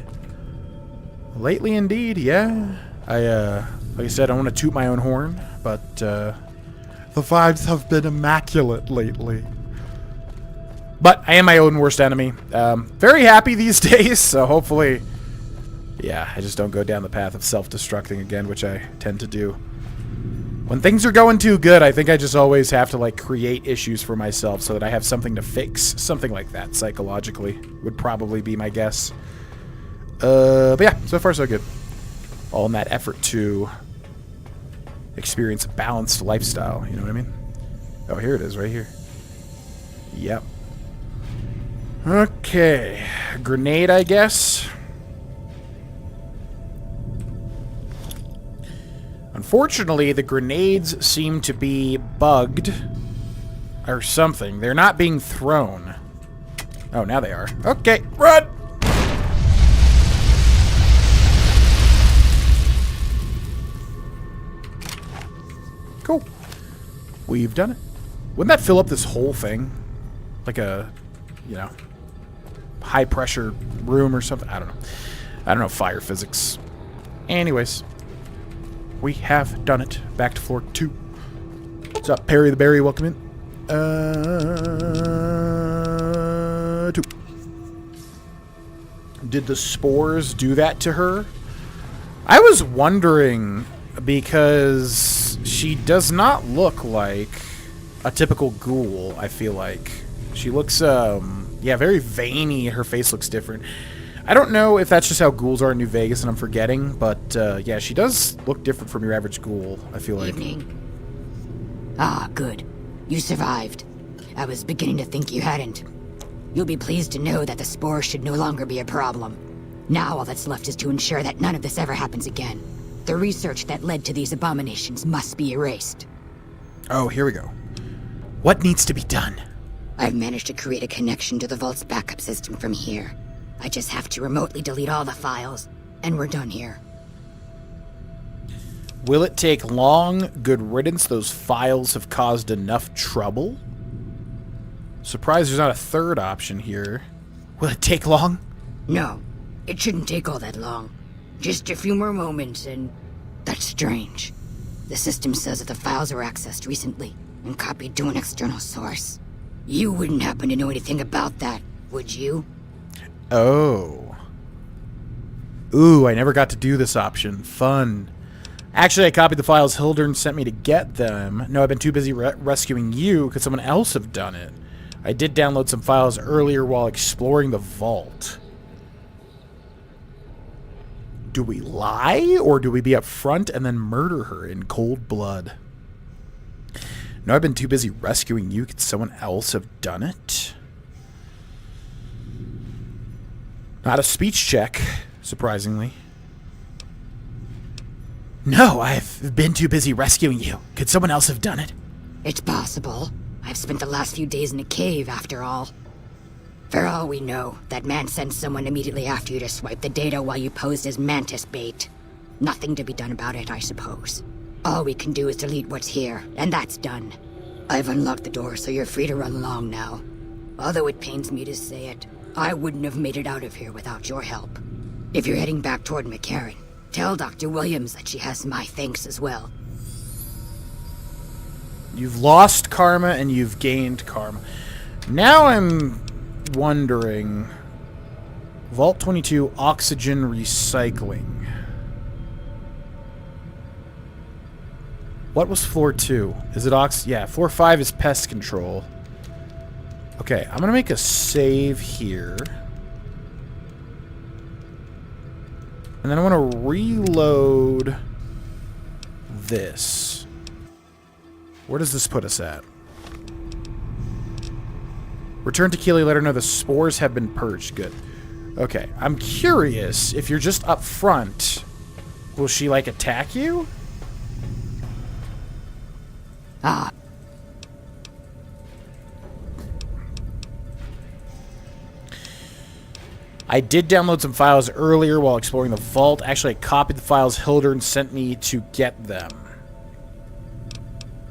indeed, yeah. Like I said, I want to toot my own horn, but the vibes have been immaculate lately. But I am my own worst enemy. Very happy these days, so hopefully, yeah, I just don't go down the path of self-destructing again, which I tend to do. When things are going too good, I think I just always have to, like, create issues for myself so that I have something to fix. Something like that, psychologically, would probably be my guess. But yeah, so far so good. All in that effort to experience a balanced lifestyle, you know what I mean? Oh, here it is, right here. Yep. Okay. Grenade, I guess. Unfortunately, the grenades seem to be bugged or something. They're not being thrown. Oh, now they are. Okay, run! Cool. We've done it. Wouldn't that fill up this whole thing? Like a, you know, high pressure room or something? I don't know. I don't know fire physics. Anyways, we have done it. Back to floor 2. What's up, Perry the Berry? Welcome in. 2. Did the spores do that to her? I was wondering, because she does not look like a typical ghoul, I feel like. She looks, yeah, very veiny. Her face looks different. I don't know if that's just how ghouls are in New Vegas and I'm forgetting, but, yeah, she does look different from your average ghoul, I feel like. Evening. Ah, good. You survived. I was beginning to think you hadn't. You'll be pleased to know that the spores should no longer be a problem. Now all that's left is to ensure that none of this ever happens again. The research that led to these abominations must be erased. Oh, here we go. What needs to be done? I've managed to create a connection to the Vault's backup system from here. I just have to remotely delete all the files, and we're done here. Will it take long? Good riddance. Those files have caused enough trouble. Surprised there's not a third option here. Will it take long? No, it shouldn't take all that long. Just a few more moments, and that's strange. The system says that the files were accessed recently and copied to an external source. You wouldn't happen to know anything about that, would you? Oh. Ooh, I never got to do this option. Fun. Actually, I copied the files Hildern sent me to get them. No, I've been too busy rescuing you. Could someone else have done it? I did download some files earlier while exploring the vault. Do we lie, or do we be up front and then murder her in cold blood? No, I've been too busy rescuing you. Could someone else have done it? Not a speech check, surprisingly. No, I've been too busy rescuing you. Could someone else have done it? It's possible. I've spent the last few days in a cave, after all. For all we know, that man sent someone immediately after you to swipe the data while you posed as mantis bait. Nothing to be done about it, I suppose. All we can do is delete what's here, and that's done. I've unlocked the door, so you're free to run along now. Although it pains me to say it, I wouldn't have made it out of here without your help. If you're heading back toward McCaron, tell Dr. Williams that she has my thanks as well. You've lost karma and you've gained karma. Now I'm wondering... Vault 22, oxygen recycling. What was floor 2? Is it yeah, floor 5 is pest control. Okay, I'm gonna make a save here. And then I want to reload this. Where does this put us at? Return to Keely, let her know the spores have been purged. Good. Okay, I'm curious, if you're just up front, will she, like, attack you? Ah. I did download some files earlier while exploring the vault. Actually, I copied the files Hildern sent me to get them.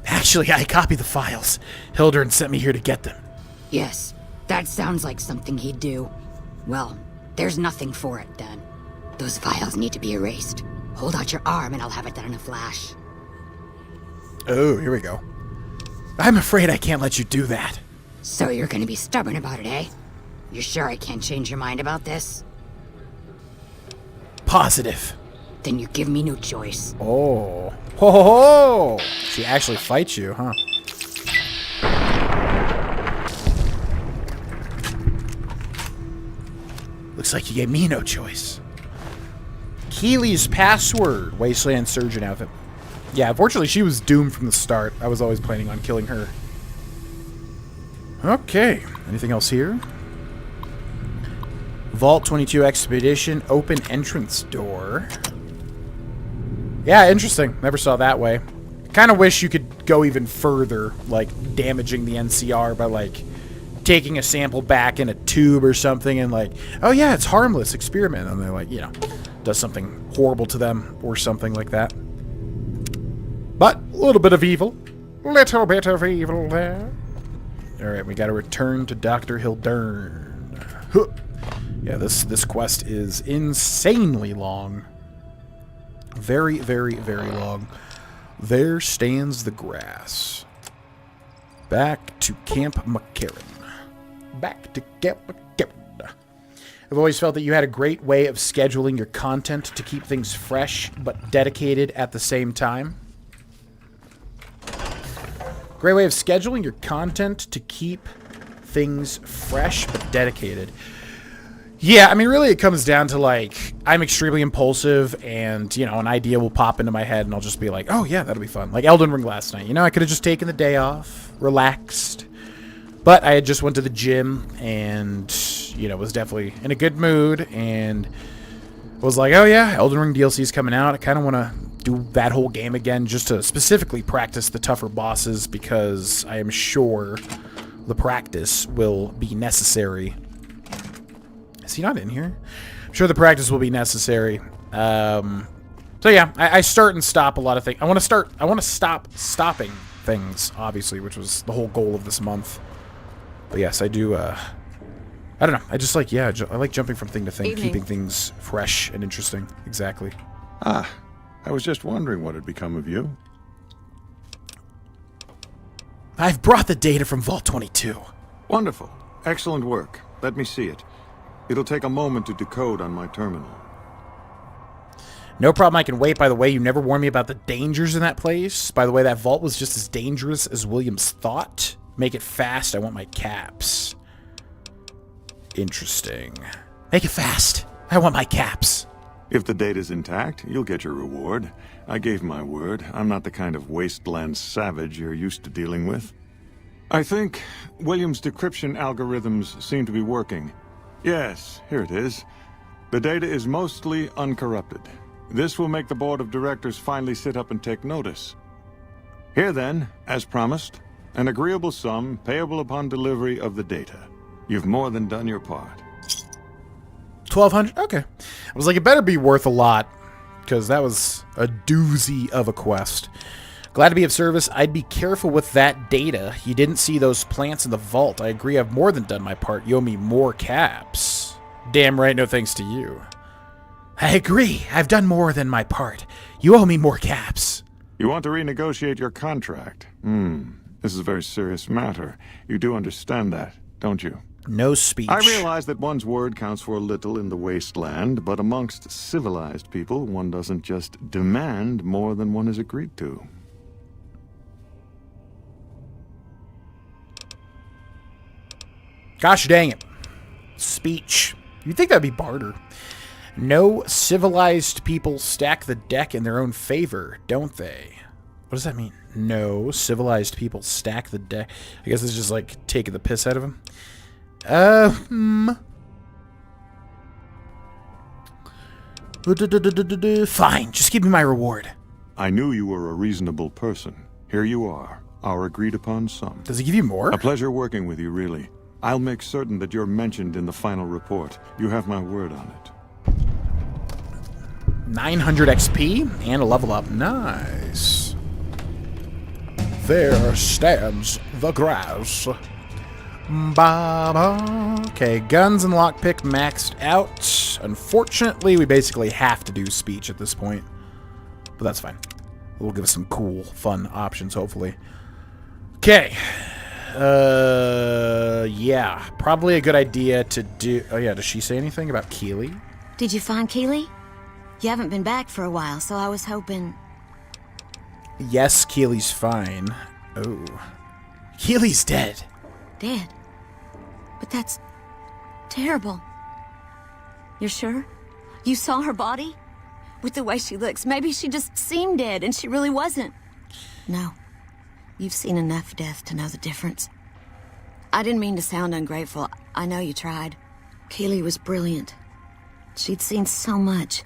Actually, I copied the files Hildern sent me here to get them. Yes, that sounds like something he'd do. Well, there's nothing for it then. Those files need to be erased. Hold out your arm and I'll have it done in a flash. Oh, here we go. I'm afraid I can't let you do that. So you're gonna be stubborn about it, eh? You sure I can't change your mind about this? Positive. Then you give me no choice. Oh. Ho ho ho! She actually fights you, huh? Looks like you gave me no choice. Keely's password. Wasteland Surgeon outfit. Yeah, unfortunately she was doomed from the start. I was always planning on killing her. Okay. Anything else here? Vault 22 Expedition. Open entrance door. Yeah, interesting. Never saw that way. Kind of wish you could go even further, like damaging the NCR by, like, taking a sample back in a tube or something and, like, oh yeah, it's harmless, experiment. And they're like, you know, does something horrible to them or something like that. But a little bit of evil. Little bit of evil there. Alright, we gotta return to Dr. Hildern. Huh. Yeah, this quest is insanely long. Very, very, very long. There stands the grass. Back to Camp McCaron. Back to Camp McCaron. I've always felt that you had a great way of scheduling your content to keep things fresh, but dedicated at the same time. Great way of scheduling your content to keep things fresh, but dedicated. Yeah, I mean, really it comes down to, like, I'm extremely impulsive, and, you know, an idea will pop into my head, and I'll just be like, oh, yeah, that'll be fun. Like Elden Ring last night. You know, I could have just taken the day off, relaxed. But I had just went to the gym, and, you know, was definitely in a good mood, and was like, oh, yeah, Elden Ring DLC's coming out. I kind of want to do that whole game again, just to specifically practice the tougher bosses, because I am sure the practice will be necessary. Is he not in here? I'm sure the practice will be necessary. So yeah, I start and stop a lot of things. I want to stop stopping things, obviously, which was the whole goal of this month. But yes, I do, I don't know. I just like, yeah, I like jumping from thing to thing, keeping things fresh and interesting. Exactly. Ah, I was just wondering what had become of you. I've brought the data from Vault 22. Wonderful. Excellent work. Let me see it. It'll take a moment to decode on my terminal. No problem, I can wait. By the way, you never warned me about the dangers in that place. By the way, that vault was just as dangerous as Williams thought. Make it fast, I want my caps. Interesting. Make it fast, I want my caps. If the data's intact, you'll get your reward. I gave my word. I'm not the kind of wasteland savage you're used to dealing with. I think Williams' decryption algorithms seem to be working. Yes, here it is. The data is mostly uncorrupted. This will make the board of directors finally sit up and take notice. Here then, as promised, an agreeable sum payable upon delivery of the data. You've more than done your part. 1,200? Okay. I was like, it better be worth a lot, because that was a doozy of a quest. Glad to be of service. I'd be careful with that data. You didn't see those plants in the vault. I agree, I've more than done my part. You owe me more caps. Damn right, no thanks to you. I agree, I've done more than my part. You owe me more caps. You want to renegotiate your contract? This is a very serious matter. You do understand that, don't you? No speech. I realize that one's word counts for a little in the wasteland, but amongst civilized people, one doesn't just demand more than one has agreed to. Gosh dang it. Speech. You'd think that'd be barter. No civilized people stack the deck in their own favor, don't they? What does that mean? No civilized people stack the deck. I guess it's just like taking the piss out of them. Fine, just give me my reward. I knew you were a reasonable person. Here you are, our agreed upon sum. Does he give you more? A pleasure working with you, really. I'll make certain that you're mentioned in the final report. You have my word on it. 900 XP and a level up. Nice. There stands the grass. Okay, guns and lockpick maxed out. Unfortunately, we basically have to do speech at this point. But that's fine. It'll give us some cool, fun options, hopefully. Okay. Yeah. Probably a good idea to do... Oh, yeah, does she say anything about Keely? Did you find Keely? You haven't been back for a while, so I was hoping... Yes, Keely's fine. Oh. Keely's dead. Dead? But that's... terrible. You're sure? You saw her body? With the way she looks, maybe she just seemed dead and she really wasn't. No. You've seen enough death to know the difference. I didn't mean to sound ungrateful. I know you tried. Keely was brilliant. She'd seen so much.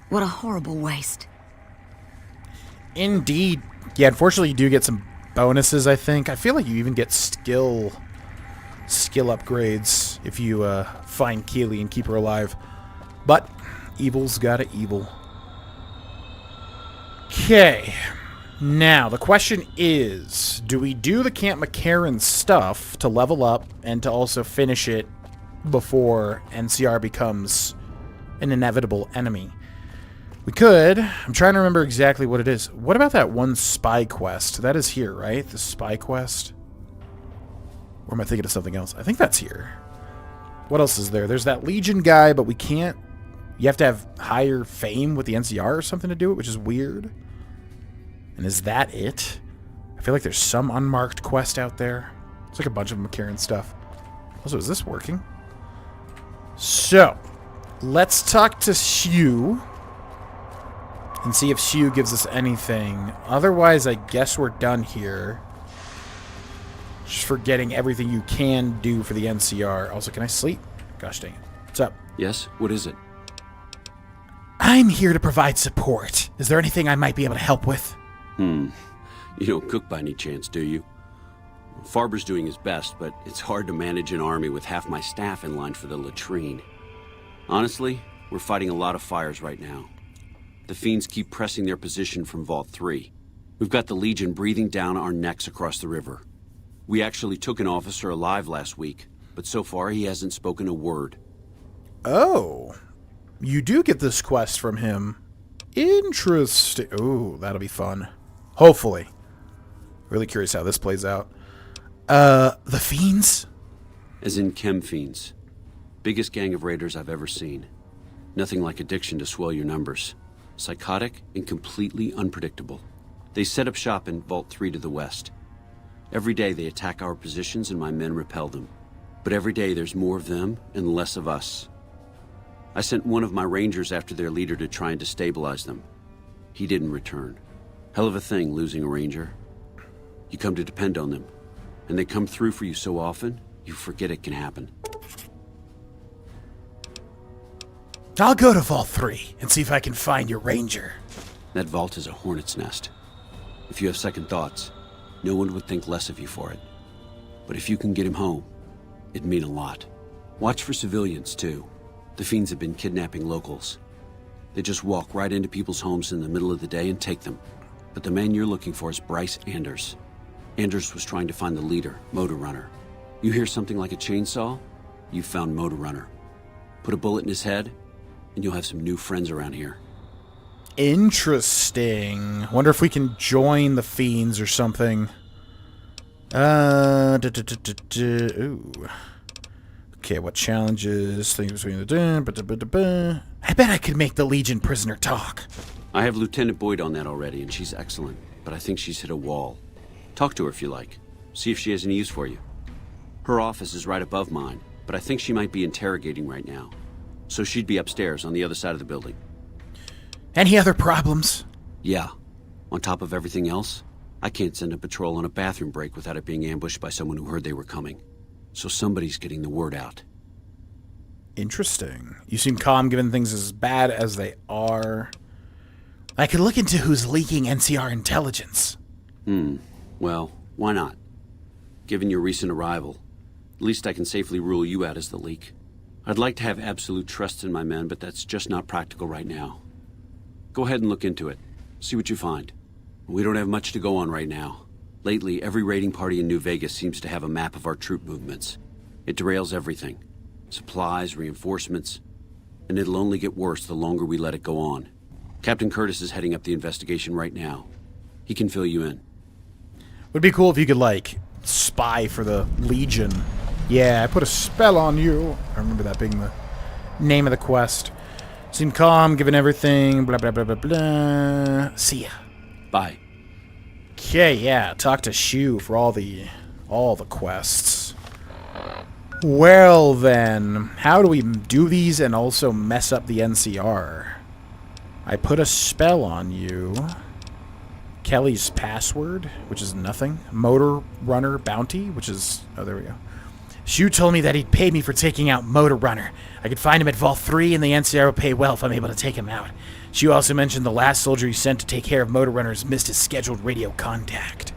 What a horrible waste. Indeed. Yeah, unfortunately you do get some bonuses, I think. I feel like you even get skill upgrades if you find Keely and keep her alive. But evil's gotta evil. Okay. Now, the question is, do we do the Camp McCaron stuff to level up and to also finish it before NCR becomes an inevitable enemy? We could. I'm trying to remember exactly what it is. What about that one spy quest? That is here, right? The spy quest? Or am I thinking of something else? I think that's here. What else is there? There's that Legion guy, but we can't... You have to have higher fame with the NCR or something to do it, which is weird. And is that it? I feel like there's some unmarked quest out there. It's like a bunch of McCaron stuff. Also, is this working? So, let's talk to Shu and see if Shu gives us anything. Otherwise, I guess we're done here. Just for getting everything you can do for the NCR. Also, can I sleep? Gosh dang it. What's up? Yes? What is it? I'm here to provide support. Is there anything I might be able to help with? You don't cook by any chance, do you? Farber's doing his best, but it's hard to manage an army with half my staff in line for the latrine. Honestly, we're fighting a lot of fires right now. The Fiends keep pressing their position from Vault 3. We've got the Legion breathing down our necks across the river. We actually took an officer alive last week, but so far he hasn't spoken a word. Oh. You do get this quest from him. Interesting. Ooh, that'll be fun. Hopefully. Really curious how this plays out. The Fiends? As in Chem Fiends. Biggest gang of raiders I've ever seen. Nothing like addiction to swell your numbers. Psychotic and completely unpredictable. They set up shop in Vault 3 to the west. Every day they attack our positions and my men repel them. But every day there's more of them and less of us. I sent one of my rangers after their leader to try and destabilize them. He didn't return. Hell of a thing, losing a ranger. You come to depend on them, and they come through for you so often, you forget it can happen. I'll go to Vault 3 and see if I can find your ranger. That vault is a hornet's nest. If you have second thoughts, no one would think less of you for it. But if you can get him home, it'd mean a lot. Watch for civilians, too. The Fiends have been kidnapping locals. They just walk right into people's homes in the middle of the day and take them. But the man you're looking for is Bryce Anders. Anders was trying to find the leader, Motor Runner. You hear something like a chainsaw? You've found Motor Runner. Put a bullet in his head, and you'll have some new friends around here. Interesting. Wonder if we can join the Fiends or something. Ooh. Okay, what challenges? Things between the... I bet I could make the Legion prisoner talk. I have Lieutenant Boyd on that already, and she's excellent. But I think she's hit a wall. Talk to her if you like. See if she has any use for you. Her office is right above mine, but I think she might be interrogating right now. So she'd be upstairs on the other side of the building. Any other problems? Yeah. On top of everything else, I can't send a patrol on a bathroom break without it being ambushed by someone who heard they were coming. So somebody's getting the word out. Interesting. You seem calm given things as bad as they are. I could look into who's leaking NCR intelligence. Well, why not? Given your recent arrival, at least I can safely rule you out as the leak. I'd like to have absolute trust in my men, but that's just not practical right now. Go ahead and look into it. See what you find. We don't have much to go on right now. Lately, every raiding party in New Vegas seems to have a map of our troop movements. It derails everything. Supplies, reinforcements. And it'll only get worse the longer we let it go on. Captain Curtis is heading up the investigation right now. He can fill you in. Would be cool if you could, like, spy for the Legion. Yeah, I put a spell on you. I remember that being the name of the quest. Seem calm, given everything, blah, blah, blah, blah, blah. See ya. Bye. Okay, yeah, talk to Shu for all the quests. Well, then, how do we do these and also mess up the NCR? I put a spell on you. Kelly's password, which is nothing. Motor Runner bounty, which is... Oh, there we go. Shu told me that he'd pay me for taking out Motor Runner. I could find him at Vault 3, and the NCR will pay well if I'm able to take him out. Shu also mentioned the last soldier he sent to take care of Motor Runners missed his scheduled radio contact.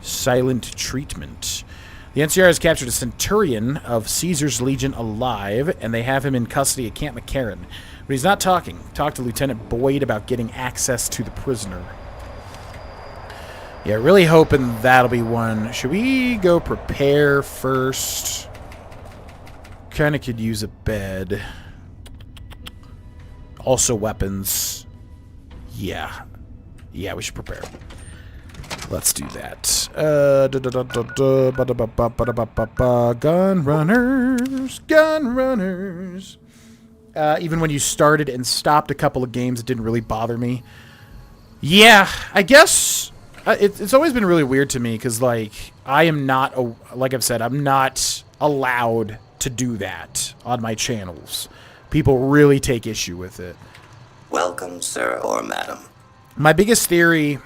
Silent treatment. The NCR has captured a Centurion of Caesar's Legion alive, and they have him in custody at Camp McCaron. But he's not talking. Talk to Lieutenant Boyd about getting access to the prisoner. Yeah, really hoping that'll be one. Should we go prepare first? Kind of could use a bed. Also weapons. Yeah. Yeah, we should prepare. Let's do that. Gun runners. Gun runners. Even when you started and stopped a couple of games, it didn't really bother me. Yeah, I guess it's always been really weird to me because, like, I am not, like I've said, I'm not allowed to do that on my channels. People really take issue with it. Welcome, sir or madam. My biggest theory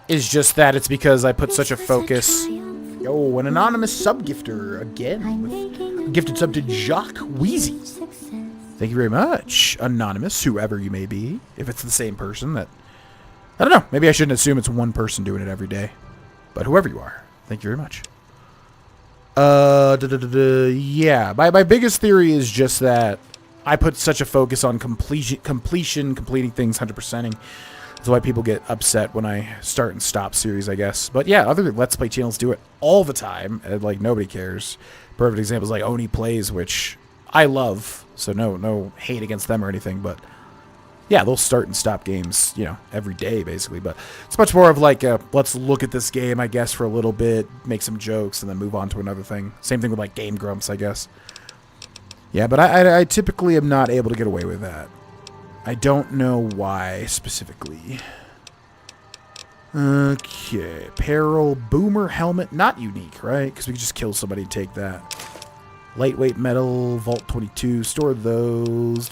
is just that it's because I put such a focus. Yo, an anonymous sub-gifter again. With a gifted sub to Jock Wheezy. Thank you very much, anonymous, whoever you may be. If it's the same person that... I don't know. Maybe I shouldn't assume it's one person doing it every day. But whoever you are, thank you very much. Yeah, my biggest theory is just that I put such a focus on completing things, 100%ing. That's why people get upset when I start and stop series, I guess. But yeah, other Let's Play channels do it all the time, and like nobody cares. Perfect example is like Oni Plays, which I love, so no hate against them or anything, but yeah, they'll start and stop games, you know, every day basically. But it's much more of like let's look at this game, I guess, for a little bit, make some jokes, and then move on to another thing. Same thing with like Game Grumps, I guess. Yeah, but I typically am not able to get away with that. I don't know why specifically. Okay, Peril, Boomer Helmet, not unique, right? Because we can just kill somebody and take that. Lightweight metal, Vault 22, store those.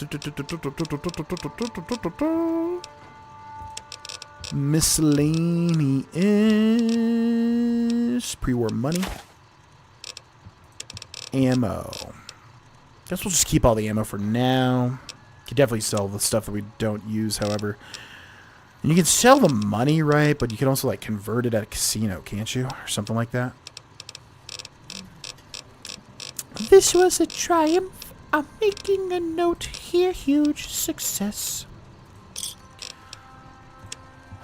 Miscellaneous, pre-war money. Ammo. Guess we'll just keep all the ammo for now. Could definitely sell the stuff that we don't use, however. And you can sell the money, right? But you can also, like, convert it at a casino, can't you? Or something like that. This was a triumph. I'm making a note here. Huge success.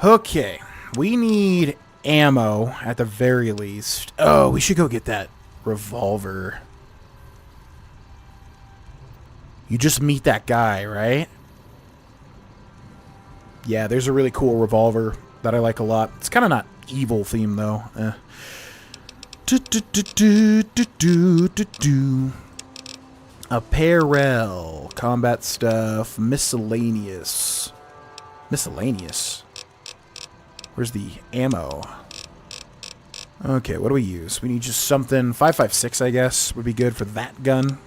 Okay. We need ammo at the very least. Oh, we should go get that revolver. You just meet that guy, right? Yeah, there's a really cool revolver that I like a lot. It's kind of not evil themed, though. Apparel. Combat stuff. Miscellaneous. Miscellaneous? Where's the ammo? Okay, what do we use? We need just something. 5.56, I guess, would be good for that gun.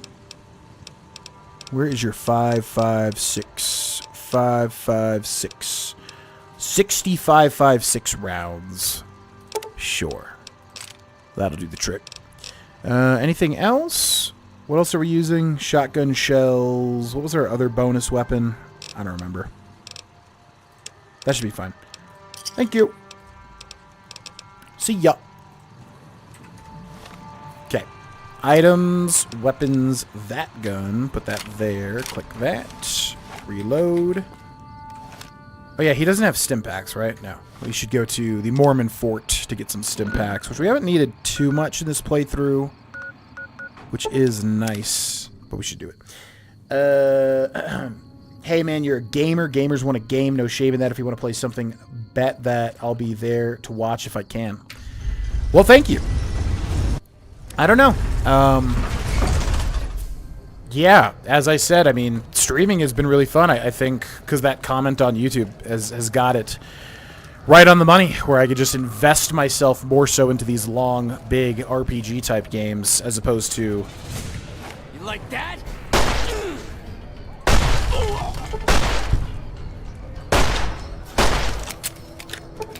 Where is your 5.56? 5.56. 65.56 rounds. Sure. That'll do the trick. Anything else? What else are we using? Shotgun shells. What was our other bonus weapon? I don't remember. That should be fine. Thank you. See ya. Okay. Items, weapons, that gun. Put that there. Click that. Reload. Oh yeah, he doesn't have stim packs, right? No. We should go to the Mormon Fort to get some stim packs, which we haven't needed too much in this playthrough, which is nice, but we should do it. Hey man, you're a gamer. Gamers want a game. No shame in that. If you want to play something, bet that I'll be there to watch if I can. Well, thank you. I don't know. Yeah, as I said, I mean, streaming has been really fun. I think because that comment on YouTube has got it right on the money, where I could just invest myself more so into these long, big RPG type games as opposed to... You like that?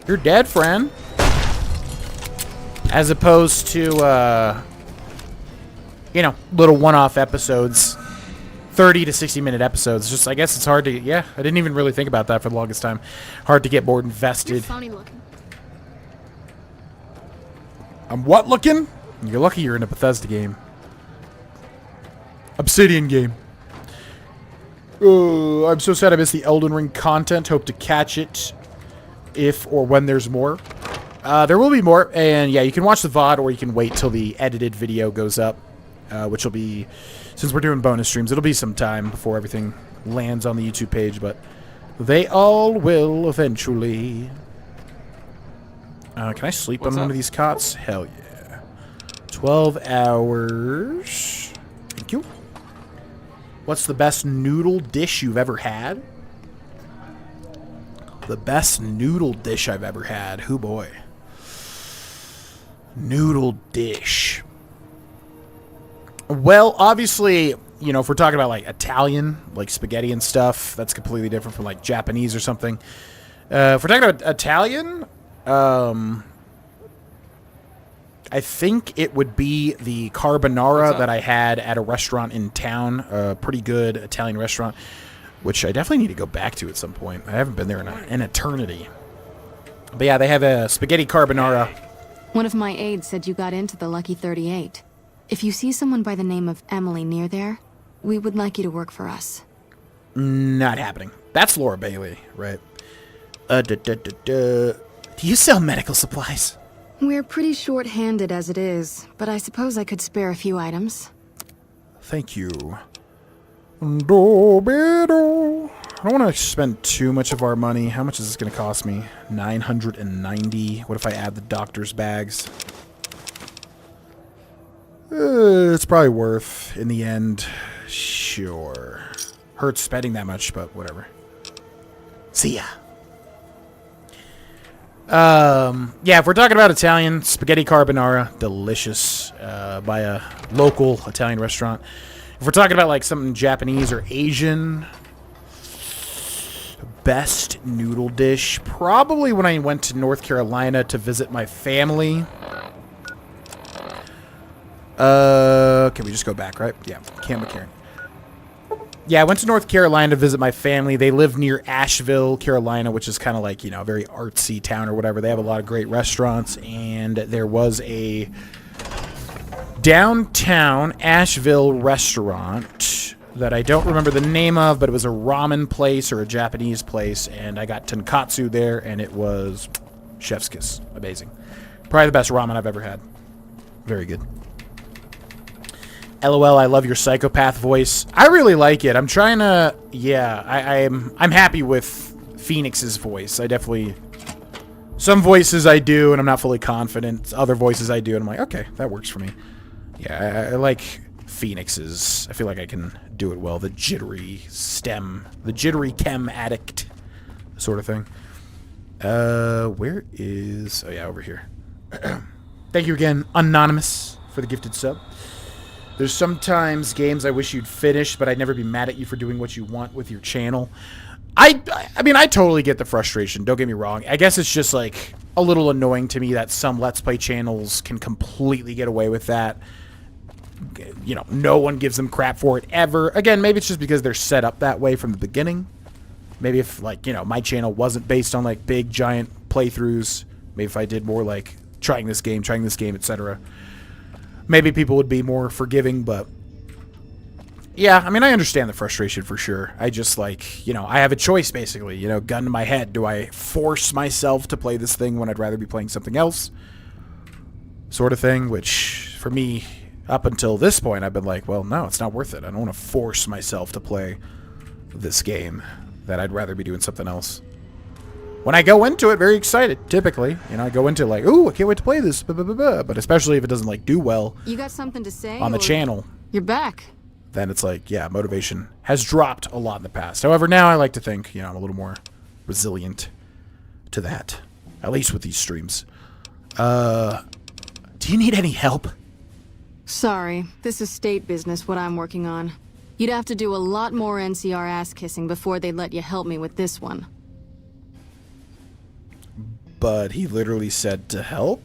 You're dead, friend. As opposed to, you know, little one-off episodes. 30 to 60-minute episodes. Just, I guess it's hard to... Yeah, I didn't even really think about that for the longest time. Hard to get more invested. You're funny looking. I'm what looking? You're lucky you're in a Bethesda game. Obsidian game. I'm so sad I missed the Elden Ring content. Hope to catch it if or when there's more. There will be more, and yeah, you can watch the VOD or you can wait till the edited video goes up, which will be, since we're doing bonus streams, it'll be some time before everything lands on the YouTube page, but they all will eventually. Can I sleep on one of these cots? Hell yeah. 12 hours. Thank you. What's the best noodle dish you've ever had? The best noodle dish I've ever had. Hoo boy. Noodle dish. Well, obviously, you know, if we're talking about like Italian, like spaghetti and stuff, that's completely different from like Japanese or something. If we're talking about Italian, I think it would be the carbonara that I had at a restaurant in town, a pretty good Italian restaurant, which I definitely need to go back to at some point. I haven't been there in an eternity. But yeah, they have a spaghetti carbonara. One of my aides said you got into the Lucky 38. If you see someone by the name of Emily near there, we would like you to work for us. Not happening. That's Laura Bailey, right? Do you sell medical supplies? We're pretty short-handed as it is, but I suppose I could spare a few items. Thank you. I don't want to spend too much of our money. How much is this going to cost me? 990. What if I add the doctor's bags? It's probably worth in the end. Sure. Hurts spending that much, but whatever. See ya. Yeah, if we're talking about Italian, spaghetti carbonara, delicious, by a local Italian restaurant. If we're talking about like something Japanese or Asian, best noodle dish, probably when I went to North Carolina to visit my family. Can we just go back, right? Yeah, McCaron. Yeah, I went to North Carolina to visit my family. They live near Asheville, Carolina, which is kind of like, you know, a very artsy town or whatever. They have a lot of great restaurants, and there was a downtown Asheville restaurant that I don't remember the name of, but it was a ramen place or a Japanese place, and I got tonkatsu there, and it was chef's kiss. Amazing. Probably the best ramen I've ever had. Very good. LOL, I love your psychopath voice. I really like it. I'm trying to... Yeah, I'm happy with Phoenix's voice. I definitely... Some voices I do, and I'm not fully confident. Other voices I do, and I'm like, okay, that works for me. Yeah, I like Phoenix's. I feel like I can do it well. The jittery stem. The jittery chem addict sort of thing. Where is... Oh, yeah, over here. Thank you again, Anonymous, for the gifted sub. There's sometimes games I wish you'd finish, but I'd never be mad at you for doing what you want with your channel. I mean, I totally get the frustration. Don't get me wrong. I guess it's just, like, a little annoying to me that some Let's Play channels can completely get away with that. You know, no one gives them crap for it ever. Again, maybe it's just because they're set up that way from the beginning. Maybe if, like, you know, my channel wasn't based on, like, big, giant playthroughs. Maybe if I did more, like, trying this game, etc., maybe people would be more forgiving, but yeah, I mean, I understand the frustration for sure. I just, like, you know, I have a choice, basically, you know, gun to my head. Do I force myself to play this thing when I'd rather be playing something else? Sort of thing, which, for me, up until this point, I've been like, well, no, it's not worth it. I don't want to force myself to play this game, that I'd rather be doing something else. When I go into it, very excited, typically. You know, I go into it like, ooh, I can't wait to play this, but especially if it doesn't, like, do well You got something to say on the channel. You're back. Then it's like, yeah, motivation has dropped a lot in the past. However, now I like to think, you know, I'm a little more resilient to that. At least with these streams. Do you need any help? Sorry, this is state business, what I'm working on. You'd have to do a lot more NCR ass-kissing before they'd let you help me with this one. But he literally said to help?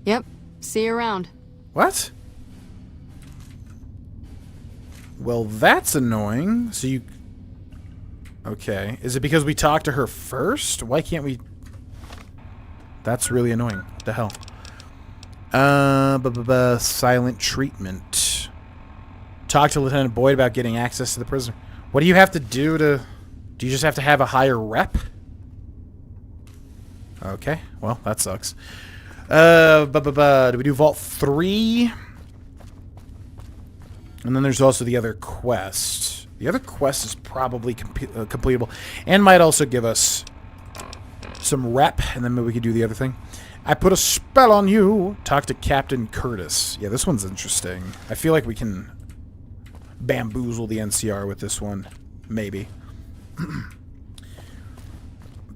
Yep. See you around. What? Well, that's annoying. So you... Okay. Is it because we talked to her first? Why can't we... That's really annoying. What the hell? Silent treatment. Talk to Lieutenant Boyd about getting access to the prisoner. What do you have to do to... Do you just have to have a higher rep? Okay, well, that sucks. Do we do Vault 3? And then there's also the other quest. The other quest is probably completable. And might also give us some rep, and then maybe we could do the other thing. I put a spell on you. Talk to Captain Curtis. Yeah, this one's interesting. I feel like we can bamboozle the NCR with this one. Maybe.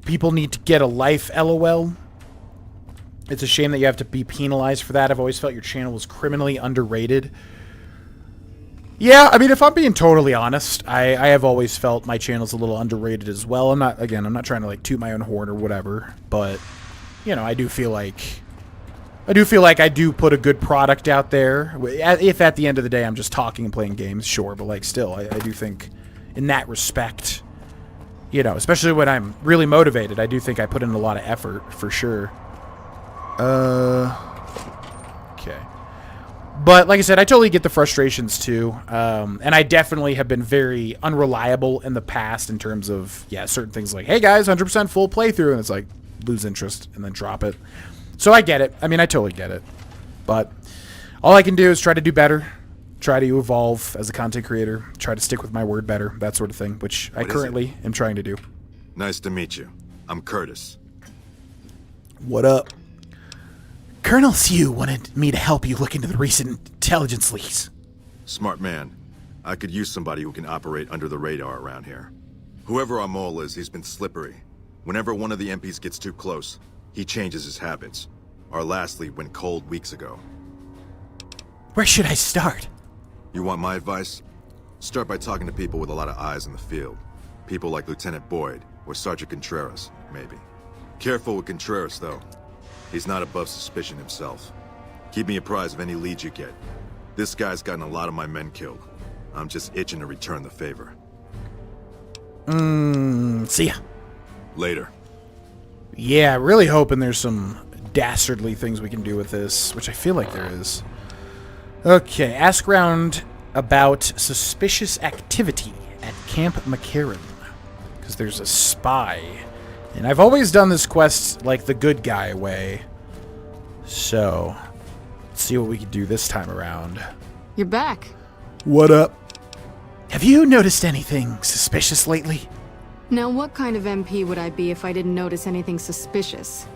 People need to get a life, LOL. It's a shame that you have to be penalized for that. I've always felt your channel was criminally underrated. Yeah, I mean, if I'm being totally honest, I have always felt my channel's a little underrated as well. I'm not trying to, like, toot my own horn or whatever, but, you know, I do feel like I do put a good product out there. If at the end of the day I'm just talking and playing games, sure, but, like, still, I do think in that respect, you know, especially when I'm really motivated, I do think I put in a lot of effort, for sure. Okay. But, like I said, I totally get the frustrations, too. And I definitely have been very unreliable in the past in terms of, yeah, certain things like, hey, guys, 100% full playthrough. And it's like, lose interest and then drop it. So I get it. I mean, I totally get it. But all I can do is try to do better. Try to evolve as a content creator. Try to stick with my word better. That sort of thing, which I currently am trying to do. Nice to meet you. I'm Curtis. What up? Colonel Sue wanted me to help you look into the recent intelligence leaks. Smart man. I could use somebody who can operate under the radar around here. Whoever our mole is, he's been slippery. Whenever one of the MPs gets too close, he changes his habits. Our last lead went cold weeks ago. Where should I start? You want my advice? Start by talking to people with a lot of eyes in the field. People like Lieutenant Boyd or Sergeant Contreras, maybe. Careful with Contreras, though. He's not above suspicion himself. Keep me apprised of any leads you get. This guy's gotten a lot of my men killed. I'm just itching to return the favor. See ya. Later. Yeah, really hoping there's some dastardly things we can do with this, which I feel like there is. Okay, ask around about suspicious activity at Camp McCaron. Because there's a spy. And I've always done this quest like the good guy way. So, let's see what we can do this time around. You're back. What up? Have you noticed anything suspicious lately? Now, what kind of MP would I be if I didn't notice anything suspicious?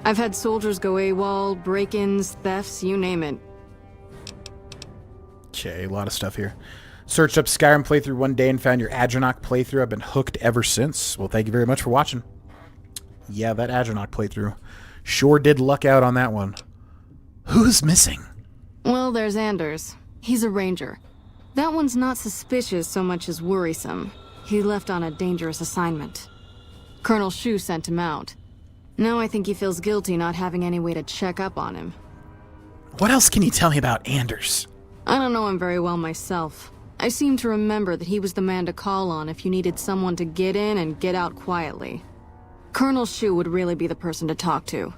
I've had soldiers go AWOL, break-ins, thefts, you name it. Okay, a lot of stuff here. Searched up Skyrim playthrough one day and found your Adrenok playthrough. I've been hooked ever since. Well, thank you very much for watching. Yeah, that Adrenok playthrough. Sure did luck out on that one. Who's missing? Well, there's Anders. He's a ranger. That one's not suspicious so much as worrisome. He left on a dangerous assignment. Colonel Shu sent him out. Now I think he feels guilty not having any way to check up on him. What else can you tell me about Anders? I don't know him very well myself. I seem to remember that he was the man to call on if you needed someone to get in and get out quietly. Colonel Shu would really be the person to talk to.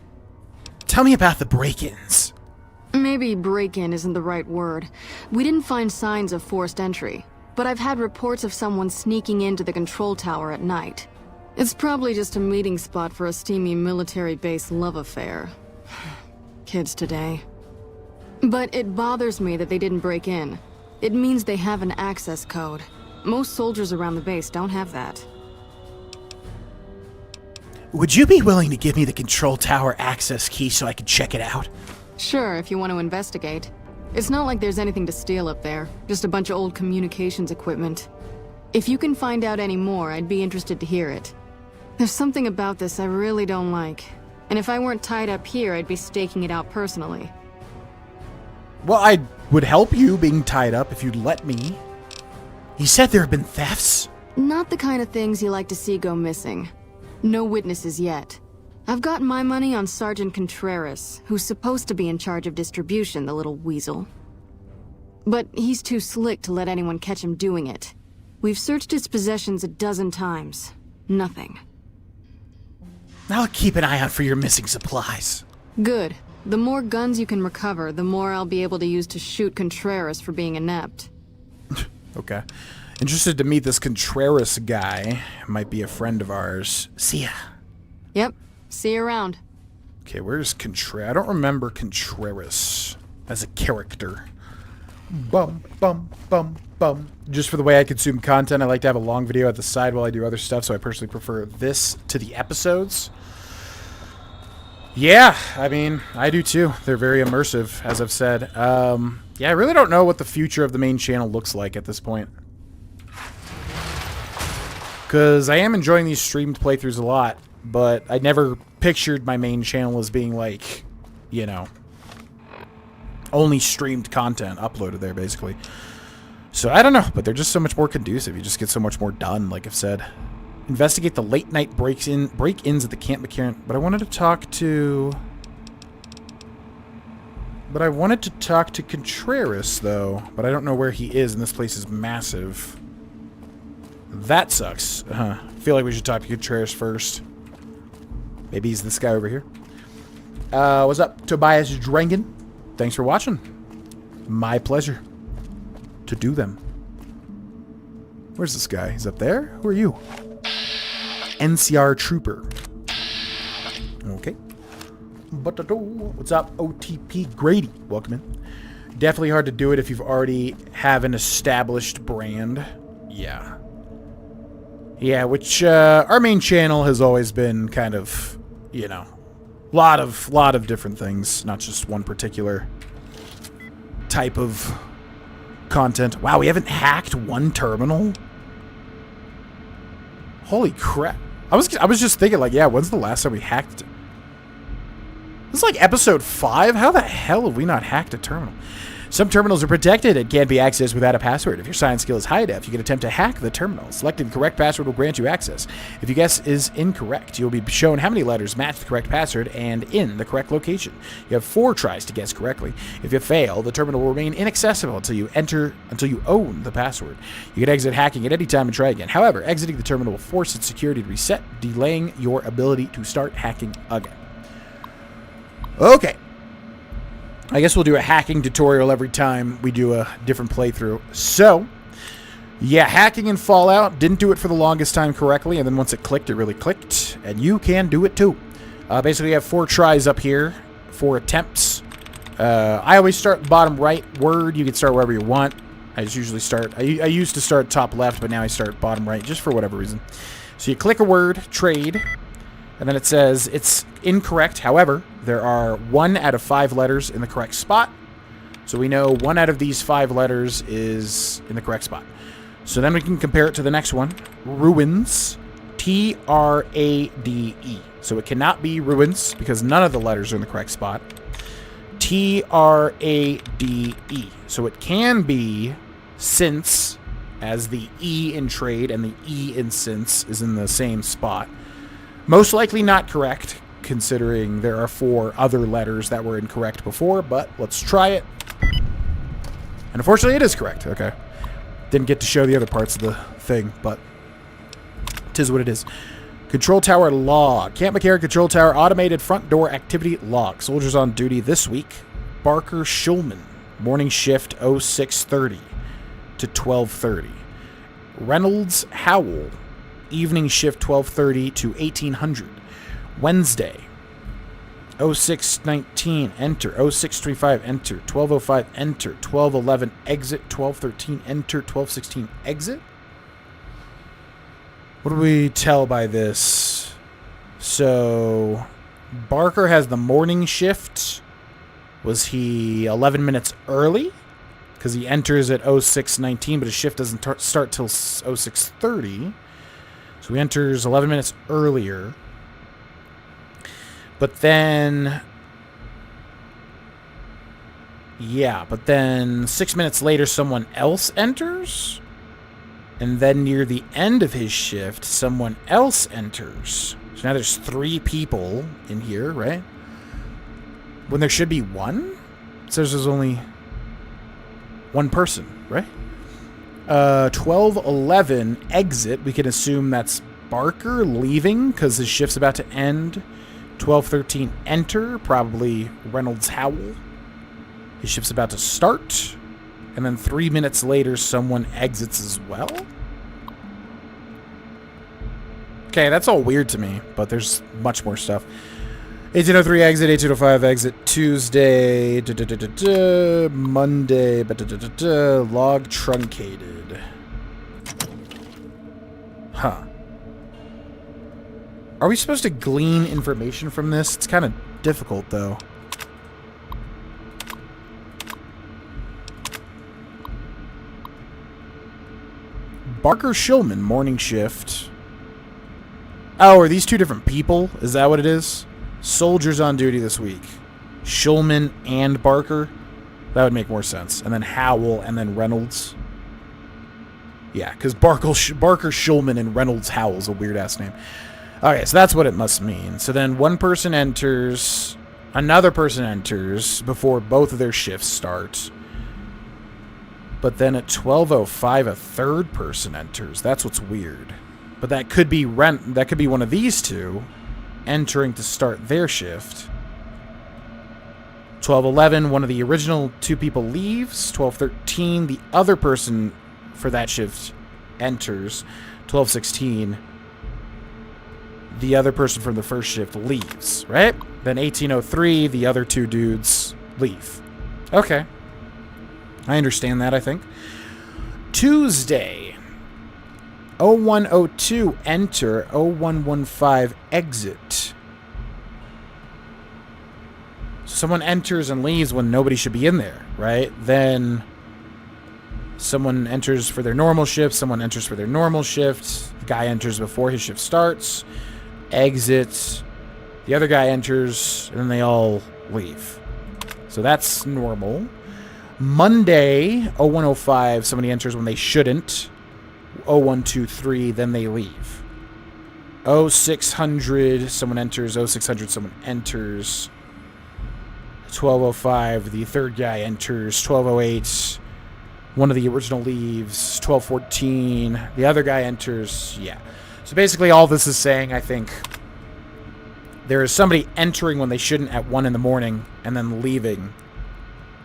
Tell me about the break-ins. Maybe break-in isn't the right word. We didn't find signs of forced entry, but I've had reports of someone sneaking into the control tower at night. It's probably just a meeting spot for a steamy military base love affair. Kids today. But it bothers me that they didn't break in. It means they have an access code. Most soldiers around the base don't have that. Would you be willing to give me the control tower access key so I can check it out? Sure, if you want to investigate. It's not like there's anything to steal up there, just a bunch of old communications equipment. If you can find out any more, I'd be interested to hear it. There's something about this I really don't like, and if I weren't tied up here, I'd be staking it out personally. Well, I would help you being tied up if you'd let me. You said there have been thefts? Not the kind of things you like to see go missing. No witnesses yet. I've got my money on Sergeant Contreras, who's supposed to be in charge of distribution, the little weasel. But he's too slick to let anyone catch him doing it. We've searched his possessions a dozen times. Nothing. I'll keep an eye out for your missing supplies. Good. The more guns you can recover, the more I'll be able to use to shoot Contreras for being inept. Okay. Interested to meet this Contreras guy. Might be a friend of ours. See ya. Yep. See you around. Okay, where's Contreras? I don't remember Contreras as a character. Bum, bum, bum, bum. Just for the way I consume content, I like to have a long video at the side while I do other stuff, so I personally prefer this to the episodes. Yeah, I mean, I do too. They're very immersive, as I've said. Yeah, I really don't know what the future of the main channel looks like at this point. Because I am enjoying these streamed playthroughs a lot, but I never pictured my main channel as being like, you know, only streamed content uploaded there, basically. So I don't know, but they're just so much more conducive. You just get so much more done, like I've said. Investigate the late-night break-ins at the Camp McCaron. But I wanted to talk to... Contreras, though. But I don't know where he is, and this place is massive. That sucks. I feel like we should talk to Contreras first. Maybe he's this guy over here. What's up, Tobias Drangen? Thanks for watching. My pleasure to do them. Where's this guy? He's up there? Who are you? NCR Trooper. Okay. What's up, OTP Grady? Welcome in. Definitely hard to do it if you've already have an established brand. Yeah. Yeah, which our main channel has always been kind of, you know, lot of different things, not just one particular type of content. Wow, we haven't hacked one terminal? Holy crap. I was just thinking, like, yeah, when's the last time we hacked it? This is like episode 5? How the hell have we not hacked a terminal? Some terminals are protected and can't be accessed without a password. If your science skill is high enough, you can attempt to hack the terminal. Selecting the correct password will grant you access. If your guess is incorrect, you will be shown how many letters match the correct password and in the correct location. You have 4 tries to guess correctly. If you fail, the terminal will remain inaccessible until you own the password. You can exit hacking at any time and try again. However, exiting the terminal will force its security to reset, delaying your ability to start hacking again. Okay. I guess we'll do a hacking tutorial every time we do a different playthrough. So, yeah, hacking in Fallout. Didn't do it for the longest time correctly, and then once it clicked, it really clicked. And you can do it too. Basically, you have 4 tries up here, 4 attempts. I always start bottom right word. You can start wherever you want. I just usually start... I used to start top left, but now I start bottom right, just for whatever reason. So you click a word, trade... And then it says it's incorrect. However, there are 1 out of 5 letters in the correct spot. So we know 1 out of these 5 letters is in the correct spot. So then we can compare it to the next one. Ruins. T-R-A-D-E. So it cannot be ruins because none of the letters are in the correct spot. T-R-A-D-E. So it can be since, as the E in trade and the E in since is in the same spot. Most likely not correct, considering there are 4 other letters that were incorrect before, but let's try it. And unfortunately, it is correct. Okay. Didn't get to show the other parts of the thing, but 'tis what it is. Control tower log. Camp McCaron control tower automated front door activity log. Soldiers on duty this week. Barker Schulman. Morning shift 0630 to 1230. Reynolds Howell. Evening shift 1230 to 1800. Wednesday 0619 enter, 0635 enter, 1205 enter, 1211 exit, 1213 enter, 1216 exit. What do we tell by this? So Barker has the morning shift. Was he 11 minutes early? Because he enters at 0619, but his shift doesn't start till 0630. So he enters 11 minutes earlier. But then... yeah, but then 6 minutes later, someone else enters? And then near the end of his shift, someone else enters. So now there's 3 people in here, right? When there should be 1? It says there's only 1 person, right? 12:11 exit. We can assume that's Barker leaving because his shift's about to end. 12:13 enter. Probably Reynolds Howell. His shift's about to start. And then 3 minutes later, someone exits as well. Okay, that's all weird to me, but there's much more stuff. 1803 exit, 1805 exit, Tuesday, Monday, log truncated. Huh. Are we supposed to glean information from this? It's kind of difficult, though. Barker Shulman, morning shift. Oh, are these two different people? Is that what it is? Soldiers on duty this week. Shulman and Barker? That would make more sense. And then Howell and then Reynolds. Yeah, because Barker Shulman and Reynolds Howell is a weird-ass name. Okay, so that's what it must mean. So then one person enters, another person enters before both of their shifts start. But then at 12:05, a third person enters. That's what's weird. But that could be one of these two entering to start their shift. 12:11, one of the original two people leaves. 12:13, the other person for that shift enters. 12:16, the other person from the first shift leaves, right? Then 18:03, the other two dudes leave. Okay. I understand that, I think. Tuesday. 0102 enter, 0115 exit. Someone enters and leaves when nobody should be in there, right? Then someone enters for their normal shift, someone enters for their normal shift. The guy enters before his shift starts, exits. The other guy enters, and then they all leave. So that's normal. Monday, 0105, somebody enters when they shouldn't. 0123, then they leave. 0600, someone enters. 0600, someone enters. 1205, the third guy enters. 1208, one of the original leaves. 1214, the other guy enters. Yeah. So basically all this is saying, I think, there is somebody entering when they shouldn't at 1 in the morning and then leaving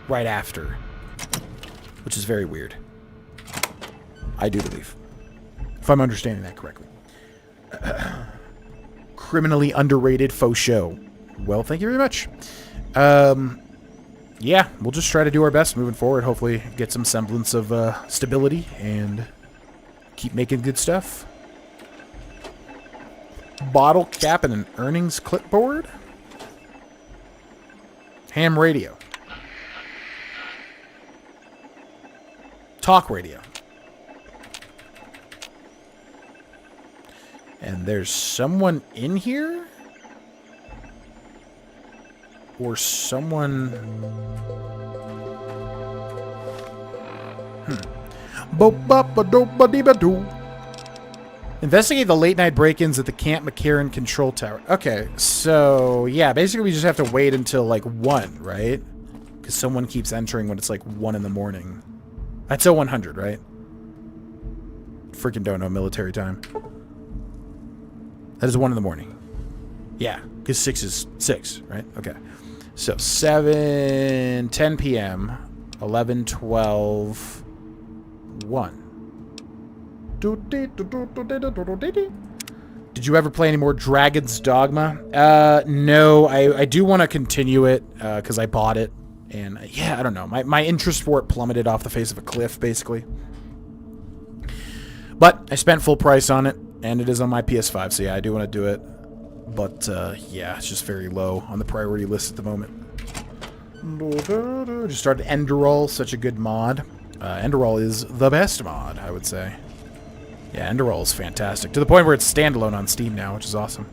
right after, which is very weird. I do believe, if I'm understanding that correctly. Criminally underrated faux show. Well, thank you very much. Yeah, we'll just try to do our best moving forward. Hopefully get some semblance of stability and keep making good stuff. Bottle cap and an earnings clipboard. Ham radio. Talk radio. And there's someone in here? Or someone... Bo-ba-ba-do-ba-dee-ba-doo. Investigate the late-night break-ins at the Camp McCaron control tower. Okay, so... Yeah, basically we just have to wait until, like, 1, right? Because someone keeps entering when it's, like, 1 in the morning. That's 0100, right? Freaking don't know military time. That is 1 in the morning. Yeah, because 6 is 6, right? Okay. So 7, 10 p.m., 11, 12, 1. Did you ever play any more Dragon's Dogma? No, I do want to continue it because I bought it. And yeah, I don't know. My interest for it plummeted off the face of a cliff, basically. But I spent full price on it, and it is on my PS5, so yeah, I do want to do it. But yeah, it's just very low on the priority list at the moment. Just started Enderall, such a good mod. Enderall is the best mod, I would say. Yeah, Enderall is fantastic. To the point where it's standalone on Steam now, which is awesome.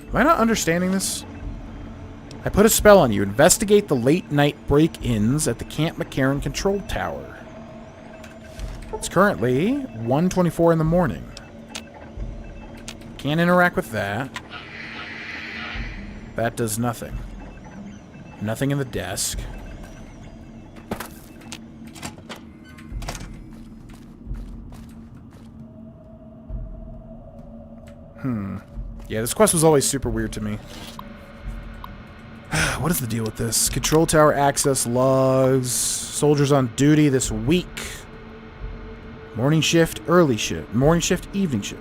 Am I not understanding this? I put a spell on you. Investigate the late-night break-ins at the Camp McCaron control tower. It's currently 1:24 in the morning. Can't interact with that. That does nothing. Nothing in the desk. Yeah, this quest was always super weird to me. What is the deal with this? Control tower access logs. Soldiers on duty this week. Morning shift, early shift. Morning shift, evening shift.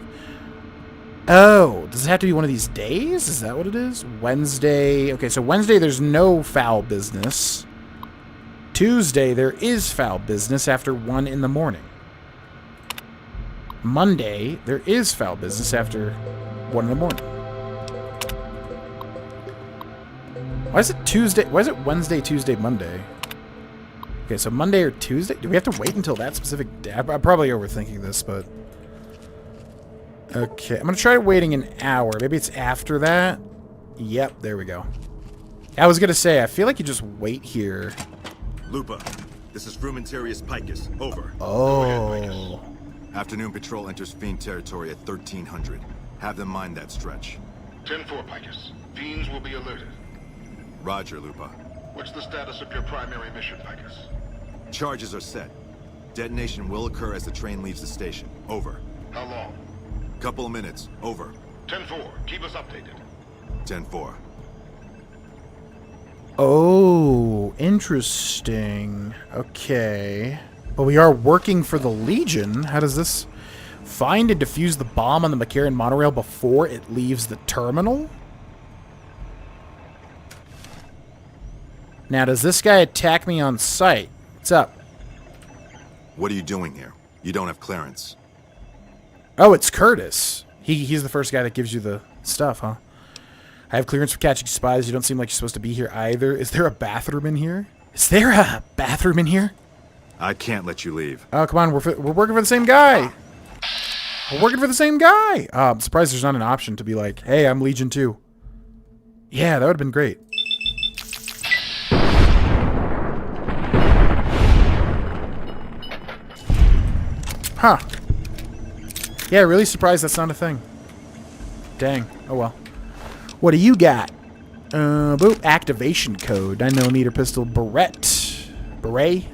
Oh, does it have to be one of these days? Is that what it is? Wednesday. Okay, so Wednesday there's no foul business. Tuesday there is foul business after 1 in the morning. Monday there is foul business after 1 in the morning. Why is it Tuesday? Why is it Wednesday, Tuesday, Monday? Okay, so Monday or Tuesday? Do we have to wait until that specific day? I'm probably overthinking this, but... Okay, I'm going to try waiting an hour. Maybe it's after that. Yep, there we go. I was going to say, I feel like you just wait here. Lupa, this is Frumentarius Picus. Over. Oh. Afternoon patrol enters Fiend territory at 1300. Have them mind that stretch. 10-4, Picus. Fiends will be alerted. Roger, Lupa. What's the status of your primary mission, Picus? Charges are set. Detonation will occur as the train leaves the station. Over. How long? Couple of minutes. Over. 10-4. Keep us updated. 10-4. Oh, interesting. Okay. But we are working for the Legion. How does this... Find and defuse the bomb on the McCaron monorail before it leaves the terminal? Now, does this guy attack me on sight? What's up? What are you doing here? You don't have clearance. Oh, it's Curtis. He's the first guy that gives you the stuff, huh? I have clearance for catching spies. You don't seem like you're supposed to be here either. Is there a bathroom in here? Is there a bathroom in here? I can't let you leave. Oh, come on. We're working for the same guy. We're working for the same guy. I'm surprised there's not an option to be like, hey, I'm Legion 2. Yeah, that would have been great. Huh. Yeah, really surprised that's not a thing. Dang. Oh well. What do you got? Boop. Activation code. 9mm pistol. Beret.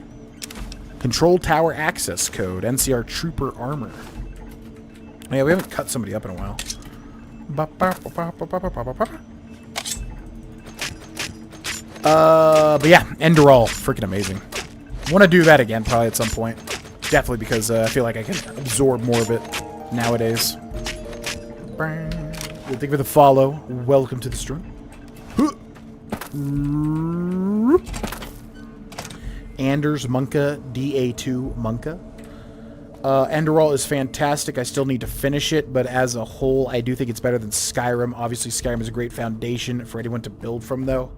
Control tower access code. NCR trooper armor. Yeah, we haven't cut somebody up in a while. But yeah, Enderall. Freaking amazing. Want to do that again probably at some point. Definitely because I feel like I can absorb more of it nowadays. Thank you for the follow. Welcome to the stream. Anders Munka, DA2 Munka. Enderall is fantastic. I still need to finish it, but as a whole, I do think it's better than Skyrim. Obviously, Skyrim is a great foundation for anyone to build from, though.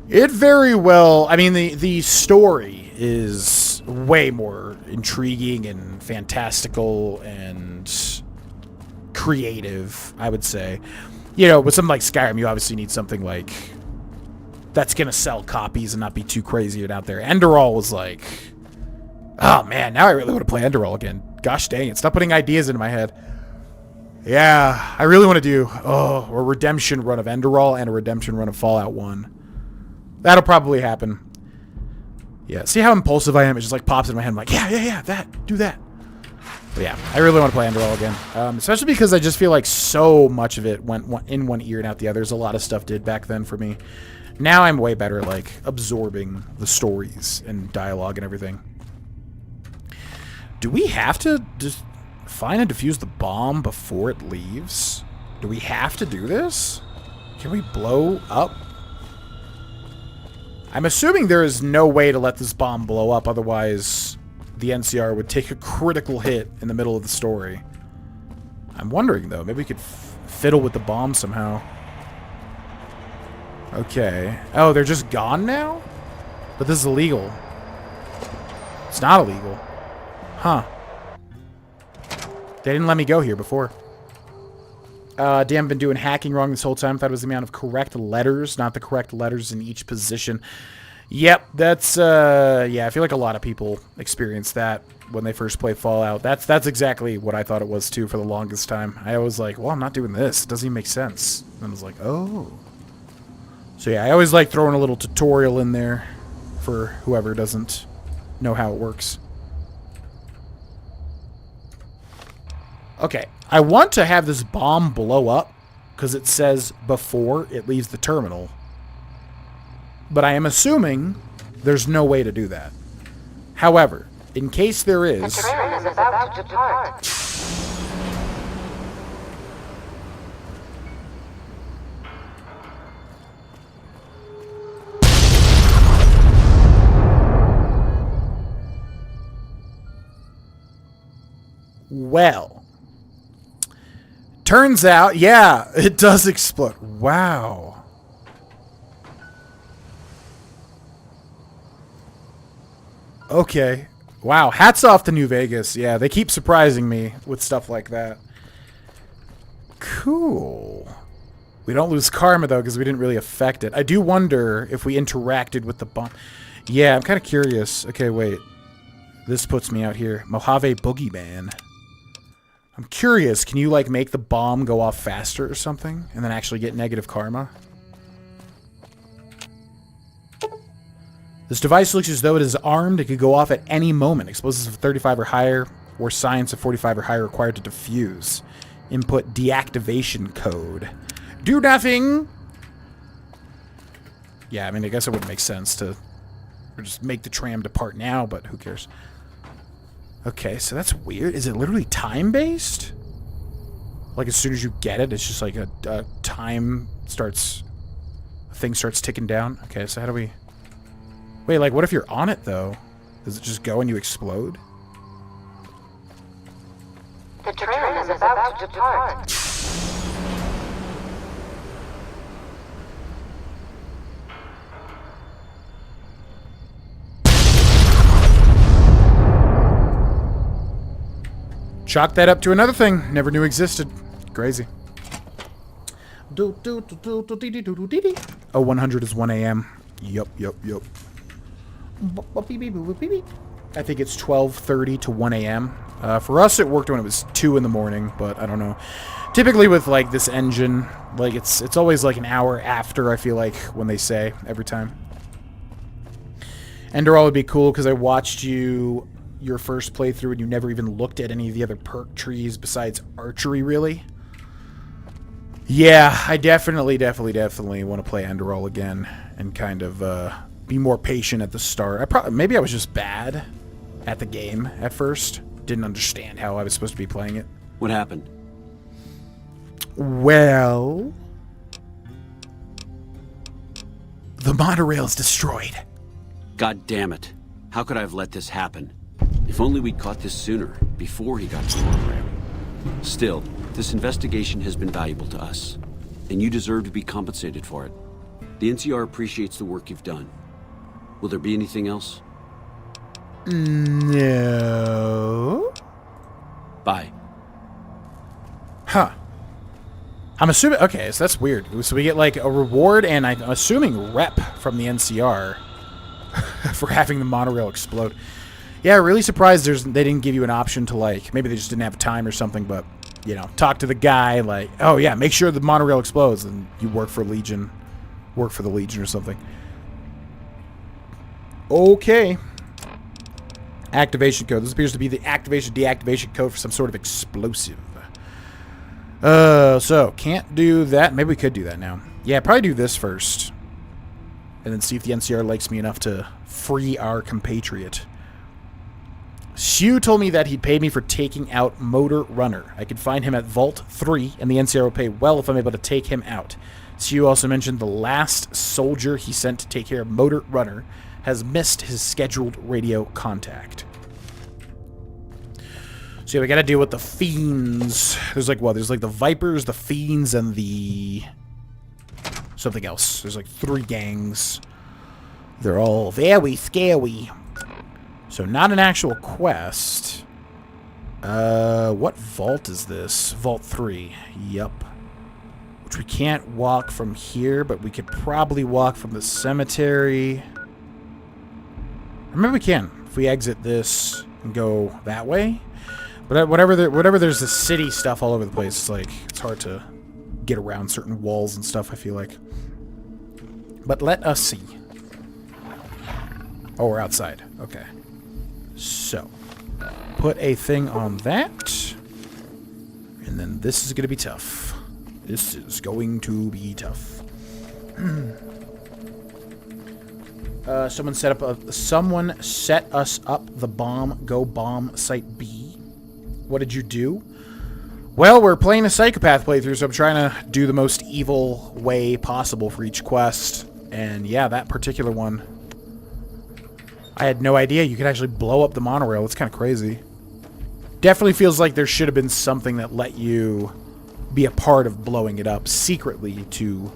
It very well... I mean, the story is way more intriguing and fantastical and creative, I would say. You know, with something like Skyrim, you obviously need something like... that's going to sell copies and not be too crazy and out there. Enderall was like... oh, man, now I really want to play Enderall again. Gosh dang it. Stop putting ideas into my head. Yeah, I really want to do a redemption run of Enderall and a redemption run of Fallout 1. That'll probably happen. Yeah, see how impulsive I am? It just like pops in my head. I'm like, yeah, do that. But yeah, I really want to play Enderall again. Especially because I just feel like so much of it went in one ear and out the other. There's a lot of stuff did back then for me. Now I'm way better like absorbing the stories and dialogue and everything. Do we have to just find and defuse the bomb before it leaves? Do we have to do this? Can we blow up? I'm assuming there is no way to let this bomb blow up, otherwise the NCR would take a critical hit in the middle of the story. I'm wondering, though. Maybe we could fiddle with the bomb somehow. Okay. Oh, they're just gone now? But this is illegal. It's not illegal. Huh. They didn't let me go here before. Damn, been doing hacking wrong this whole time. Thought it was the amount of correct letters, not the correct letters in each position. Yep, that's, yeah, I feel like a lot of people experience that when they first play Fallout. That's exactly what I thought it was, too, for the longest time. I was like, well, I'm not doing this. It doesn't even make sense. And I was like, oh. So, yeah, I always like throwing a little tutorial in there for whoever doesn't know how it works. Okay, I want to have this bomb blow up because it says before it leaves the terminal. but I am assuming there's no way to do that. However, in case there is... The train is about to depart. Well, turns out, yeah, it does explode. Wow. Okay. Wow, hats off to New Vegas. Yeah, they keep surprising me with stuff like that. Cool. We don't lose karma, though, because we didn't really affect it. I do wonder if we interacted with the bomb. Yeah, I'm kind of curious. Okay, wait. This puts me out here. Mojave Boogeyman. I'm curious, can you, like, make the bomb go off faster or something? And then actually get negative karma? This device looks as though it is armed. It could go off at any moment. Explosives of 35 or higher, or science of 45 or higher required to defuse. Input deactivation code. Do nothing! Yeah, I mean, I guess it wouldn't make sense to just make the tram depart now, but who cares? Okay, so that's weird. Is it literally time-based? Like, as soon as you get it, it's just like a time starts... A thing starts ticking down? Okay, so how do we... Wait, like, what if you're on it, though? Does it just go and you explode? The train is about to depart. Chalk that up to another thing. Never knew existed. Crazy. Oh, 100 is 1 a.m. Yup. I think it's 12:30 to 1 a.m. For us, it worked when it was 2 in the morning, but I don't know. Typically with, like, this engine, like, it's always, like, an hour after, I feel like, when they say, every time. Enderall would be cool, because I watched your first playthrough, and you never even looked at any of the other perk trees besides archery, really. Yeah, I definitely want to play Enderall again, and kind of, be more patient at the start. Maybe I was just bad at the game at first. Didn't understand how I was supposed to be playing it. What happened? Well... The monorail's destroyed. God damn it. How could I have let this happen? If only we'd caught this sooner, before he got to the monorail. Still, this investigation has been valuable to us, and you deserve to be compensated for it. The NCR appreciates the work you've done. Will there be anything else? No. Bye. Huh. I'm assuming... Okay, so that's weird. So we get, like, a reward and I'm assuming rep from the NCR for having the monorail explode. Yeah, really surprised they didn't give you an option to, like... Maybe they just didn't have time or something, but, you know, talk to the guy, like, oh, yeah, make sure the monorail explodes, and you work for Legion. Work for the Legion or something. Okay. Activation code. This appears to be the deactivation code for some sort of explosive. So, can't do that. Maybe we could do that now. Yeah, probably do this first. And then see if the NCR likes me enough to free our compatriot. Shu told me that he'd paid me for taking out Motor Runner. I could find him at Vault 3, and the NCR will pay well if I'm able to take him out. Shu also mentioned the last soldier he sent to take care of Motor Runner has missed his scheduled radio contact. So yeah, we gotta deal with the Fiends. There's like, what? There's like the Vipers, the Fiends, and the... something else. There's like 3 gangs. They're all very scary. So not an actual quest. What vault is this? Vault 3. Yup. Which we can't walk from here, but we could probably walk from the cemetery. Or maybe we can, if we exit this and go that way. But whatever there's the city stuff all over the place, it's like, it's hard to get around certain walls and stuff, I feel like. But let us see. Oh, we're outside. Okay. So, put a thing on that. And then this is going to be tough. This is going to be tough. Someone set us up the bomb. Go bomb site B. What did you do? Well, we're playing a Psychopath playthrough, so I'm trying to do the most evil way possible for each quest. And yeah, that particular one, I had no idea you could actually blow up the monorail. It's kind of crazy. Definitely feels like there should have been something that let you be a part of blowing it up secretly to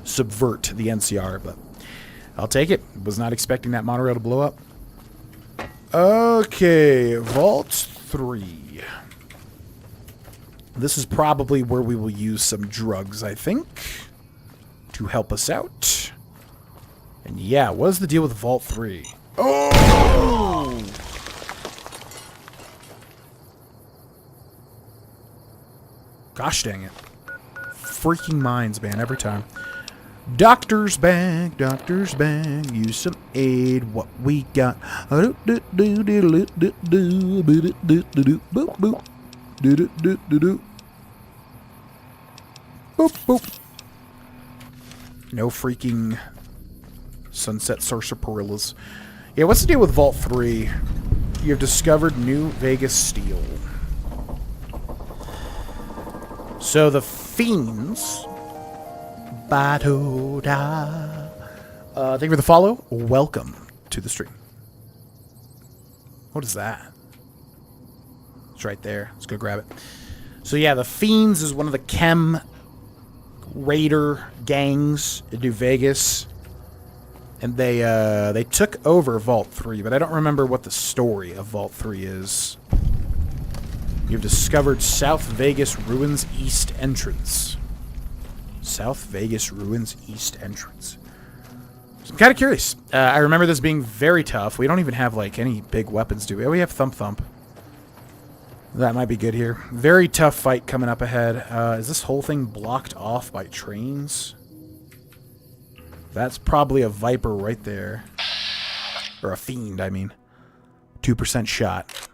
subvert the NCR, but I'll take it. Was not expecting that monorail to blow up. Okay, Vault 3. This is probably where we will use some drugs, I think, to help us out. And yeah, what is the deal with Vault 3? Oh! Gosh dang it. Freaking minds, man, every time. Doctor's bag, use some aid, what we got. No freaking sunset sarsaparillas. Yeah, what's the deal with Vault 3? You have discovered New Vegas steel. So the Fiends. Thank you for the follow. Welcome to the stream. What is that? It's right there. Let's go grab it. So yeah, the Fiends is one of the chem raider gangs in New Vegas. And they took over Vault 3, but I don't remember what the story of Vault 3 is. You've discovered South Vegas Ruins East Entrance. South Vegas Ruins East Entrance. So I'm kind of curious. I remember this being very tough. We don't even have, like, any big weapons, do we? Oh, we have Thump Thump. That might be good here. Very tough fight coming up ahead. Is this whole thing blocked off by trains? That's probably a Viper right there. Or a Fiend, I mean. 2% shot.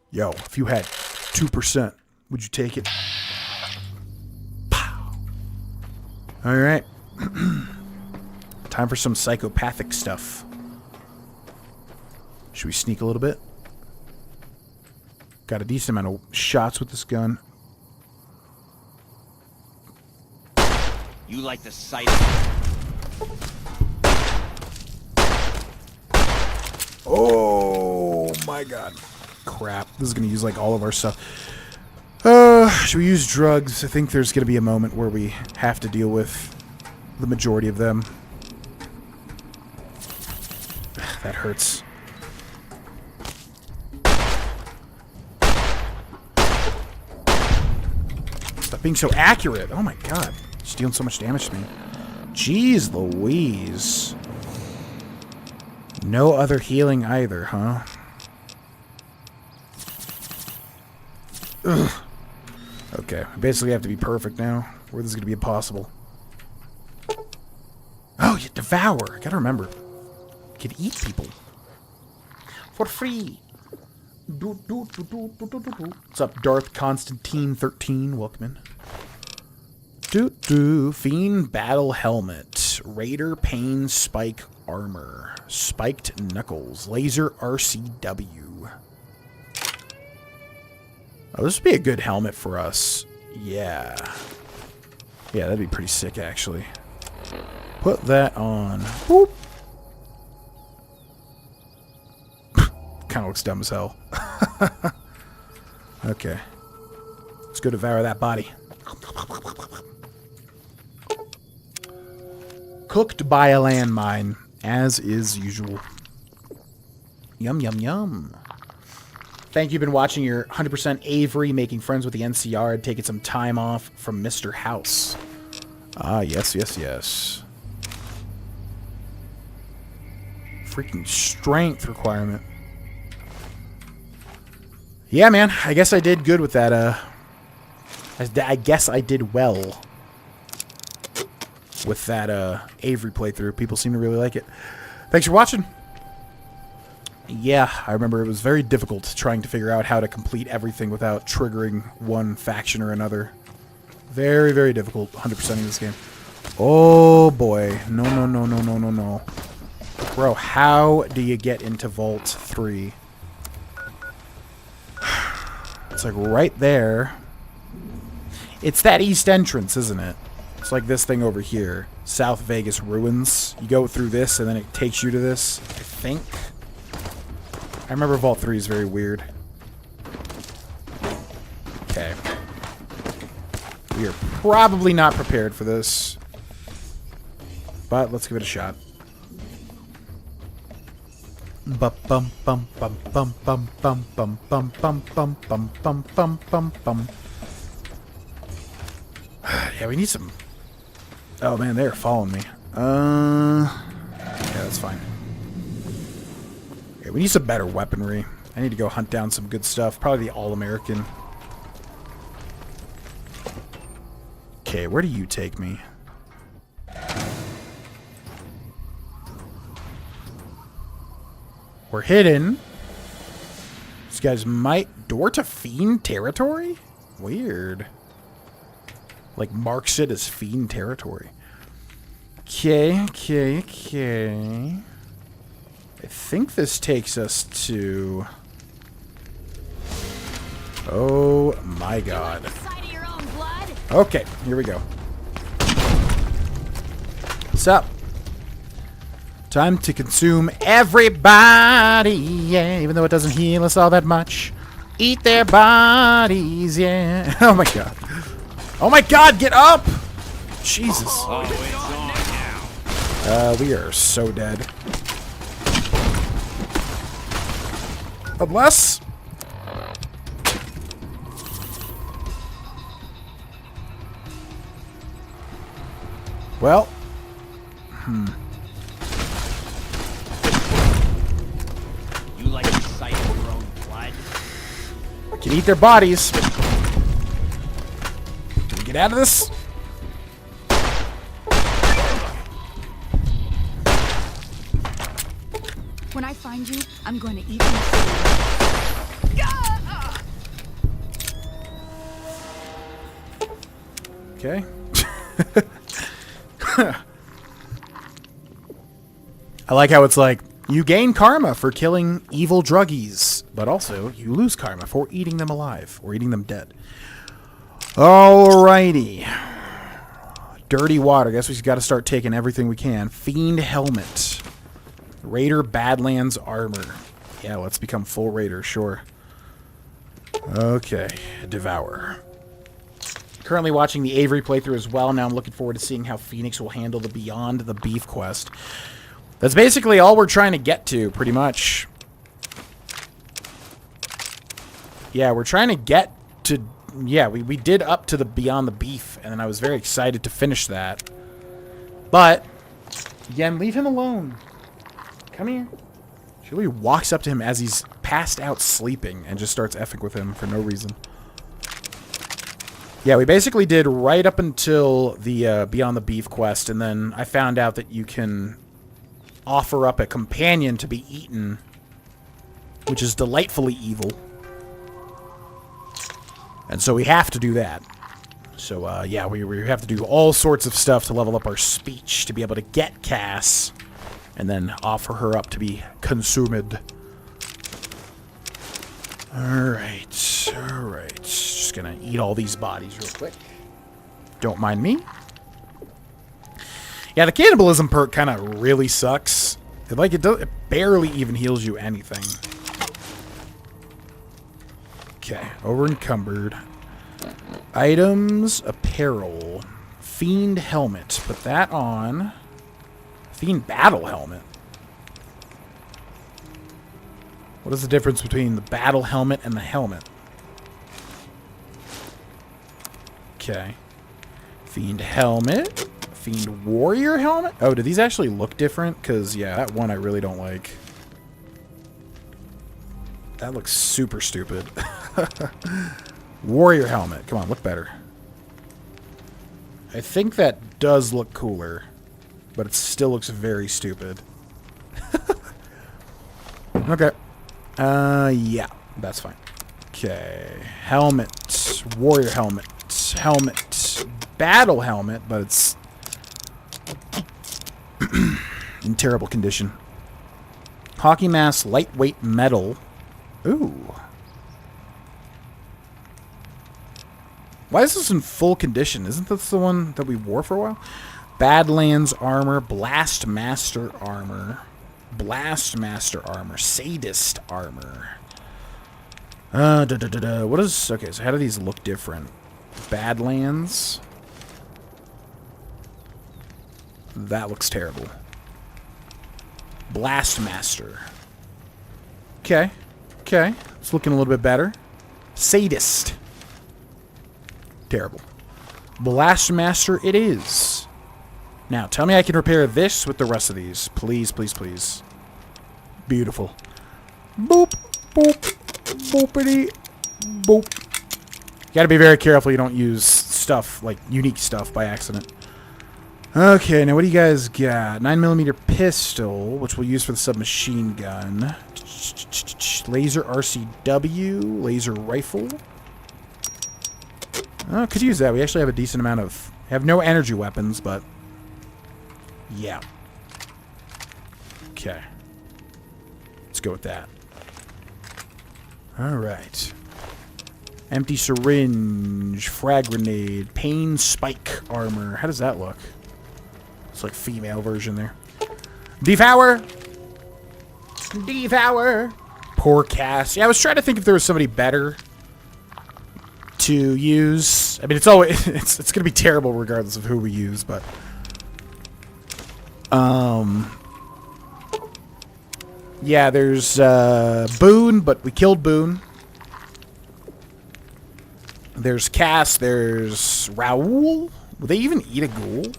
Yo, if you had 2%, would you take it? Pow. Alright. Time for some psychopathic stuff. Should we sneak a little bit? Got a decent amount of shots with this gun. You like the sight Oh my god. Crap. This is going to use like all of our stuff. Should we use drugs? I think there's going to be a moment where we have to deal with the majority of them. That hurts. Stop being so accurate. Oh my god. It's dealing so much damage to me. Jeez Louise. No other healing either, huh? Ugh. Okay, I basically have to be perfect now, or this is going to be impossible. Oh, you devour. I gotta remember. You can eat people. For free. What's up, Darth Constantine 13? Welcome in. Fiend Battle Helmet. Raider Pain Spike Armor. Spiked Knuckles. Laser RCW. Oh, this would be a good helmet for us. Yeah. Yeah, that'd be pretty sick, actually. Put that on. Whoop. Kind of looks dumb as hell. Okay. Let's go devour that body. Cooked by a landmine, as is usual. Yum, yum, yum. Thank you. Been watching your 100% Avery making friends with the NCR and taking some time off from Mr. House. Ah, yes, yes, yes. Freaking strength requirement. Yeah, man. I guess I did good with that. I guess I did well with that Avery playthrough. People seem to really like it. Thanks for watching. Yeah, I remember it was very difficult trying to figure out how to complete everything without triggering one faction or another. Very, very difficult 100%ing this game. Oh boy. No, no, no, no, no, no, no. Bro, how do you get into Vault 3? It's like right there. It's that east entrance, isn't it? It's like this thing over here. South Vegas Ruins. You go through this and then it takes you to this, I think. I remember Vault 3 is very weird. Okay. We are probably not prepared for this. But let's give it a shot. Bum bum bum bum bum bum bum bum bum bum bum bum bum bum bum bum. Yeah, we need some. Oh man, they're following me. Yeah, that's fine. Yeah, we need some better weaponry. I need to go hunt down some good stuff. Probably the All-American. Okay, where do you take me? We're hidden. These guys might... Door to Fiend territory? Weird. Like, marks it as Fiend territory. Okay, okay, okay. I think this takes us to... Oh my god. Okay, here we go. What's up? Time to consume everybody, yeah, even though it doesn't heal us all that much. Eat their bodies, yeah. Oh my god. Oh my god, get up! Jesus. Oh, it's on now. We are so dead. Unless... Well... You like the sight of your own blood? Can eat their bodies. Can we get out of this? When I find you, I'm going to eat you. Okay. I like how it's like, you gain karma for killing evil druggies, but also you lose karma for eating them alive or eating them dead. Alrighty. Dirty water. Guess we've got to start taking everything we can. Fiend helmet. Raider Badlands armor. Yeah, let's become full Raider, sure. Okay. Devour. Currently watching the Avery playthrough as well. Now I'm looking forward to seeing how Phoenix will handle the Beyond the Beef quest. That's basically all we're trying to get to, pretty much. Yeah, we're trying to get to... Yeah, we did up to the Beyond the Beef, and I was very excited to finish that. But, again, leave him alone. Come here. She literally walks up to him as he's passed out sleeping and just starts effing with him for no reason. Yeah, we basically did right up until the Beyond the Beef quest, and then I found out that you can offer up a companion to be eaten, which is delightfully evil. And so we have to do that. So, yeah, we have to do all sorts of stuff to level up our speech to be able to get Cass, and then offer her up to be consumed. Alright, alright. Just gonna eat all these bodies real quick. Don't mind me. Yeah, the cannibalism perk kind of really sucks. It barely even heals you anything. Okay, over encumbered. Items, apparel, Fiend helmet. Put that on. Fiend battle helmet. What is the difference between the battle helmet and the helmet? Okay. Fiend helmet. Fiend warrior helmet? Oh, do these actually look different? Because, yeah, that one I really don't like. That looks super stupid. Warrior helmet. Come on, look better. I think that does look cooler, but it still looks very stupid. Okay. Yeah, that's fine. Okay. Helmet. Warrior helmet. Helmet. Battle helmet, but it's in terrible condition. Hockey mask, lightweight metal. Ooh. Why is this in full condition? Isn't this the one that we wore for a while? Badlands armor, Blast Master armor. Blast Master armor, Sadist armor. What is... Okay, so how do these look different? Badlands. That looks terrible. Blast Master. Okay. Okay. It's looking a little bit better. Sadist. Terrible. Blast Master it is. Now, tell me I can repair this with the rest of these. Please, please, please. Beautiful. Boop, boop, boopity, boop. You gotta be very careful you don't use stuff, like unique stuff, by accident. Okay, now what do you guys got? 9mm pistol, which we'll use for the submachine gun. Laser RCW, laser rifle. Oh, could use that. We actually have a decent amount of... have no energy weapons, but... yeah. Okay. Let's go with that. Alright. Empty syringe, frag grenade, pain spike armor. How does that look? It's like female version there. Devour! Devour! Poor Cass. Yeah, I was trying to think if there was somebody better to use. I mean, it's always it's gonna be terrible regardless of who we use, but yeah, there's Boone, but we killed Boone. There's Cass, there's Raoul. Will they even eat a ghoul?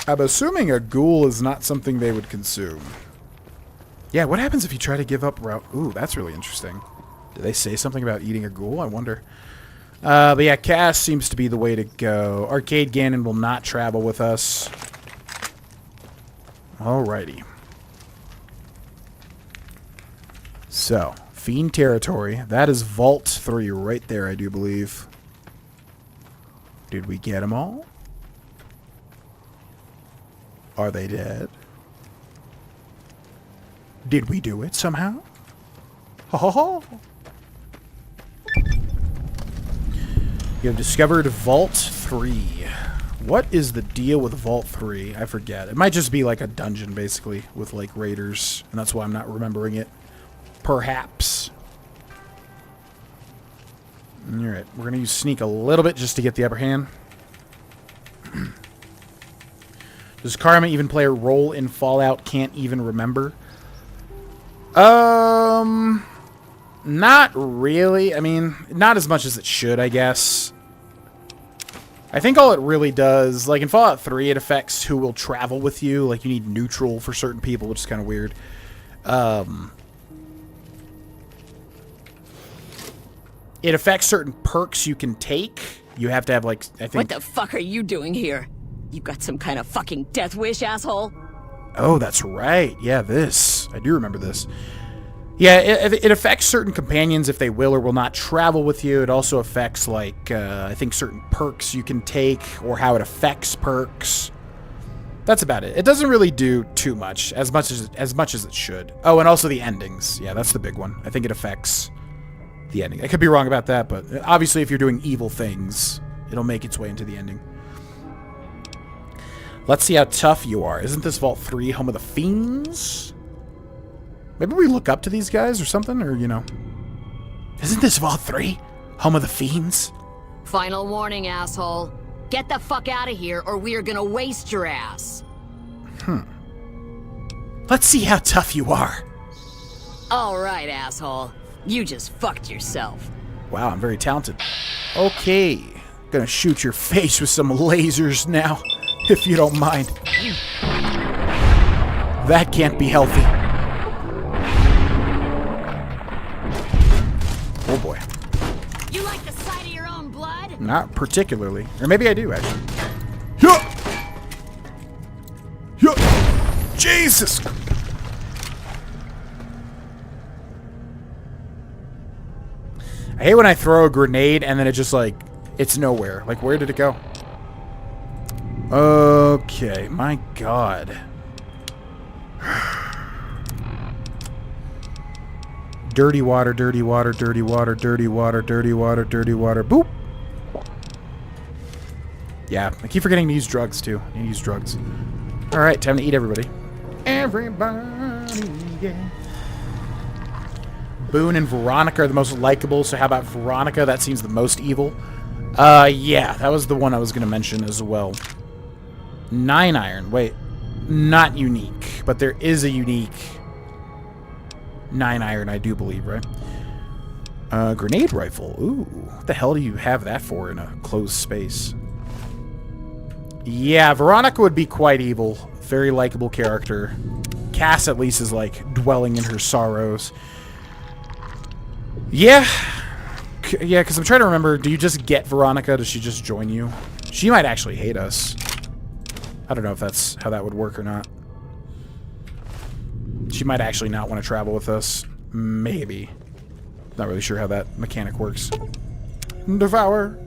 I'm assuming a ghoul is not something they would consume. Yeah, what happens if you try to give up Raoul? Ooh, that's really interesting. Did they say something about eating a ghoul? I wonder. But yeah, Cass seems to be the way to go. Arcade Ganon will not travel with us. Alrighty. So, Fiend territory. That is Vault 3 right there, I do believe. Did we get them all? Are they dead? Did we do it somehow? Ho ho ho! You have discovered Vault 3. What is the deal with Vault 3? I forget. It might just be like a dungeon, basically, with like raiders, and that's why I'm not remembering it. Perhaps. Alright, we're gonna use sneak a little bit just to get the upper hand. Does Karma even play a role in Fallout? Can't even remember. Not really. I mean, not as much as it should, I guess. I think all it really does, like in Fallout 3, it affects who will travel with you. Like, you need neutral for certain people, which is kind of weird. It affects certain perks you can take. You have to have, like, I think... What the fuck are you doing here? You got some kind of fucking death wish, asshole? Oh, that's right. Yeah, this. I do remember this. Yeah, it affects certain companions if they will or will not travel with you. It also affects, like, I think certain perks you can take or how it affects perks. That's about it. It doesn't really do too much as much as it should. Oh, and also the endings. Yeah, that's the big one. I think it affects the ending. I could be wrong about that, but obviously if you're doing evil things, it'll make its way into the ending. Let's see how tough you are. Isn't this Vault 3 home of the Fiends? Maybe we look up to these guys or something, or, you know. Isn't this Vault 3 home of the Fiends? Final warning, asshole. Get the fuck out of here, or we are gonna waste your ass. Let's see how tough you are. Alright, asshole. You just fucked yourself. Wow, I'm very talented. Okay. Gonna shoot your face with some lasers now, if you don't mind. That can't be healthy. Oh boy. You like the sight of your own blood? Not particularly. Or maybe I do, actually. Yeah! Yeah! Jesus! I hate when I throw a grenade and then it just, like, it's nowhere. Like, where did it go? Okay, my god. Dirty water, dirty water, dirty water, dirty water, dirty water, dirty water. Boop. Yeah, I keep forgetting to use drugs, too. I need to use drugs. Alright, time to eat everybody. Everybody, yeah. Boone and Veronica are the most likable, so how about Veronica? That seems the most evil. Yeah, that was the one I was going to mention as well. 9 iron. Wait, not unique, but there is a unique 9 iron, I do believe, right? Grenade rifle. Ooh, what the hell do you have that for in a closed space? Yeah, Veronica would be quite evil. Very likable character. Cass, at least, is, like, dwelling in her sorrows. Yeah. Yeah, because I'm trying to remember, do you just get Veronica? Does she just join you? She might actually hate us. I don't know if that's how that would work or not. She might actually not want to travel with us. Maybe. Not really sure how that mechanic works. Devour.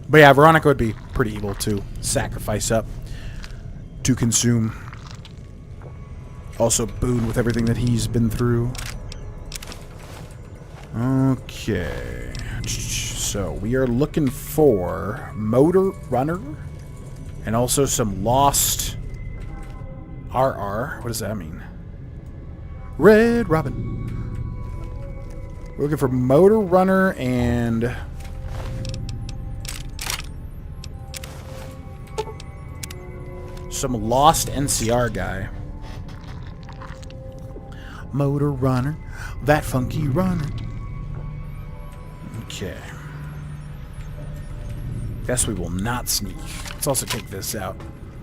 But yeah, Veronica would be pretty evil to sacrifice up to consume. Also Boone with everything that he's been through. Okay. So we are looking for Motor Runner and also some Lost RR. What does that mean? Red Robin. We're looking for Motor Runner and some Lost NCR guy. Motor Runner, that funky runner. Okay. Guess we will not sneak. Let's also take this out.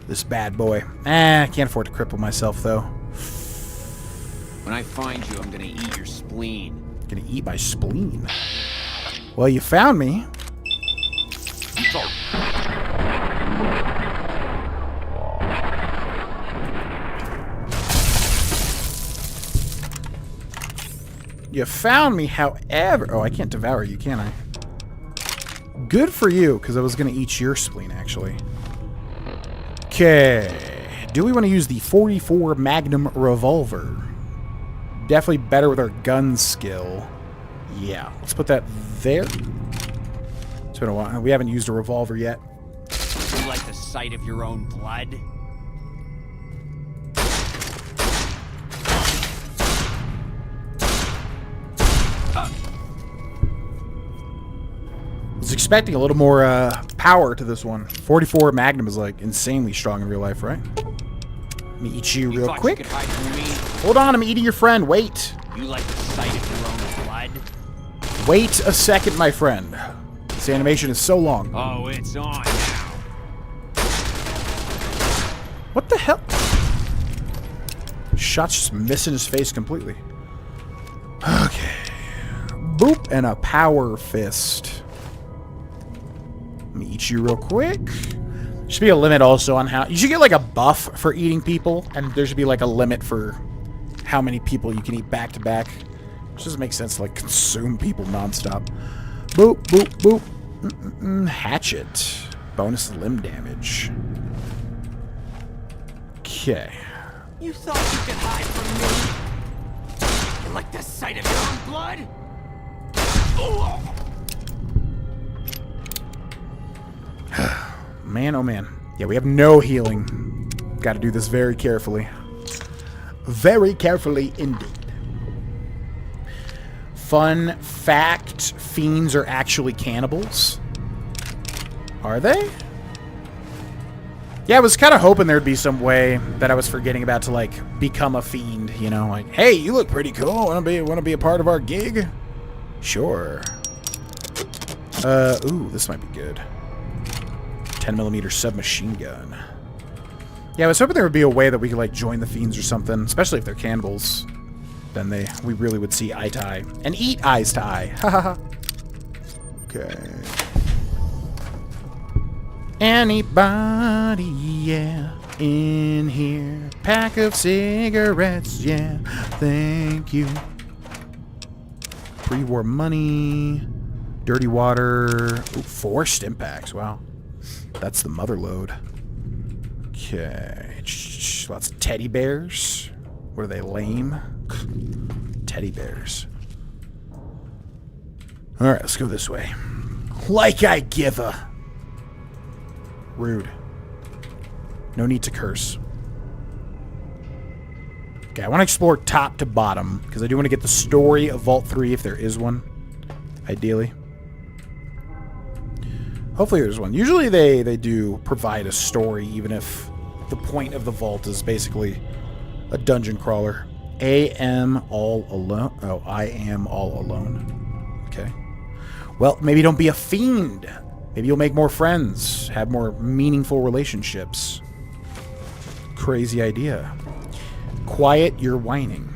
This bad boy. I can't afford to cripple myself, though. When I find you, I'm gonna eat your spleen. Gonna eat my spleen? Well, you found me. You found me, however... Oh, I can't devour you, can I? Good for you, because I was going to eat your spleen, actually. Okay. Do we want to use the 44 Magnum Revolver? Definitely better with our gun skill. Yeah. Let's put that there. It's been a while. We haven't used a revolver yet. You like the sight of your own blood? I was expecting a little more power to this one. 44 Magnum is like insanely strong in real life, right? Let me eat you real quick. Hold on, I'm eating your friend. Wait. You like the sight of your own blood? Wait a second, my friend. This animation is so long. Oh, it's on now. What the hell? Shot's just missing his face completely. Okay. Boop, and a power fist. Let me eat you real quick. Should be a limit also on how... You should get like a buff for eating people, and there should be like a limit for how many people you can eat back to back. Which doesn't make sense to like consume people nonstop. Boop, boop, boop. Hatchet. Bonus limb damage. Okay. You thought you could hide from me? You like the sight of your own blood? Man, oh man. Yeah, we have no healing. Got to do this very carefully. Very carefully indeed. Fun fact, fiends are actually cannibals. Are they? Yeah, I was kind of hoping there'd be some way that I was forgetting about to, like, become a fiend, you know? Like, hey, you look pretty cool. Want to be a part of our gig? Sure. Ooh, this might be good. 10mm submachine gun. Yeah, I was hoping there would be a way that we could, like, join the fiends or something, especially if they're cannibals. Then we really would see eye to eye. And eat eyes to eye. Ha ha ha. Okay. Anybody, yeah, in here. Pack of cigarettes, yeah. Thank you. Pre-war money. Dirty water. Ooh, 4 stimpaks, wow. That's the mother load. Okay. Lots of teddy bears. What are they, lame? 10 teddy bears. Alright, let's go this way. Like I give a... Rude. No need to curse. Okay, I want to explore top to bottom, because I do want to get the story of Vault 3, if there is one. Ideally. Hopefully there's one. Usually they do provide a story, even if the point of the vault is basically a dungeon crawler. I am all alone. Oh, I am all alone. Okay. Well, maybe don't be a fiend. Maybe you'll make more friends, have more meaningful relationships. Crazy idea. Quiet your whining.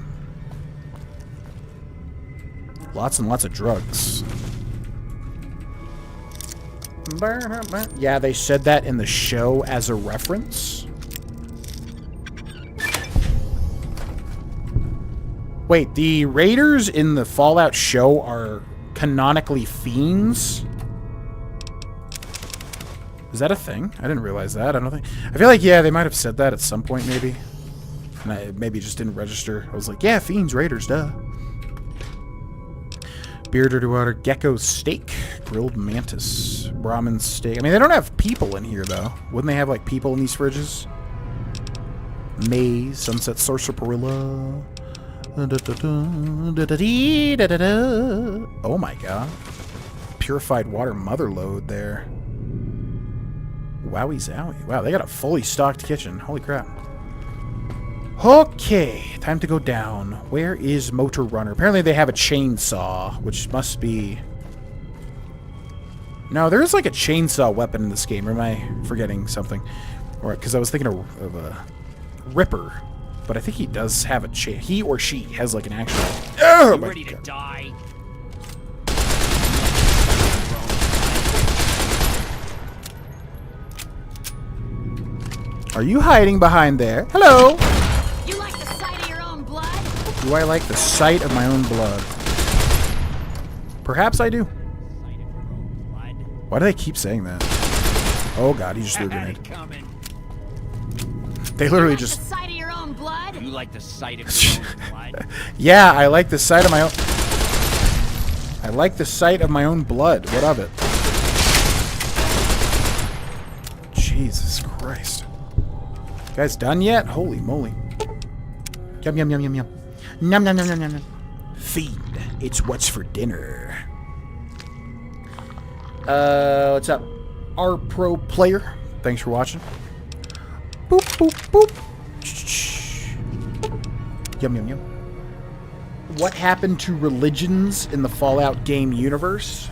Lots and lots of drugs. Yeah, they said that in the show as a reference. Wait, the raiders in the Fallout show are canonically fiends? Is that a thing? I didn't realize that. I don't think... I feel like, yeah, they might have said that at some point, maybe. And I maybe just didn't register. I was like, yeah, fiends, raiders, duh. Bearded water, gecko steak, grilled mantis, Brahmin steak. I mean, they don't have people in here, though. Wouldn't they have, like, people in these fridges? Maze, sunset sarsaparilla. Oh my god. Purified water mother load there. Wowie zowie. Wow, they got a fully stocked kitchen. Holy crap. Okay, time to go down. Where is Motor Runner? Apparently they have a chainsaw, which must be... No, there is like a chainsaw weapon in this game. Or am I forgetting something? Or because I was thinking of a Ripper. But I think he does have a chain. He or she has like an actual... Oh my ready to die? Are you hiding behind there? Hello! You like the sight of your own blood? Do I like the sight of my own blood? Perhaps I do. Why do they keep saying that? Oh god, he just threw a grenade. They literally just... The sight of your own blood? You like the sight of your own blood? Yeah, I like the sight of my own... I like the sight of my own blood. What of it? Jesus Christ. You guys done yet? Holy moly. Yum, yum, yum, yum, yum. Nom, nom, nom, nom, nom, nom. Fiend. It's what's for dinner. What's up? Our pro player. Thanks for watching. Boop, boop, boop. Yum, yum, yum. What happened to religions in the Fallout game universe?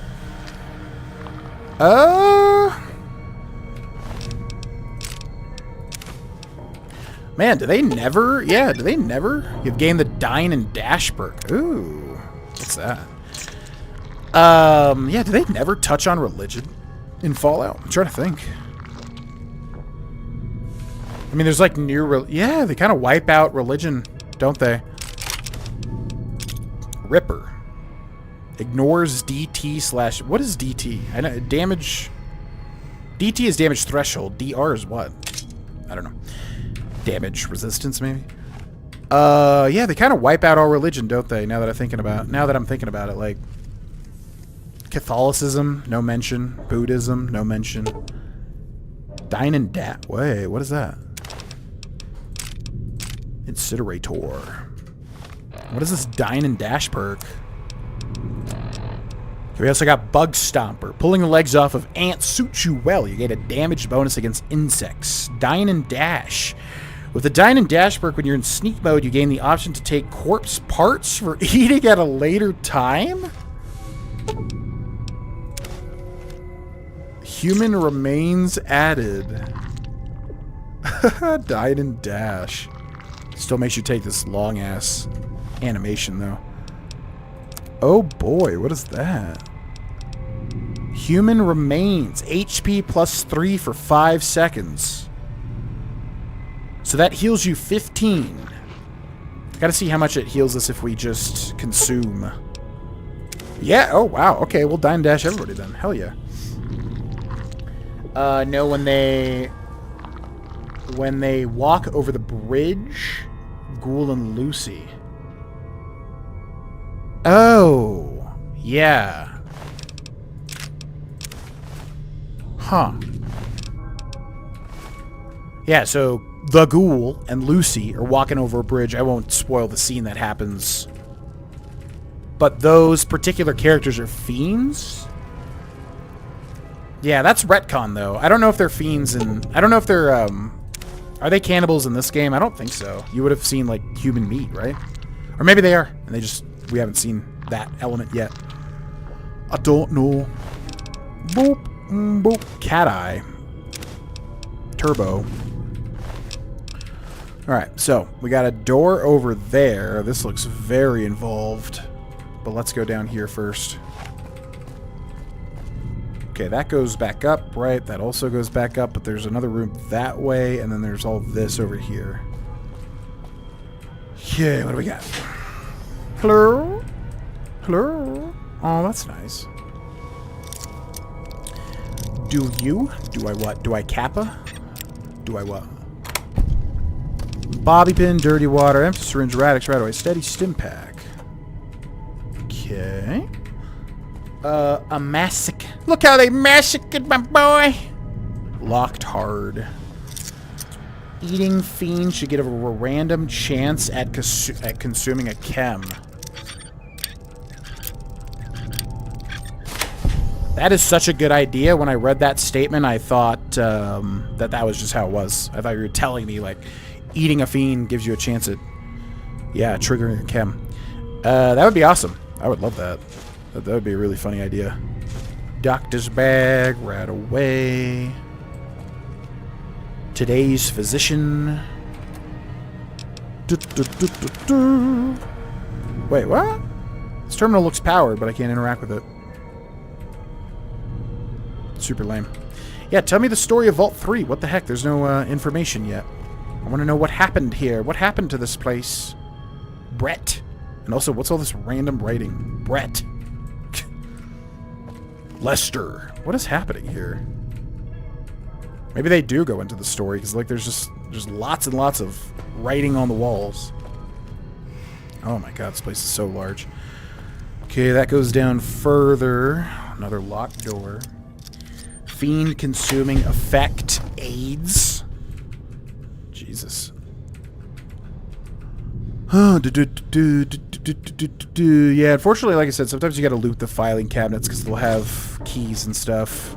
Man, do they never... Yeah, do they never... You've gained the Dine and Dash perk. Ooh. What's that? Yeah, do they never touch on religion in Fallout? I'm trying to think. I mean, there's like new... Yeah, they kind of wipe out religion, don't they? Ripper. Ignores DT slash... What is DT? I know, damage... DT is damage threshold. DR is what? I don't know. Damage resistance, maybe? Yeah, they kind of wipe out all religion, don't they? Now that I'm thinking about it, like... Catholicism, no mention. Buddhism, no mention. Dine and Dash. Wait, what is that? Incinerator. What is this Dine and Dash perk? We also got Bug Stomper. Pulling the legs off of ants suits you well. You get a damage bonus against insects. Dine and Dash. With the Dine and Dash perk, when you're in sneak mode, you gain the option to take corpse parts for eating at a later time? Human remains added. Dine and Dash. Still makes you take this long-ass animation, though. Oh boy, what is that? Human remains. HP plus 3 for 5 seconds. So that heals you 15. Gotta see how much it heals us if we just consume. Yeah, oh wow. Okay, we'll Dine and Dash everybody then. Hell yeah. No, when they walk over the bridge, Ghoul and Lucy. Oh, yeah. Huh. Yeah, so the ghoul and Lucy are walking over a bridge. I won't spoil the scene that happens. But those particular characters are fiends? Yeah, that's retcon, though. I don't know if they're fiends in... I don't know if they're, Are they cannibals in this game? I don't think so. You would have seen, like, human meat, right? Or maybe they are, and they just... We haven't seen that element yet. I don't know. Boop. Boop. Cat eye. Turbo. Alright, so we got a door over there. This looks very involved. But let's go down here first. Okay, that goes back up, right? That also goes back up, but there's another room that way, and then there's all this over here. Okay, what do we got? Hello? Hello? Oh, that's nice. Do you? Do I what? Do I kappa? Do I what? Bobby pin, dirty water, empty syringe, radix, right away, steady stim pack. Okay. A massacre. Look how they massacred my boy. Locked hard. Eating fiend should get a random chance at consuming a chem. That is such a good idea. When I read that statement, I thought that was just how it was. I thought you were telling me, like, eating a fiend gives you a chance at, yeah, triggering a chem. That would be awesome. I would love that. That would be a really funny idea. Doctor's bag, right away. Today's physician. Wait, what? This terminal looks powered, but I can't interact with it. Super lame. Yeah, tell me the story of Vault 3. What the heck? There's no information yet. I want to know what happened here. What happened to this place? Brett. And also, what's all this random writing? Brett. Lester. What is happening here? Maybe they do go into the story, because like there's lots and lots of writing on the walls. Oh my god, this place is so large. Okay, that goes down further. Another locked door. Fiend consuming effect aids. Jesus. Yeah, unfortunately, like I said, sometimes you gotta loot the filing cabinets because they'll have keys and stuff.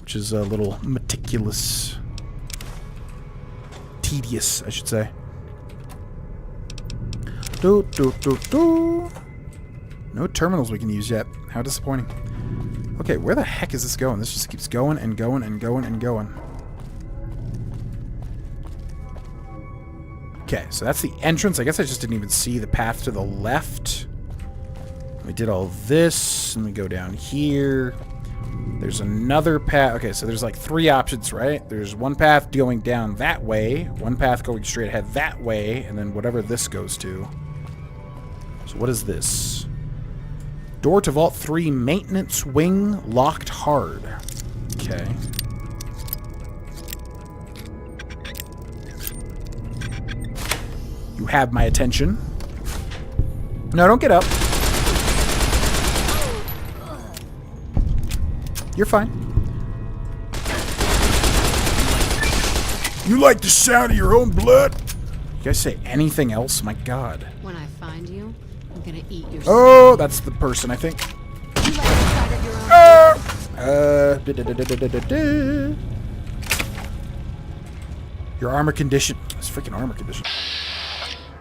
Which is a little meticulous. Tedious, I should say. No terminals we can use yet. How disappointing. Okay, where the heck is this going? This just keeps going and going and going and going. Okay, so that's the entrance. I guess I just didn't even see the path to the left. We did all this, and we go down here. There's another path. Okay, so there's like 3 options, right? There's one path going down that way, one path going straight ahead that way, and then whatever this goes to. So what is this? Door to Vault 3, maintenance wing, locked hard. Okay. You have my attention. No, don't get up. You're fine. You like the sound of your own blood? You guys say anything else? My god. When I find you, I'm gonna eat your Oh, that's the person, I think. Your armor condition. It's freaking armor condition.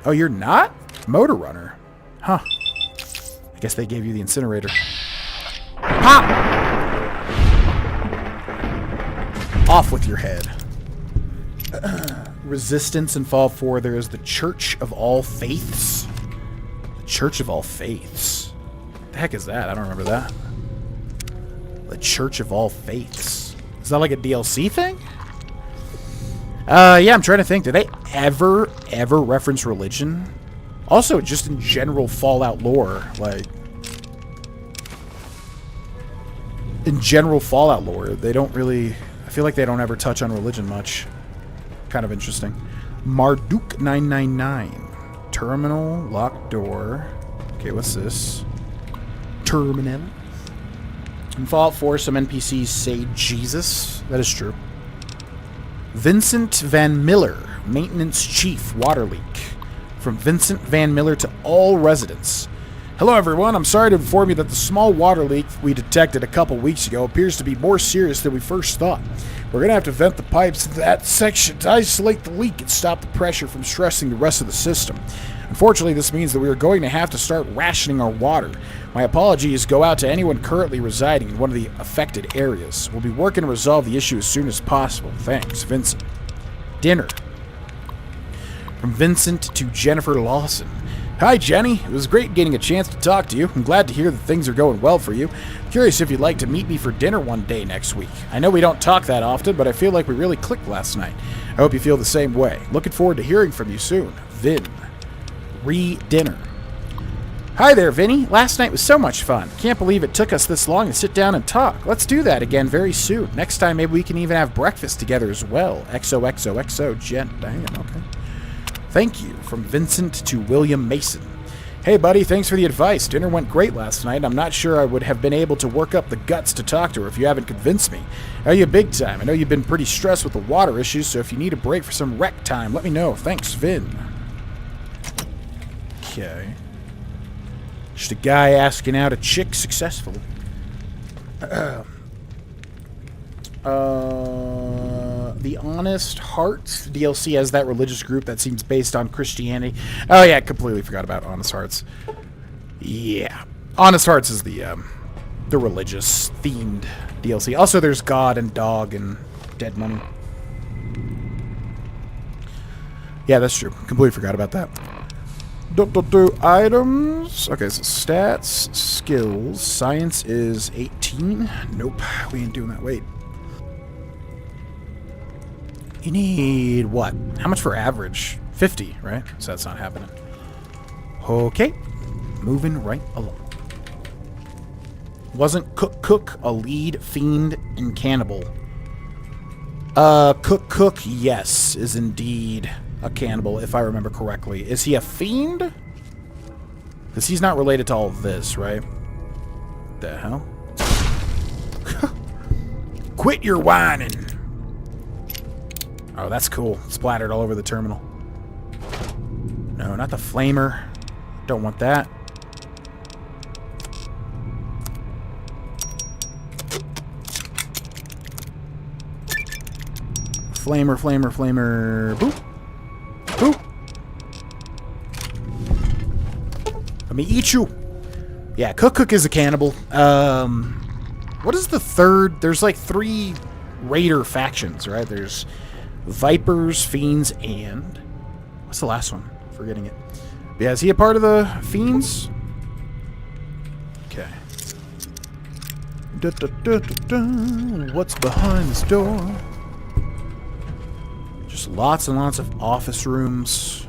Oh, you're not? Motor runner. Huh. I guess they gave you the incinerator. Pop! Off with your head. Resistance in Fall 4. There is the Church of All Faiths. The Church of All Faiths. What the heck is that? I don't remember that. The Church of All Faiths. Is that like a DLC thing? Yeah, I'm trying to think. Did they ever reference religion? Also, just in general Fallout lore, like... In general Fallout lore, they don't really... I feel like they don't ever touch on religion much. Kind of interesting. Marduk 999. Terminal, locked door. Okay, what's this? Terminal. In Fallout 4, some NPCs say Jesus. That is true. Vincent Van Miller, Maintenance Chief, water leak. From Vincent Van Miller to all residents. Hello everyone, I'm sorry to inform you that the small water leak we detected a couple weeks ago appears to be more serious than we first thought. We're going to have to vent the pipes in that section to isolate the leak and stop the pressure from stressing the rest of the system. Unfortunately, this means that we are going to have to start rationing our water. My apologies go out to anyone currently residing in one of the affected areas. We'll be working to resolve the issue as soon as possible. Thanks, Vincent. Dinner. From Vincent to Jennifer Lawson. Hi, Jenny. It was great getting a chance to talk to you. I'm glad to hear that things are going well for you. Curious if you'd like to meet me for dinner one day next week. I know we don't talk that often, but I feel like we really clicked last night. I hope you feel the same way. Looking forward to hearing from you soon. Vin. Re-dinner. Hi there, Vinny. Last night was so much fun. Can't believe it took us this long to sit down and talk. Let's do that again very soon. Next time, maybe we can even have breakfast together as well. XOXOXO, Jen. Dang it, okay. Thank you. From Vincent to William Mason. Hey, buddy, thanks for the advice. Dinner went great last night. I'm not sure I would have been able to work up the guts to talk to her if you haven't convinced me. Are you big time? I know you've been pretty stressed with the water issues, so if you need a break for some rec time, let me know. Thanks, Vin. Okay. Just a guy asking out a chick successfully. The Honest Hearts DLC has that religious group that seems based on Christianity. Oh yeah, I completely forgot about Honest Hearts. Yeah, Honest Hearts is the religious themed DLC. Also, there's God and Dog and Dead Money. Yeah, that's true. Completely forgot about that. Items. Okay, so stats, skills, science is 18. Nope, we ain't doing that. Wait. You need what? How much for average? 50, right? So that's not happening. Okay. Moving right along. Wasn't Cook a lead, fiend, and cannibal? Cook, yes, is indeed a cannibal, if I remember correctly. Is he a fiend? Because he's not related to all of this, right? The hell? Quit your whining! Oh, that's cool. Splattered all over the terminal. No, not the flamer. Don't want that. Flamer. Boop. Boop. Let me eat you. Yeah, Cook is a cannibal. What is the third? There's like 3 raider factions, right? There's Vipers, Fiends, and... what's the last one? Forgetting it. But yeah, is he a part of the Fiends? Okay. What's behind this door? Just lots and lots of office rooms.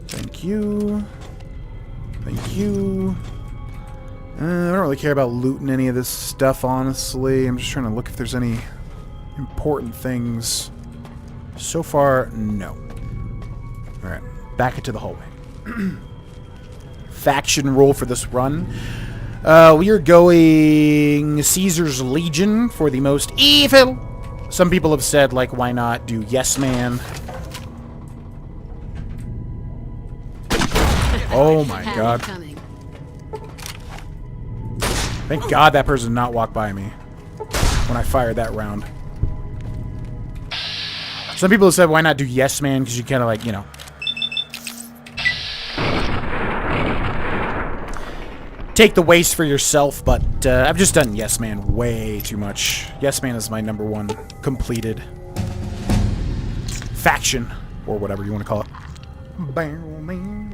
Thank you. Thank you. I don't really care about looting any of this stuff, honestly. I'm just trying to look if there's any important things. So far, no. Alright, back into the hallway. Faction roll for this run. We are going Caesar's Legion for the most evil. Some people have said, like, why not do Yes Man? Oh my god. Thank God that person did not walk by me when I fired that round. Some people have said, why not do Yes Man? Because you kind of like, you know. Take the waste for yourself, but I've just done Yes Man way too much. Yes Man is my #1 completed faction, or whatever you want to call it.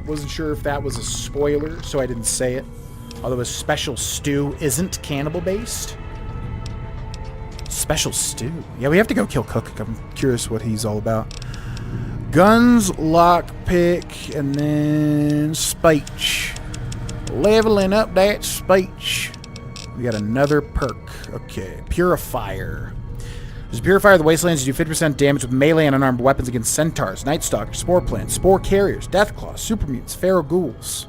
Wasn't sure if that was a spoiler, so I didn't say it. Although a special stew isn't cannibal-based. Special stew? Yeah, we have to go kill Cook. I'm curious what he's all about. Guns, lockpick, and then speech. Leveling up that speech. We got another perk. Okay, Purifier. There's a Purifier of the Wastelands. You do 50% damage with melee and unarmed weapons against centaurs, night stalkers, spore plants, spore carriers, deathclaws, super mutants, feral ghouls.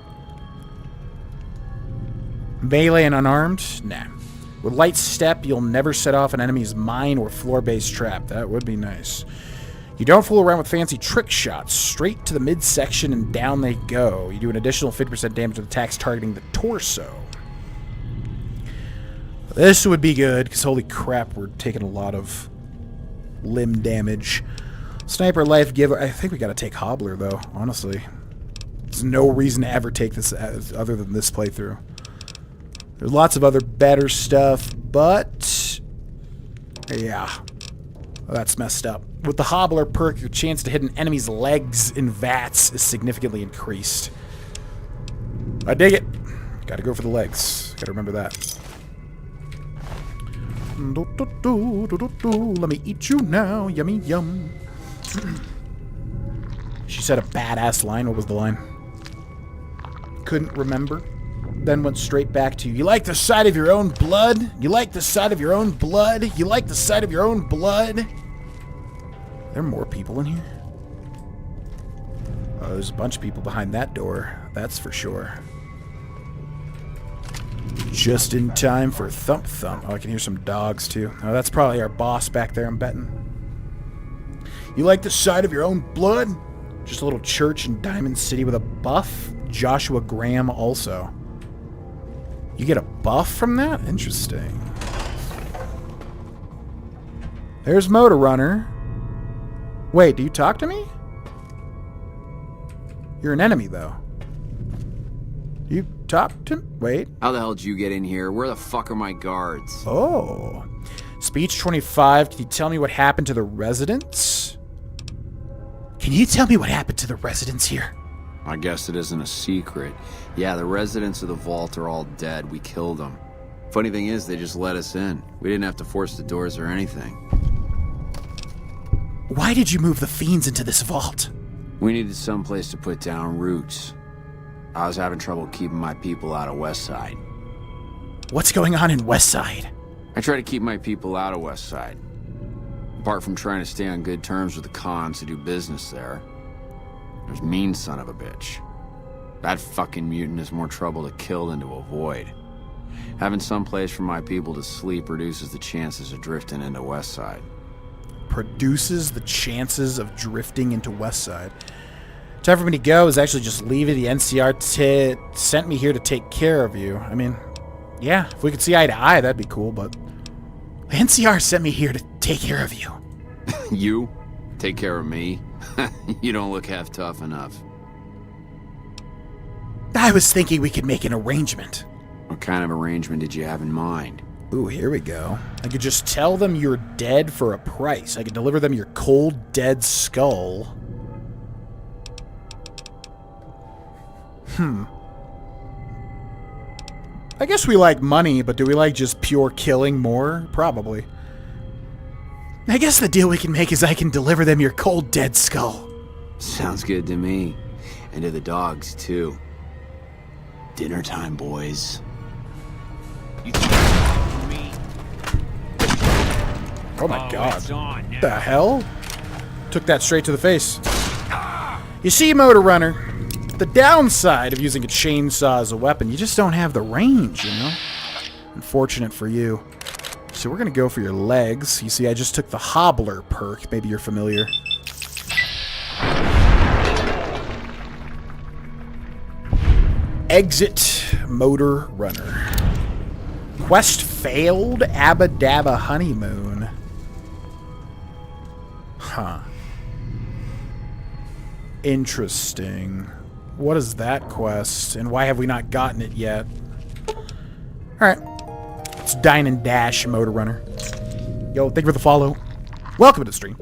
Melee and unarmed? Nah. With light step, you'll never set off an enemy's mine or floor-based trap. That would be nice. You don't fool around with fancy trick shots. Straight to the midsection and down they go. You do an additional 50% damage with attacks targeting the torso. This would be good, because holy crap, we're taking a lot of limb damage. Sniper life giver. I think we gotta take Hobbler, though, honestly. There's no reason to ever take this other than this playthrough. There's lots of other better stuff, but yeah. Well, that's messed up. With the Hobbler perk, your chance to hit an enemy's legs in vats is significantly increased. I dig it. Gotta go for the legs. Gotta remember that. Let me eat you now. Yummy yum. She said a badass line. What was the line? Couldn't remember. Then went straight back to, you like the sight of your own blood? You like the sight of your own blood? You like the sight of your own blood? Are there more people in here? Oh, there's a bunch of people behind that door. That's for sure. Just in time for thump thump. Oh, I can hear some dogs too. Oh, that's probably our boss back there, I'm betting. You like the sight of your own blood? Just a little church in Diamond City with a buff? Joshua Graham also. You get a buff from that? Interesting. There's Motor Runner. Wait, do you talk to me? You're an enemy, though. You talk to... Wait. How the hell did you get in here? Where the fuck are my guards? Oh. Speech 25. Can you tell me what happened to the residents? Can you tell me what happened to the residents here? I guess it isn't a secret. Yeah, the residents of the vault are all dead. We killed them. Funny thing is, they just let us in. We didn't have to force the doors or anything. Why did you move the Fiends into this vault? We needed someplace to put down roots. I was having trouble keeping my people out of Westside. What's going on in Westside? I try to keep my people out of Westside. Apart from trying to stay on good terms with the cons who do business there. There's mean son of a bitch. That fucking mutant is more trouble to kill than to avoid. Having some place for my people to sleep reduces the chances of drifting into Westside. Produces the chances of drifting into Westside. Time for me to go is actually just leaving. The NCR sent me here to take care of you. I mean, yeah, if we could see eye to eye, that'd be cool, but... The NCR sent me here to take care of you. You? Take care of me? You don't look half tough enough. I was thinking we could make an arrangement. What kind of arrangement did you have in mind? Ooh, here we go. I could just tell them you're dead for a price. I could deliver them your cold, dead skull. I guess we like money, but do we like just pure killing more? Probably. I guess the deal we can make is I can deliver them your cold, dead skull. Sounds good to me. And to the dogs, too. Dinner time, boys. Oh my god. What the hell? Took that straight to the face. You see, Motor Runner, the downside of using a chainsaw as a weapon, you just don't have the range, you know? Unfortunate for you. So we're going to go for your legs. You see, I just took the Hobbler perk. Maybe you're familiar. Exit Motor Runner. Quest failed? Abba Dabba Honeymoon. Huh. Interesting. What is that quest? And why have we not gotten it yet? Alright. It's Dine and Dash Motor Runner. Yo, thank you for the follow. Welcome to the stream.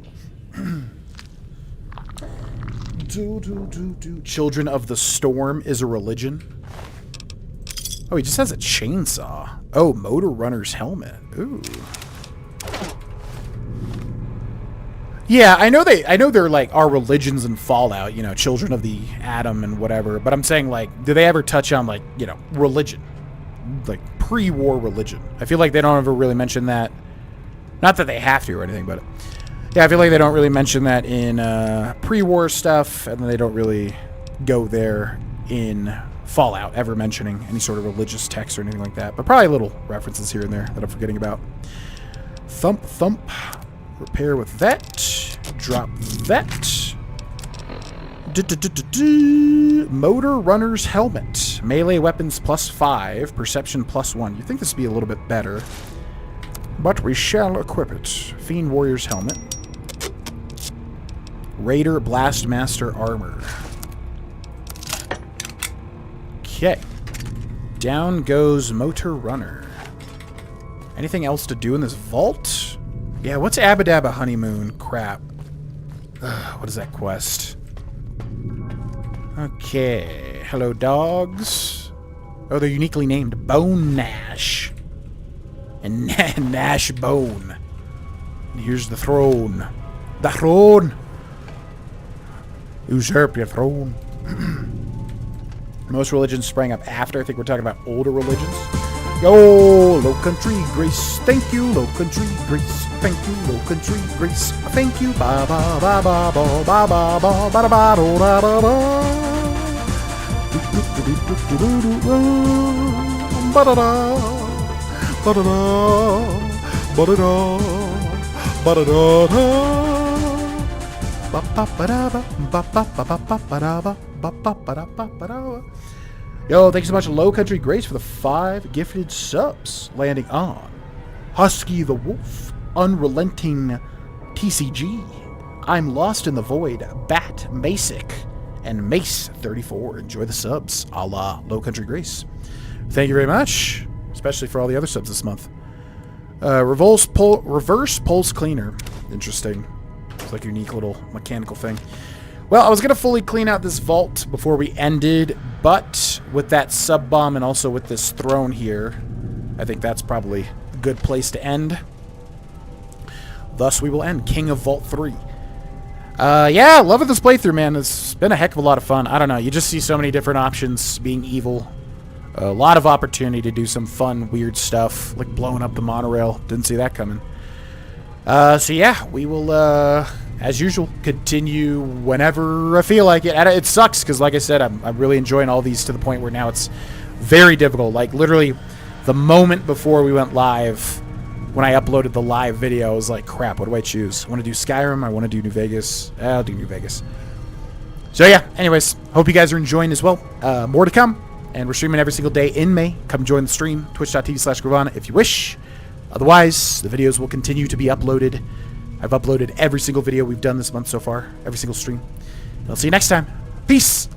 Children of the Storm is a religion. Oh, he just has a chainsaw. Oh, Motor Runner's helmet. Ooh. Yeah, I know they're like our religions in Fallout, you know, Children of the Atom and whatever, but I'm saying, like, do they ever touch on, like, you know, religion? Like pre-war religion. I feel like they don't ever really mention that. Not that they have to or anything, but yeah, I feel like they don't really mention that in pre-war stuff, and they don't really go there in Fallout ever mentioning any sort of religious text or anything like that. But probably little references here and there that I'm forgetting about. Thump, thump. Repair with that. Drop that. Motor Runner's Helmet. Melee weapons +5. Perception +1. You think this would be a little bit better. But we shall equip it. Fiend Warrior's Helmet. Raider Blastmaster Armor. Okay. Down goes Motor Runner. Anything else to do in this vault? Yeah, what's Abadabba Honeymoon? Crap. What is that quest? Okay. Hello, dogs. Oh, they're uniquely named Bone Nash. And Nash Bone. And here's the throne. The throne! Usurp your throne. Most religions sprang up after. I think we're talking about older religions. Yo, Low Country Grace. Thank you, Low Country Grace. Thank you, Low Country Grace. Thank you. Ba ba ba ba ba ba ba ba ba ba da da da da. Ba da da. Ba da da. Ba da da. Ba da da da. Ba ba ba da ba ba ba ba ba ba da ba ba ba ba da ba ba da. Yo, thanks so much, Low Country Grace, for the 5 gifted subs. Landing on Husky the Wolf, Unrelenting TCG, I'm Lost in the Void, Bat Basic, and Mace34. Enjoy the subs, a la Low Country Grace. Thank you very much, especially for all the other subs this month. Reverse Pulse Cleaner. Interesting. It's like a unique little mechanical thing. Well, I was going to fully clean out this vault before we ended, but with that sub-bomb and also with this throne here, I think that's probably a good place to end. Thus, we will end King of Vault 3. Yeah, loving this playthrough, man. It's been a heck of a lot of fun. I don't know. You just see so many different options being evil. A lot of opportunity to do some fun, weird stuff, like blowing up the monorail. Didn't see that coming. So yeah, we will, as usual, continue whenever I feel like it. And it sucks, because like I said, I'm really enjoying all these to the point where now it's very difficult. Like, literally, the moment before we went live, when I uploaded the live video, I was like, crap, what do I choose? I want to do Skyrim, I want to do New Vegas. I'll do New Vegas. So yeah, anyways, hope you guys are enjoying as well. More to come, and we're streaming every single day in May. Come join the stream, twitch.tv/Grohlvana if you wish. Otherwise, the videos will continue to be uploaded. I've uploaded every single video we've done this month so far, every single stream. I'll see you next time. Peace!